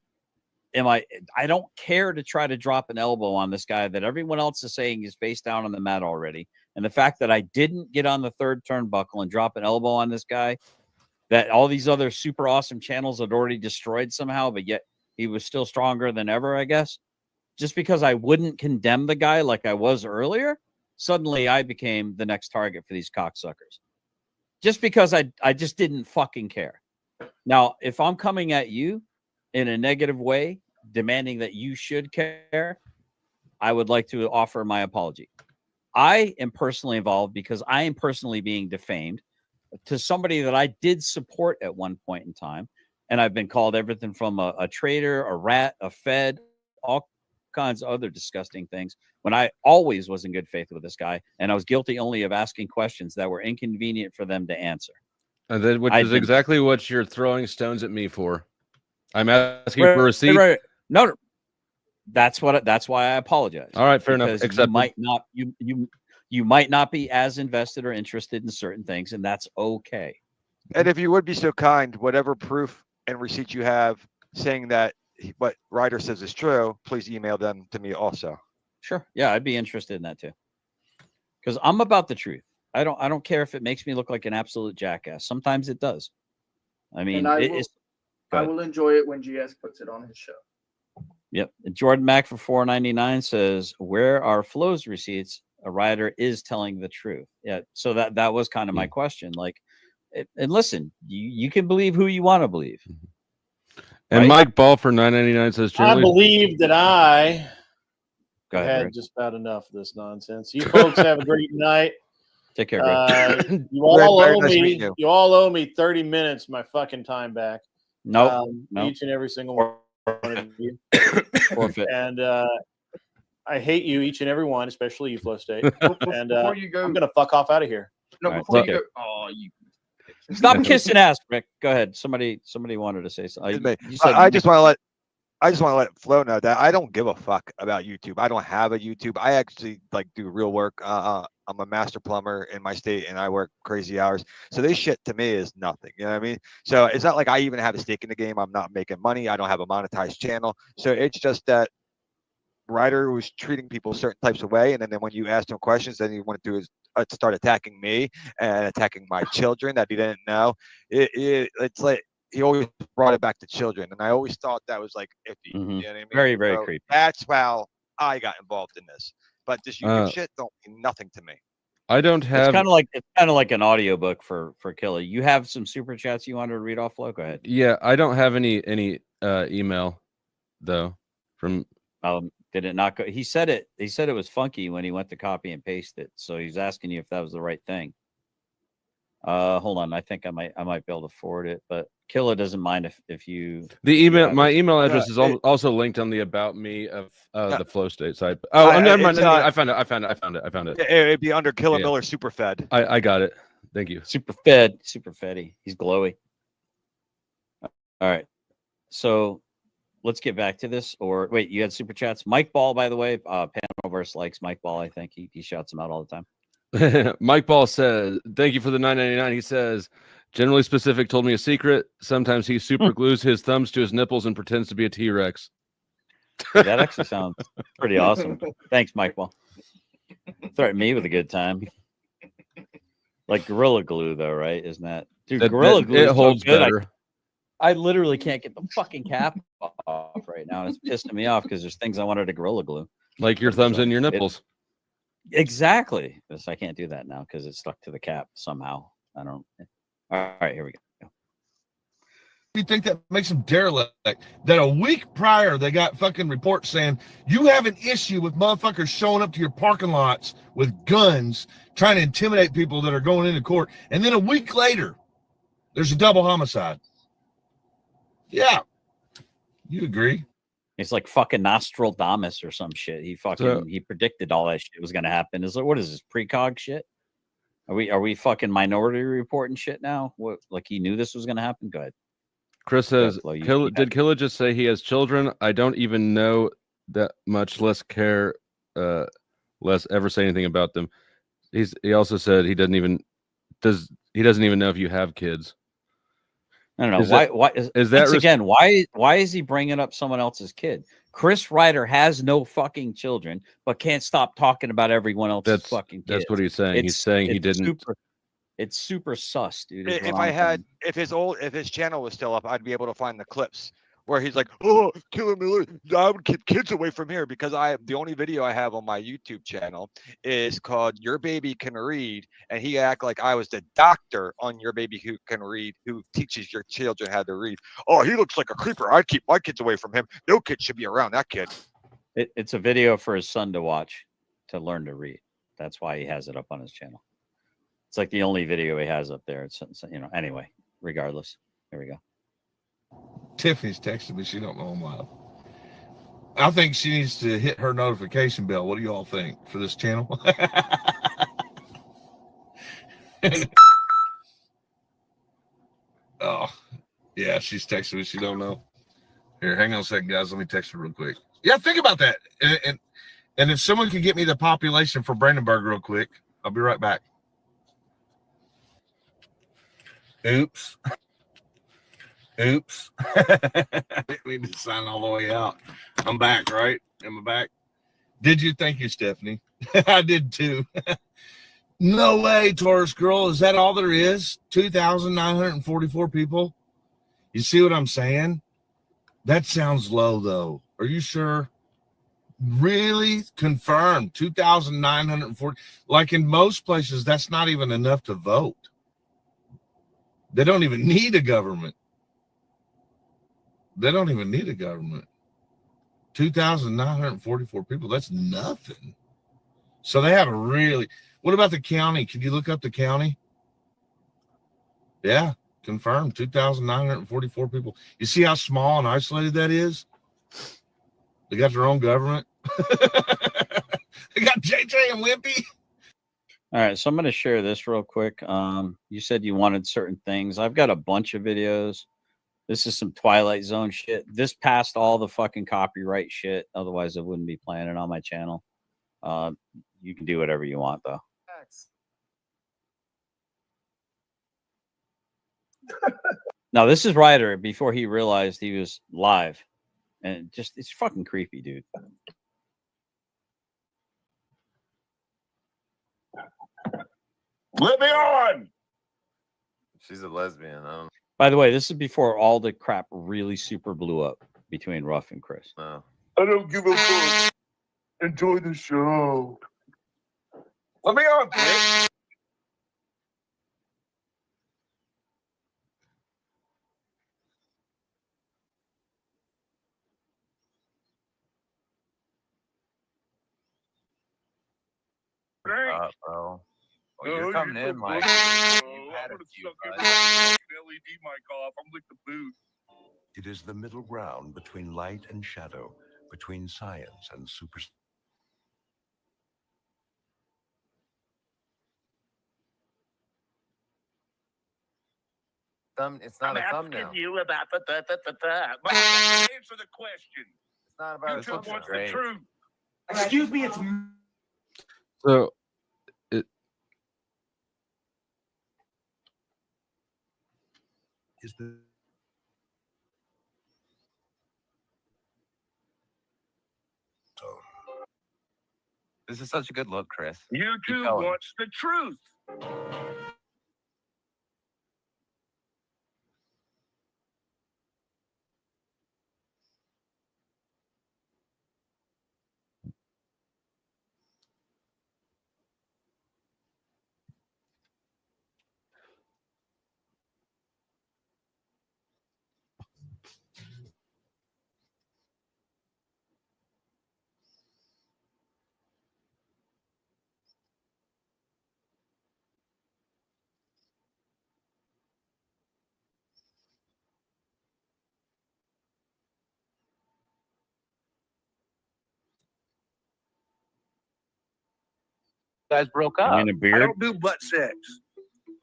I don't care to try to drop an elbow on this guy that everyone else is saying is face down on the mat already. And the fact that I didn't get on the third turnbuckle and drop an elbow on this guy that all these other super awesome channels had already destroyed somehow, but yet he was still stronger than ever, I guess. Just because I wouldn't condemn the guy like I was earlier, suddenly I became the next target for these cocksuckers. Just because I just didn't fucking care. Now, if I'm coming at you in a negative way, demanding that you should care, I would like to offer my apology. I am personally involved because I am personally being defamed to somebody that I did support at one point in time. And I've been called everything from a traitor, a rat, a fed, all kinds of other disgusting things when I always was in good faith with this guy. And I was guilty only of asking questions that were inconvenient for them to answer. And then, which is exactly what you're throwing stones at me for. I'm asking for a receipt. Right. No, that's why I apologize. All right, fair enough. Except you might not be as invested or interested in certain things, and that's okay. And if you would be so kind, whatever proof and receipt you have saying that what Ryder says is true, please email them to me also. Sure. Yeah, I'd be interested in that too. because I'm about the truth. I don't care if it makes me look like an absolute jackass. Sometimes it does. I mean, and I will enjoy it when GS puts it on his show. Yep. Jordan Mack for $4.99 says, "Where are Flo's receipts? A writer is telling the truth." Yeah. So that was kind of my question. Like, and listen, you can believe who you want to believe. And right? Mike Ball for $9.99 says, I believe that I Go ahead, had Rick. just about enough of this nonsense. You folks have a great night. Take care, bro. You all Very owe nice me. meeting you. You all owe me 30 minutes, my fucking time back. Nope. Each and every single one of you. Forfeit. And I hate you, each and every one, especially you, Flow State. And Before you go, I'm gonna fuck off out of here. No, All right, before take you care. go. Oh, you. Stop kissing ass, Rick. Go ahead. Somebody wanted to say something. You said I just want to let Flo know that I don't give a fuck about YouTube. I don't have a YouTube. I actually like do real work. I'm a master plumber in my state, and I work crazy hours. So this shit to me is nothing. You know what I mean? So it's not like I even have a stake in the game. I'm not making money. I don't have a monetized channel. So it's just that writer was treating people certain types of way, and then when you asked him questions, then he wanted to start attacking me and attacking my children that he didn't know. It's like he always brought it back to children, and I always thought that was like iffy. You know what I mean? Very, very So creepy. That's how I got involved in this. But this YouTube shit don't mean nothing to me. I don't have. It's kind of like an audiobook for Killer. You have some super chats you wanted to read off, Flo? Go ahead. Yeah, I don't have any email though from. Did it not go? He said it was funky when he went to copy and paste it. So he's asking you if that was the right thing. Hold on. I think I might be able to forward it, but Killer doesn't mind if you. My email address is also linked on the About Me of the Flow State site. Oh, never mind. I found it. It'd be under Killer Miller Superfed. I got it. Thank you. Superfeddy. He's glowy. All right. So let's get back to this. Or wait, you had super chats. Mike Ball, by the way, Panoverse likes Mike Ball. I think he shouts him out all the time. Mike Ball says, "Thank you for the $9.99." He says, "Generally Specific told me a secret. Sometimes he super glues his thumbs to his nipples and pretends to be a T-Rex." That actually sounds pretty awesome. Thanks, Mike Ball. Threaten me with a good time. Like Gorilla Glue, though, right? Isn't that, dude? Gorilla Glue it holds so good. better. I literally can't get the fucking cap off right now. And it's pissing me off because there's things I wanted to Gorilla Glue. Like your thumbs and your nipples. Exactly. Because I can't do that now because it's stuck to the cap somehow. I don't. All right, here we go. You think that makes them derelict? That a week prior they got fucking reports saying you have an issue with motherfuckers showing up to your parking lots with guns trying to intimidate people that are going into court, and then a week later there's a double homicide. Yeah, you agree? It's like fucking Nostradamus or some shit. He predicted all that shit was gonna happen. Is like, what is this precog shit? Are we fucking Minority Reporting shit now? What, like he knew this was gonna happen? Go ahead. Chris says, "Did Killa just say he has children? I don't even know that much. Less care, less ever say anything about them." He also said he doesn't even know if you have kids. I don't know why is that again? Why is he bringing up someone else's kid? Chris Ryder has no fucking children, but can't stop talking about everyone else's fucking kids. That's what he's saying. He's saying he didn't. It's super sus, dude. If his channel was still up, I'd be able to find the clips where he's like, "Oh, Killer Miller, I would keep kids away from here," because the only video I have on my YouTube channel is called "Your Baby Can Read," and he act like I was the doctor on Your Baby Who Can Read, who teaches your children how to read. "Oh, he looks like a creeper. I'd keep my kids away from him. No kid should be around that kid." It's a video for his son to watch to learn to read. That's why he has it up on his channel. It's like the only video he has up there. It's anyway. Regardless, here we go. Tiffany's texting me. She don't know I'm live. I think she needs to hit her notification bell. What do you all think for this channel? Oh, yeah, she's texting me. She don't know. Here, hang on a second, guys. Let me text her real quick. Yeah, think about that. And if someone can get me the population for Brandenburg real quick, I'll be right back. Oops. I didn't mean to sign all the way out. I'm back, right? Am I back? Did you? Thank you, Stephanie. I did too. No way, Taurus girl. Is that all there is? 2,944 people? You see what I'm saying? That sounds low, though. Are you sure? Really? Confirmed. 2,940. Like in most places, that's not even enough to vote. They don't even need a government. They don't even need a government. 2,944 people. That's nothing. So they have a really. What about the county? Can you look up the county? Yeah, confirmed. 2,944 people. You see how small and isolated that is? They got their own government. They got JJ and Wimpy. All right, so I'm going to share this real quick. You said you wanted certain things. I've got a bunch of videos. This is some Twilight Zone shit. This passed all the fucking copyright shit. Otherwise, I wouldn't be playing it on my channel. You can do whatever you want, though. Now, this is Ryder before he realized he was live. And it's fucking creepy, dude. Let me on. She's a lesbian. I don't By the way, this is before all the crap really super blew up between Ruff and Chris. know. I don't give a fuck. Enjoy the show. Let me on, bitch. Bro. Well, you're coming in like I'm had a gonna few, suck bud. every LED mic off. I'm like the boot. It is the middle ground between light and shadow, between science and superstition. It's not I'm a thumbnail. asking you about the But answer the question. It's not about a YouTube thumbnail. wants the truth. Excuse me, it's So Is the This is such a good look, Chris. YouTube going. wants the truth. You guys broke I up. mean, a I beard. don't do butt sex.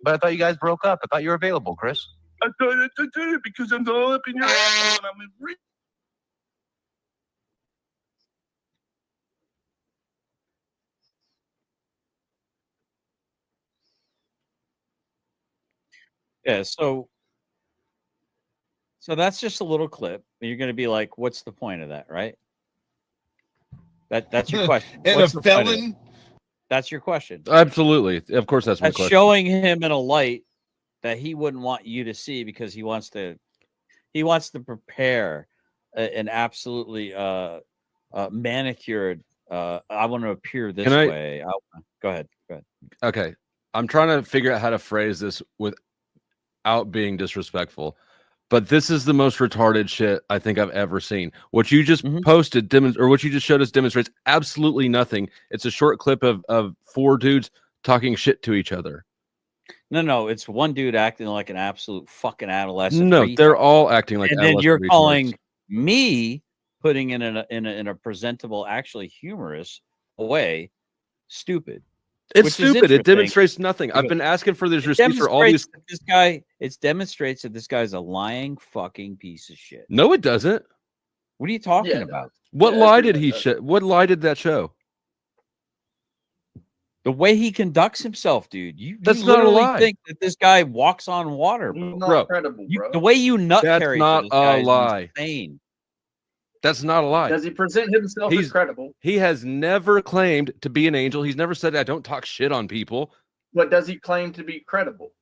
But I thought you guys broke up. I thought you were available, Chris. I thought I did it because I'm all up in your ass and I'm in Yeah, so that's just a little clip. You're going to be like, what's the point of that, right? That's your question. And What's a the point of it? felon. That's your question. absolutely, of course, that's my That's question. showing him in a light that he wouldn't want you to see because he wants to prepare an absolutely manicured. I want to appear this way. Go ahead. Okay, I'm trying to figure out how to phrase this without being disrespectful, but this is the most retarded shit I think I've ever seen. What you just posted or what you just showed us demonstrates absolutely nothing. It's a short clip of four dudes talking shit to each other. No, it's one dude acting like an absolute fucking adolescent. No, retard. they're all acting like and adolescent then you're retards. calling me putting in a presentable, actually humorous way, stupid. It's stupid. It demonstrates nothing. I've been asking for these receipts for all these. It demonstrates that this guy's a lying fucking piece of shit. No, it doesn't. What are you talking about? What lie did he show? What lie did that show? The way he conducts himself, dude. That's you not a literally lie. think that this guy walks on water, bro. Not credible, bro. The way you nut That's carry not for this guy a is lie. insane. That's not a lie. Does he present himself as credible? He has never claimed to be an angel. He's never said I don't talk shit on people. But does he claim to be credible?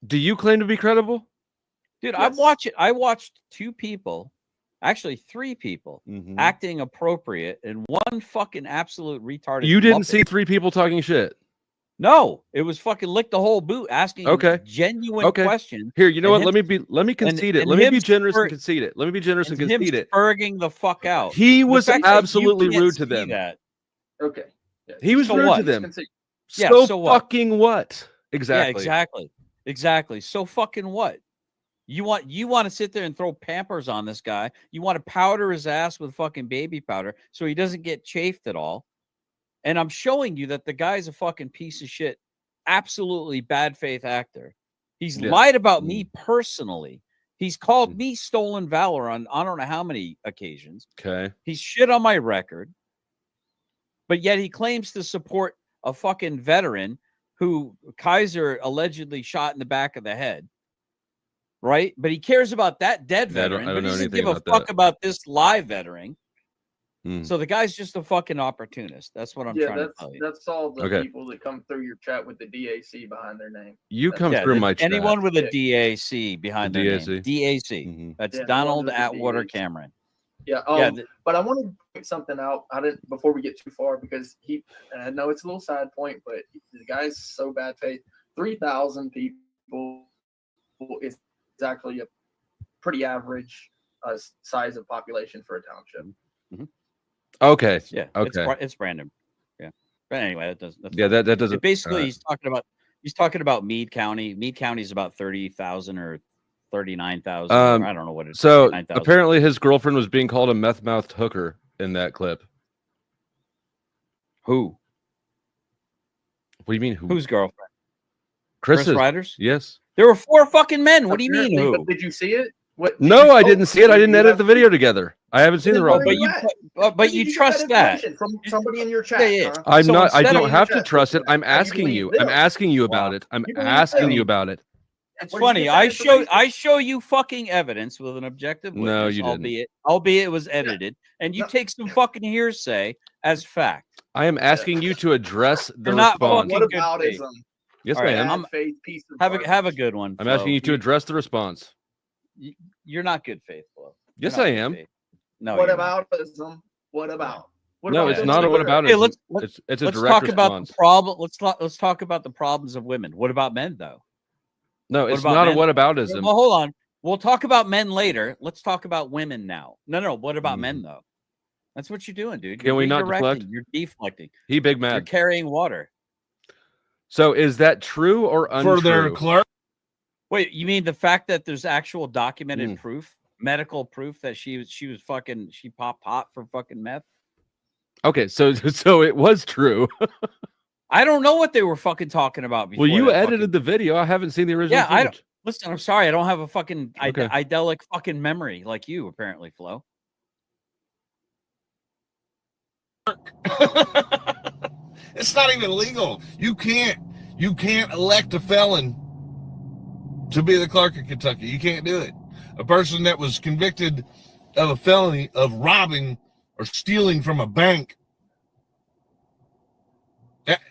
Do you claim to be credible? Dude, Yes. I watched two people, actually three people, acting appropriate and one fucking absolute retarded. You didn't Muppet. see three people talking shit. No, it was fucking lick the whole boot, asking genuine questions. Here, you know what? and Let me concede it. and Let me him be generous spur- and concede it. Let me be generous and him concede it. spurging the fuck out. He The was fact that you absolutely can't rude to see them. that. Okay. Yeah. He was So rude what? to them. Yeah, So, so what? fucking what? Exactly. Yeah, exactly. So fucking what? You want to sit there and throw Pampers on this guy? You want to powder his ass with fucking baby powder so he doesn't get chafed at all? And I'm showing you that the guy's a fucking piece of shit, absolutely bad faith actor. He's lied about me personally. He's called me stolen valor on I don't know how many occasions. Okay. He's shit on my record, but yet he claims to support a fucking veteran who Kaiser allegedly shot in the back of the head. Right? But he cares about that dead veteran, I don't but he know doesn't anything give a about fuck that. about this live veteran. Mm. So the guy's just a fucking opportunist. That's what I'm trying to tell you. That's all the Okay. people that come through your chat with the DAC behind their name. You That's come it. through my chat. Anyone with a DAC behind The their DAC. name. DAC. That's Yeah, the Donald ones with the Atwater DAC. Cameron. Yeah. Yeah, But I want to point something out. I didn't before we get too far because I know it's a little side point, but the guy's so bad faith. 3,000 people is actually a pretty average size of population for a township. Okay. Yeah. Okay. It's random. Yeah. But anyway, that's Yeah, fine. that doesn't. Basically, he's talking about Meade County. Meade County is about 30,000 or 39,000. I don't know what it is. So 39,000. apparently his girlfriend was being called a meth-mouthed hooker in that clip. Who? What do you mean who? Whose girlfriend? Chris Ryder's? Yes. There were 4 fucking men. What do you mean Apparently, who? but did you see it? What? No, I didn't see it. I didn't edit the video together. I haven't seen the raw But footage. you trust that. From somebody in your chat. Yeah. Huh? I'm So not. I instead don't of- have to trust it. I'm you asking believe you. them. I'm asking you about it. I'm You believe asking them. you about it. It's Where'd you funny. get that I information? show you fucking evidence with an objective witness, No, you didn't. albeit it was edited, and you take some fucking hearsay as fact. I am asking you to address the You're not response. fucking What good about faith. Yes, All right, ma'am. I'm- Bad faith piece of Have garbage. a good one. I'm Flo. asking you to address the response. You're not good faith, Flo. You're Yes, not I good am. faith. No. What you're not. aboutism? What about? What No, about it's this not a what nigger? about Hey, it. let's It's a let's direct talk response. about the problem. Let's talk about the problems of women. What about men, though? No, What it's about not a men? what aboutism. Well, hold on. We'll talk about men later. Let's talk about women now. No. What about men, though? That's what you're doing, dude. Can You're we not redirecting. deflect? You're deflecting. He big You're mad. carrying water. So is that true or untrue? For their clerk. Wait, you mean the fact that there's actual documented Mm. proof, medical proof that she popped pot for fucking meth? Okay, so it was true. I don't know what they were fucking talking about before. Well, you that edited the video. I haven't seen the original. Yeah, I don't footage. listen. I'm sorry, I don't have a fucking Okay. idyllic fucking memory like you apparently, Flo. It's not even legal. You can't elect a felon to be the clerk of Kentucky. You can't do it. A person that was convicted of a felony of robbing or stealing from a bank.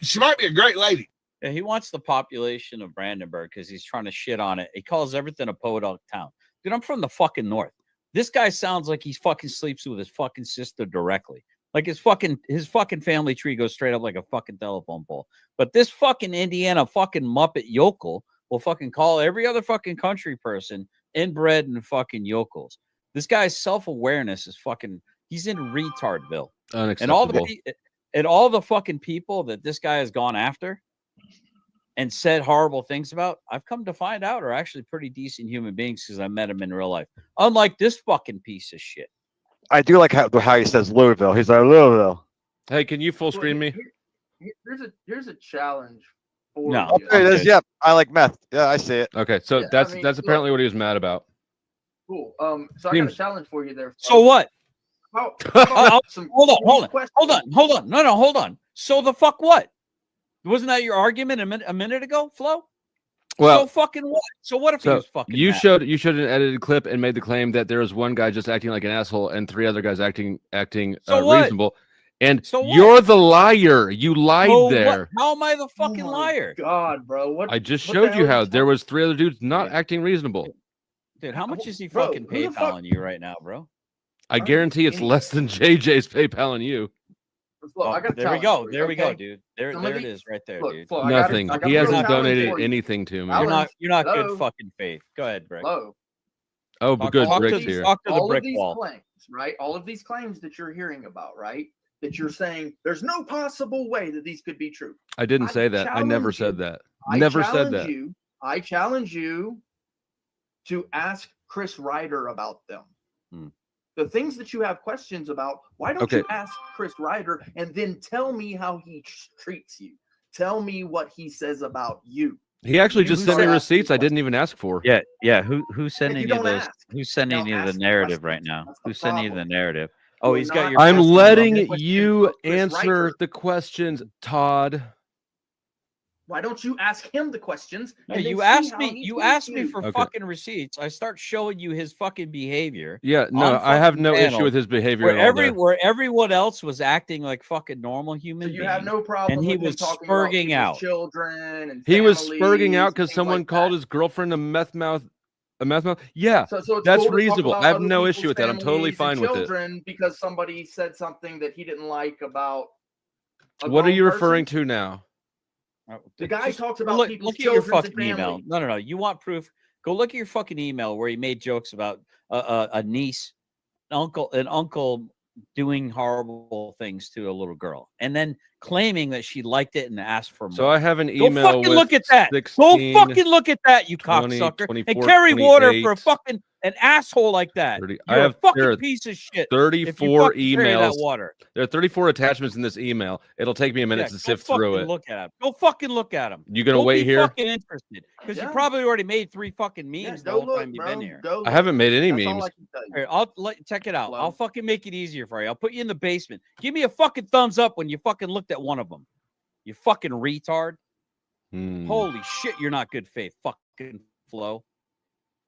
She might be a great lady. Yeah, he wants the population of Brandenburg because he's trying to shit on it. He calls everything a podunk town. Dude, I'm from the fucking north. This guy sounds like he fucking sleeps with his fucking sister directly. Like his fucking family tree goes straight up like a fucking telephone pole. But this fucking Indiana fucking Muppet yokel will fucking call every other fucking country person inbred and fucking yokels. This guy's self-awareness is fucking, he's in retardville. Unacceptable. And all the fucking people that this guy has gone after and said horrible things about, I've come to find out are actually pretty decent human beings because I met him in real life. Unlike this fucking piece of shit. I do like how he says Louisville. He's like Louisville. Hey, can you full screen me? Here's a challenge for No. you. There it is. Yep, I like meth. Yeah, I see it. Okay, so Yeah, that's I mean, that's apparently what he was mad about. Cool. So I got a challenge for you there. So what? How some Hold on. questions? Hold on. No, hold on. So the fuck what? Wasn't that your argument a minute ago, Flo? Well, so fucking what? So what if he So was fucking you mad? showed an edited clip and made the claim that there was one guy just acting like an asshole and 3 other guys acting So what? reasonable, and So what? you're the liar. You lied So what? there. How am I the Oh fucking my liar? God, bro. What? I just what the showed hell you are how there talking- was 3 other dudes not acting reasonable. Dude, how much is he Bro, fucking who the fuck- PayPaling you right now, bro? I guarantee it's less than JJ's PayPaling you. Look, I got a There we challenge go. for you, There we go, okay? dude. There Some of it these- is right there, look, dude. Flo, I got a- Nothing. I got He a real hasn't challenge donated for you. anything to me. You're not Hello? good fucking faith. Go ahead, Brick. Hello. Oh, but good. Talk Brick's to, here. talk to the All brick of these wall. claims, right? All of these claims that you're hearing about, right? That you're saying there's no possible way that these could be true. I didn't say that. I never challenge you- said that. I Never said challenge that. you. I challenge you to ask Chris Ryder about them. The things that you have questions about, why don't you ask Chris Ryder and then tell me how he treats you? Tell me what he says about you. He actually just sent me start asking receipts I didn't even ask for. Yeah. Who's sending you don't those? ask. Who's sending You don't you the ask narrative right questions. now? That's the Who's sending you the problem. narrative? Oh, You're he's got not your. I'm questions letting up. you Chris answer Ryder. the questions, Todd. Why don't you ask him the questions? No, and then you see asked how me. he You treats asked me you? for Okay. fucking receipts. I start showing you his fucking behavior. Yeah, no, on I have fucking no issue panels with his behavior where at all there. where everyone else was acting like fucking normal human So you beings, have no problem and he with him was talking about spurging people's out. children and He was spurging families out and because things someone like called that. his girlfriend a meth mouth. A meth mouth? Yeah, So it's that's cool to talk reasonable. about I have other no people's issue with that. I'm totally families and fine with it. children because somebody said something that he didn't like about a What are grown you person. referring to now? The guy talks about Look people's at your children and fucking email. families. No. You want proof? Go look at your fucking email where he made jokes about a niece, an uncle doing horrible things to a little girl, and then claiming that she liked it and asked for more. So I have an Go email fucking with look at that. 16, Go fucking look at that, you 20, cocksucker, 24, and carry water 28. for a fucking an asshole like that. 30. You're I have a fucking there are piece of shit. If you 34 fucking carry that emails. water. There are 34 attachments in this email. It'll take me a minute Yeah, to go sift through fucking it. look at him. Go fucking look at him. You gonna Don't wait be here? fucking interested because you probably already made 3 fucking memes the Go whole look, time you've bro. been here. Go I haven't made any That's all memes. I can tell you. Here, I'll check it out. Hello? I'll fucking make it easier for you. I'll put you in the basement. Give me a fucking thumbs up when you fucking looked at one of them. You fucking retard. Holy shit, you're not good faith. Fucking Flo.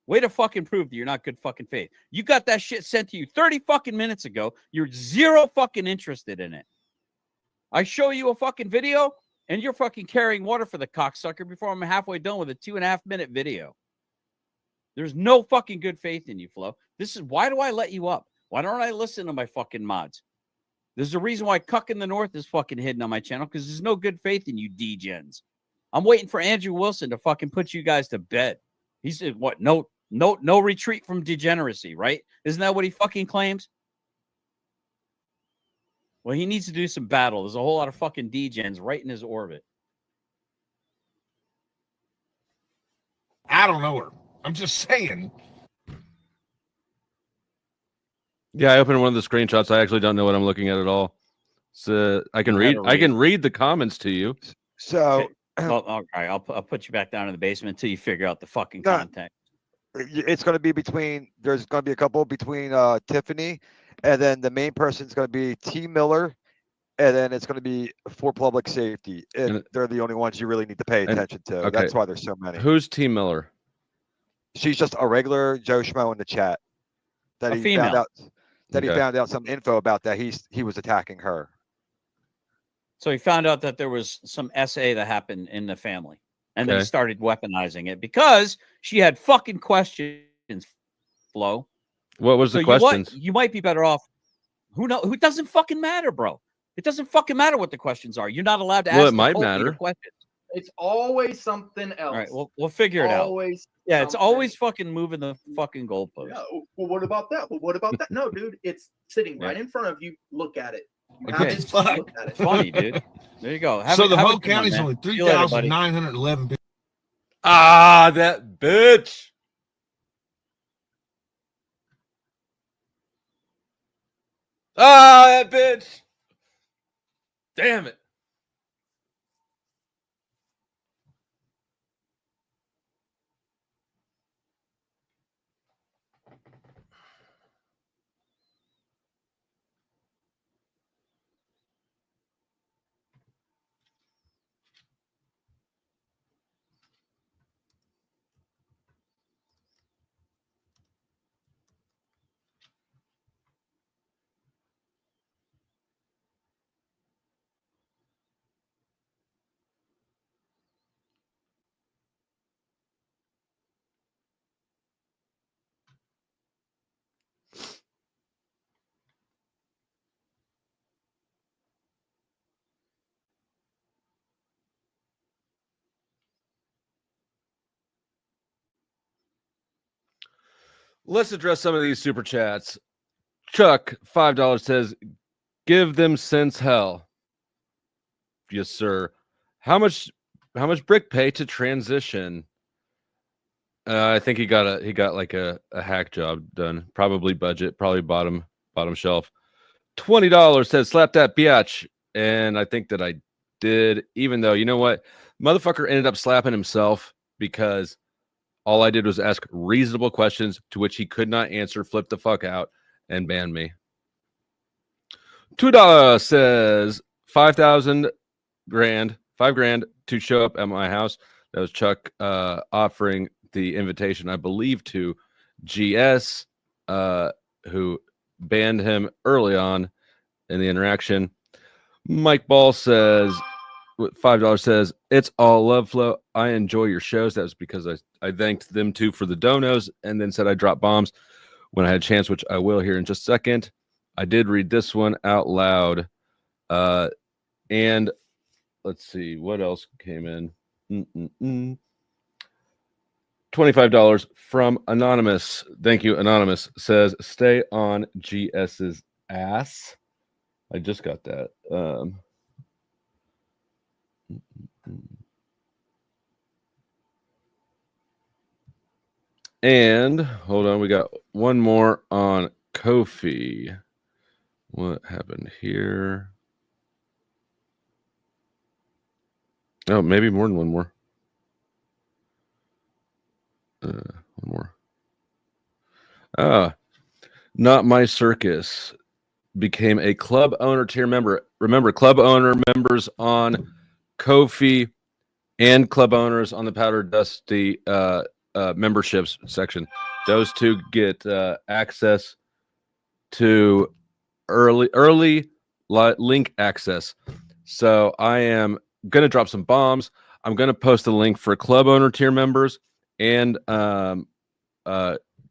Way to fucking prove that you're not good fucking faith. You got that shit sent to you 30 fucking minutes ago. You're zero fucking interested in it. I show you a fucking video and you're fucking carrying water for the cocksucker before I'm halfway done with a 2.5 minute video. There's no fucking good faith in you, Flo. This is why do I let you up? Why don't I listen to my fucking mods? There's a reason why Cuck in the North is fucking hidden on my channel because there's no good faith in you degens. I'm waiting for Andrew Wilson to fucking put you guys to bed. He said, what? No retreat from degeneracy, right? Isn't that what he fucking claims? Well, he needs to do some battle. There's a whole lot of fucking degens right in his orbit. I don't know her. I'm just saying. Yeah, I opened one of the screenshots. I actually don't know what I'm looking at all. So I can read. I can read the comments to you. So, well, all right, I'll put you back down in the basement until you figure out the fucking content. It's going to be between. There's going to be a couple between Tiffany, and then the main person is going to be T. Miller, and then it's going to be for public safety. And they're the only ones you really need to pay attention to. Okay. That's why there's so many. Who's T. Miller? She's just a regular Joe Schmo in the chat. That A he female. found out. That he Okay. found out some info about that he was attacking her. So he found out that there was some SA that happened in the family. And then he Okay. started weaponizing it because she had fucking questions, Flo. What was the So questions? you might be better off. Who knows? Who doesn't fucking matter, bro? It doesn't fucking matter what the questions are. You're not allowed to Well, ask it the might cult leader matter. questions. It's always something else. All right, we'll figure it out. Always. Yeah, it's something. always fucking moving the fucking goalpost. Yeah, well, what about that? Well, what about that? No, dude, it's sitting right in front of you. Look at it. You have Okay. to look at it. Funny, dude. There you go. So the have a whole good one, county's man. only See you later, buddy. 3,911 people. Ah, that bitch. Ah, that bitch. Damn it. Let's address some of these super chats. Chuck, $5 says, "Give them sense hell." Yes, sir. How much brick pay to transition? I think he got like a hack job done. Probably budget, probably bottom shelf. $20 says, "Slap that biatch." And I think that I did, even though, you know what? Motherfucker ended up slapping himself because all I did was ask reasonable questions to which he could not answer, flipped the fuck out, and banned me. $2 says, $5,000 $5,000 to show up at my house. That was Chuck offering the invitation, I believe, to GS, who banned him early on in the interaction. Mike Ball says, $5 says, "It's all love, Flo. I enjoy your shows." That was because I thanked them too for the donos and then said I dropped bombs when I had a chance, which I will here in just a second. I did read this one out loud. And let's see what else came in. $25 from Anonymous. Thank you, Anonymous. Says, "Stay on GS's ass." I just got that. And hold on, we got one more on Ko-fi. What happened here? Oh, maybe more than one more. One more. Not My Circus became a club owner tier member. Remember, club owner members on Ko-fi and club owners on the Powder Dusty memberships section. Those two get access to early link access. So I am going to drop some bombs. I'm going to post a link for club owner tier members. And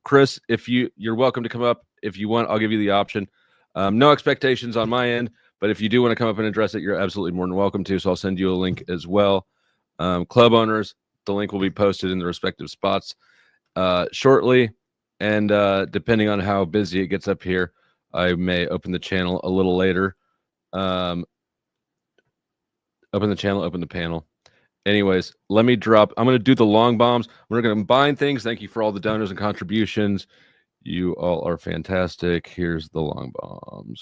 Chris, if you're welcome to come up. If you want, I'll give you the option. No expectations on my end, but if you do want to come up and address it, you're absolutely more than welcome to. So I'll send you a link as well. Club owners, the link will be posted in the respective spots shortly. And depending on how busy it gets up here, I may open the channel a little later. Open the channel, open the panel. Anyways, let me drop. I'm going to do the long bombs. We're going to combine things. Thank you for all the donors and contributions. You all are fantastic. Here's the long bombs.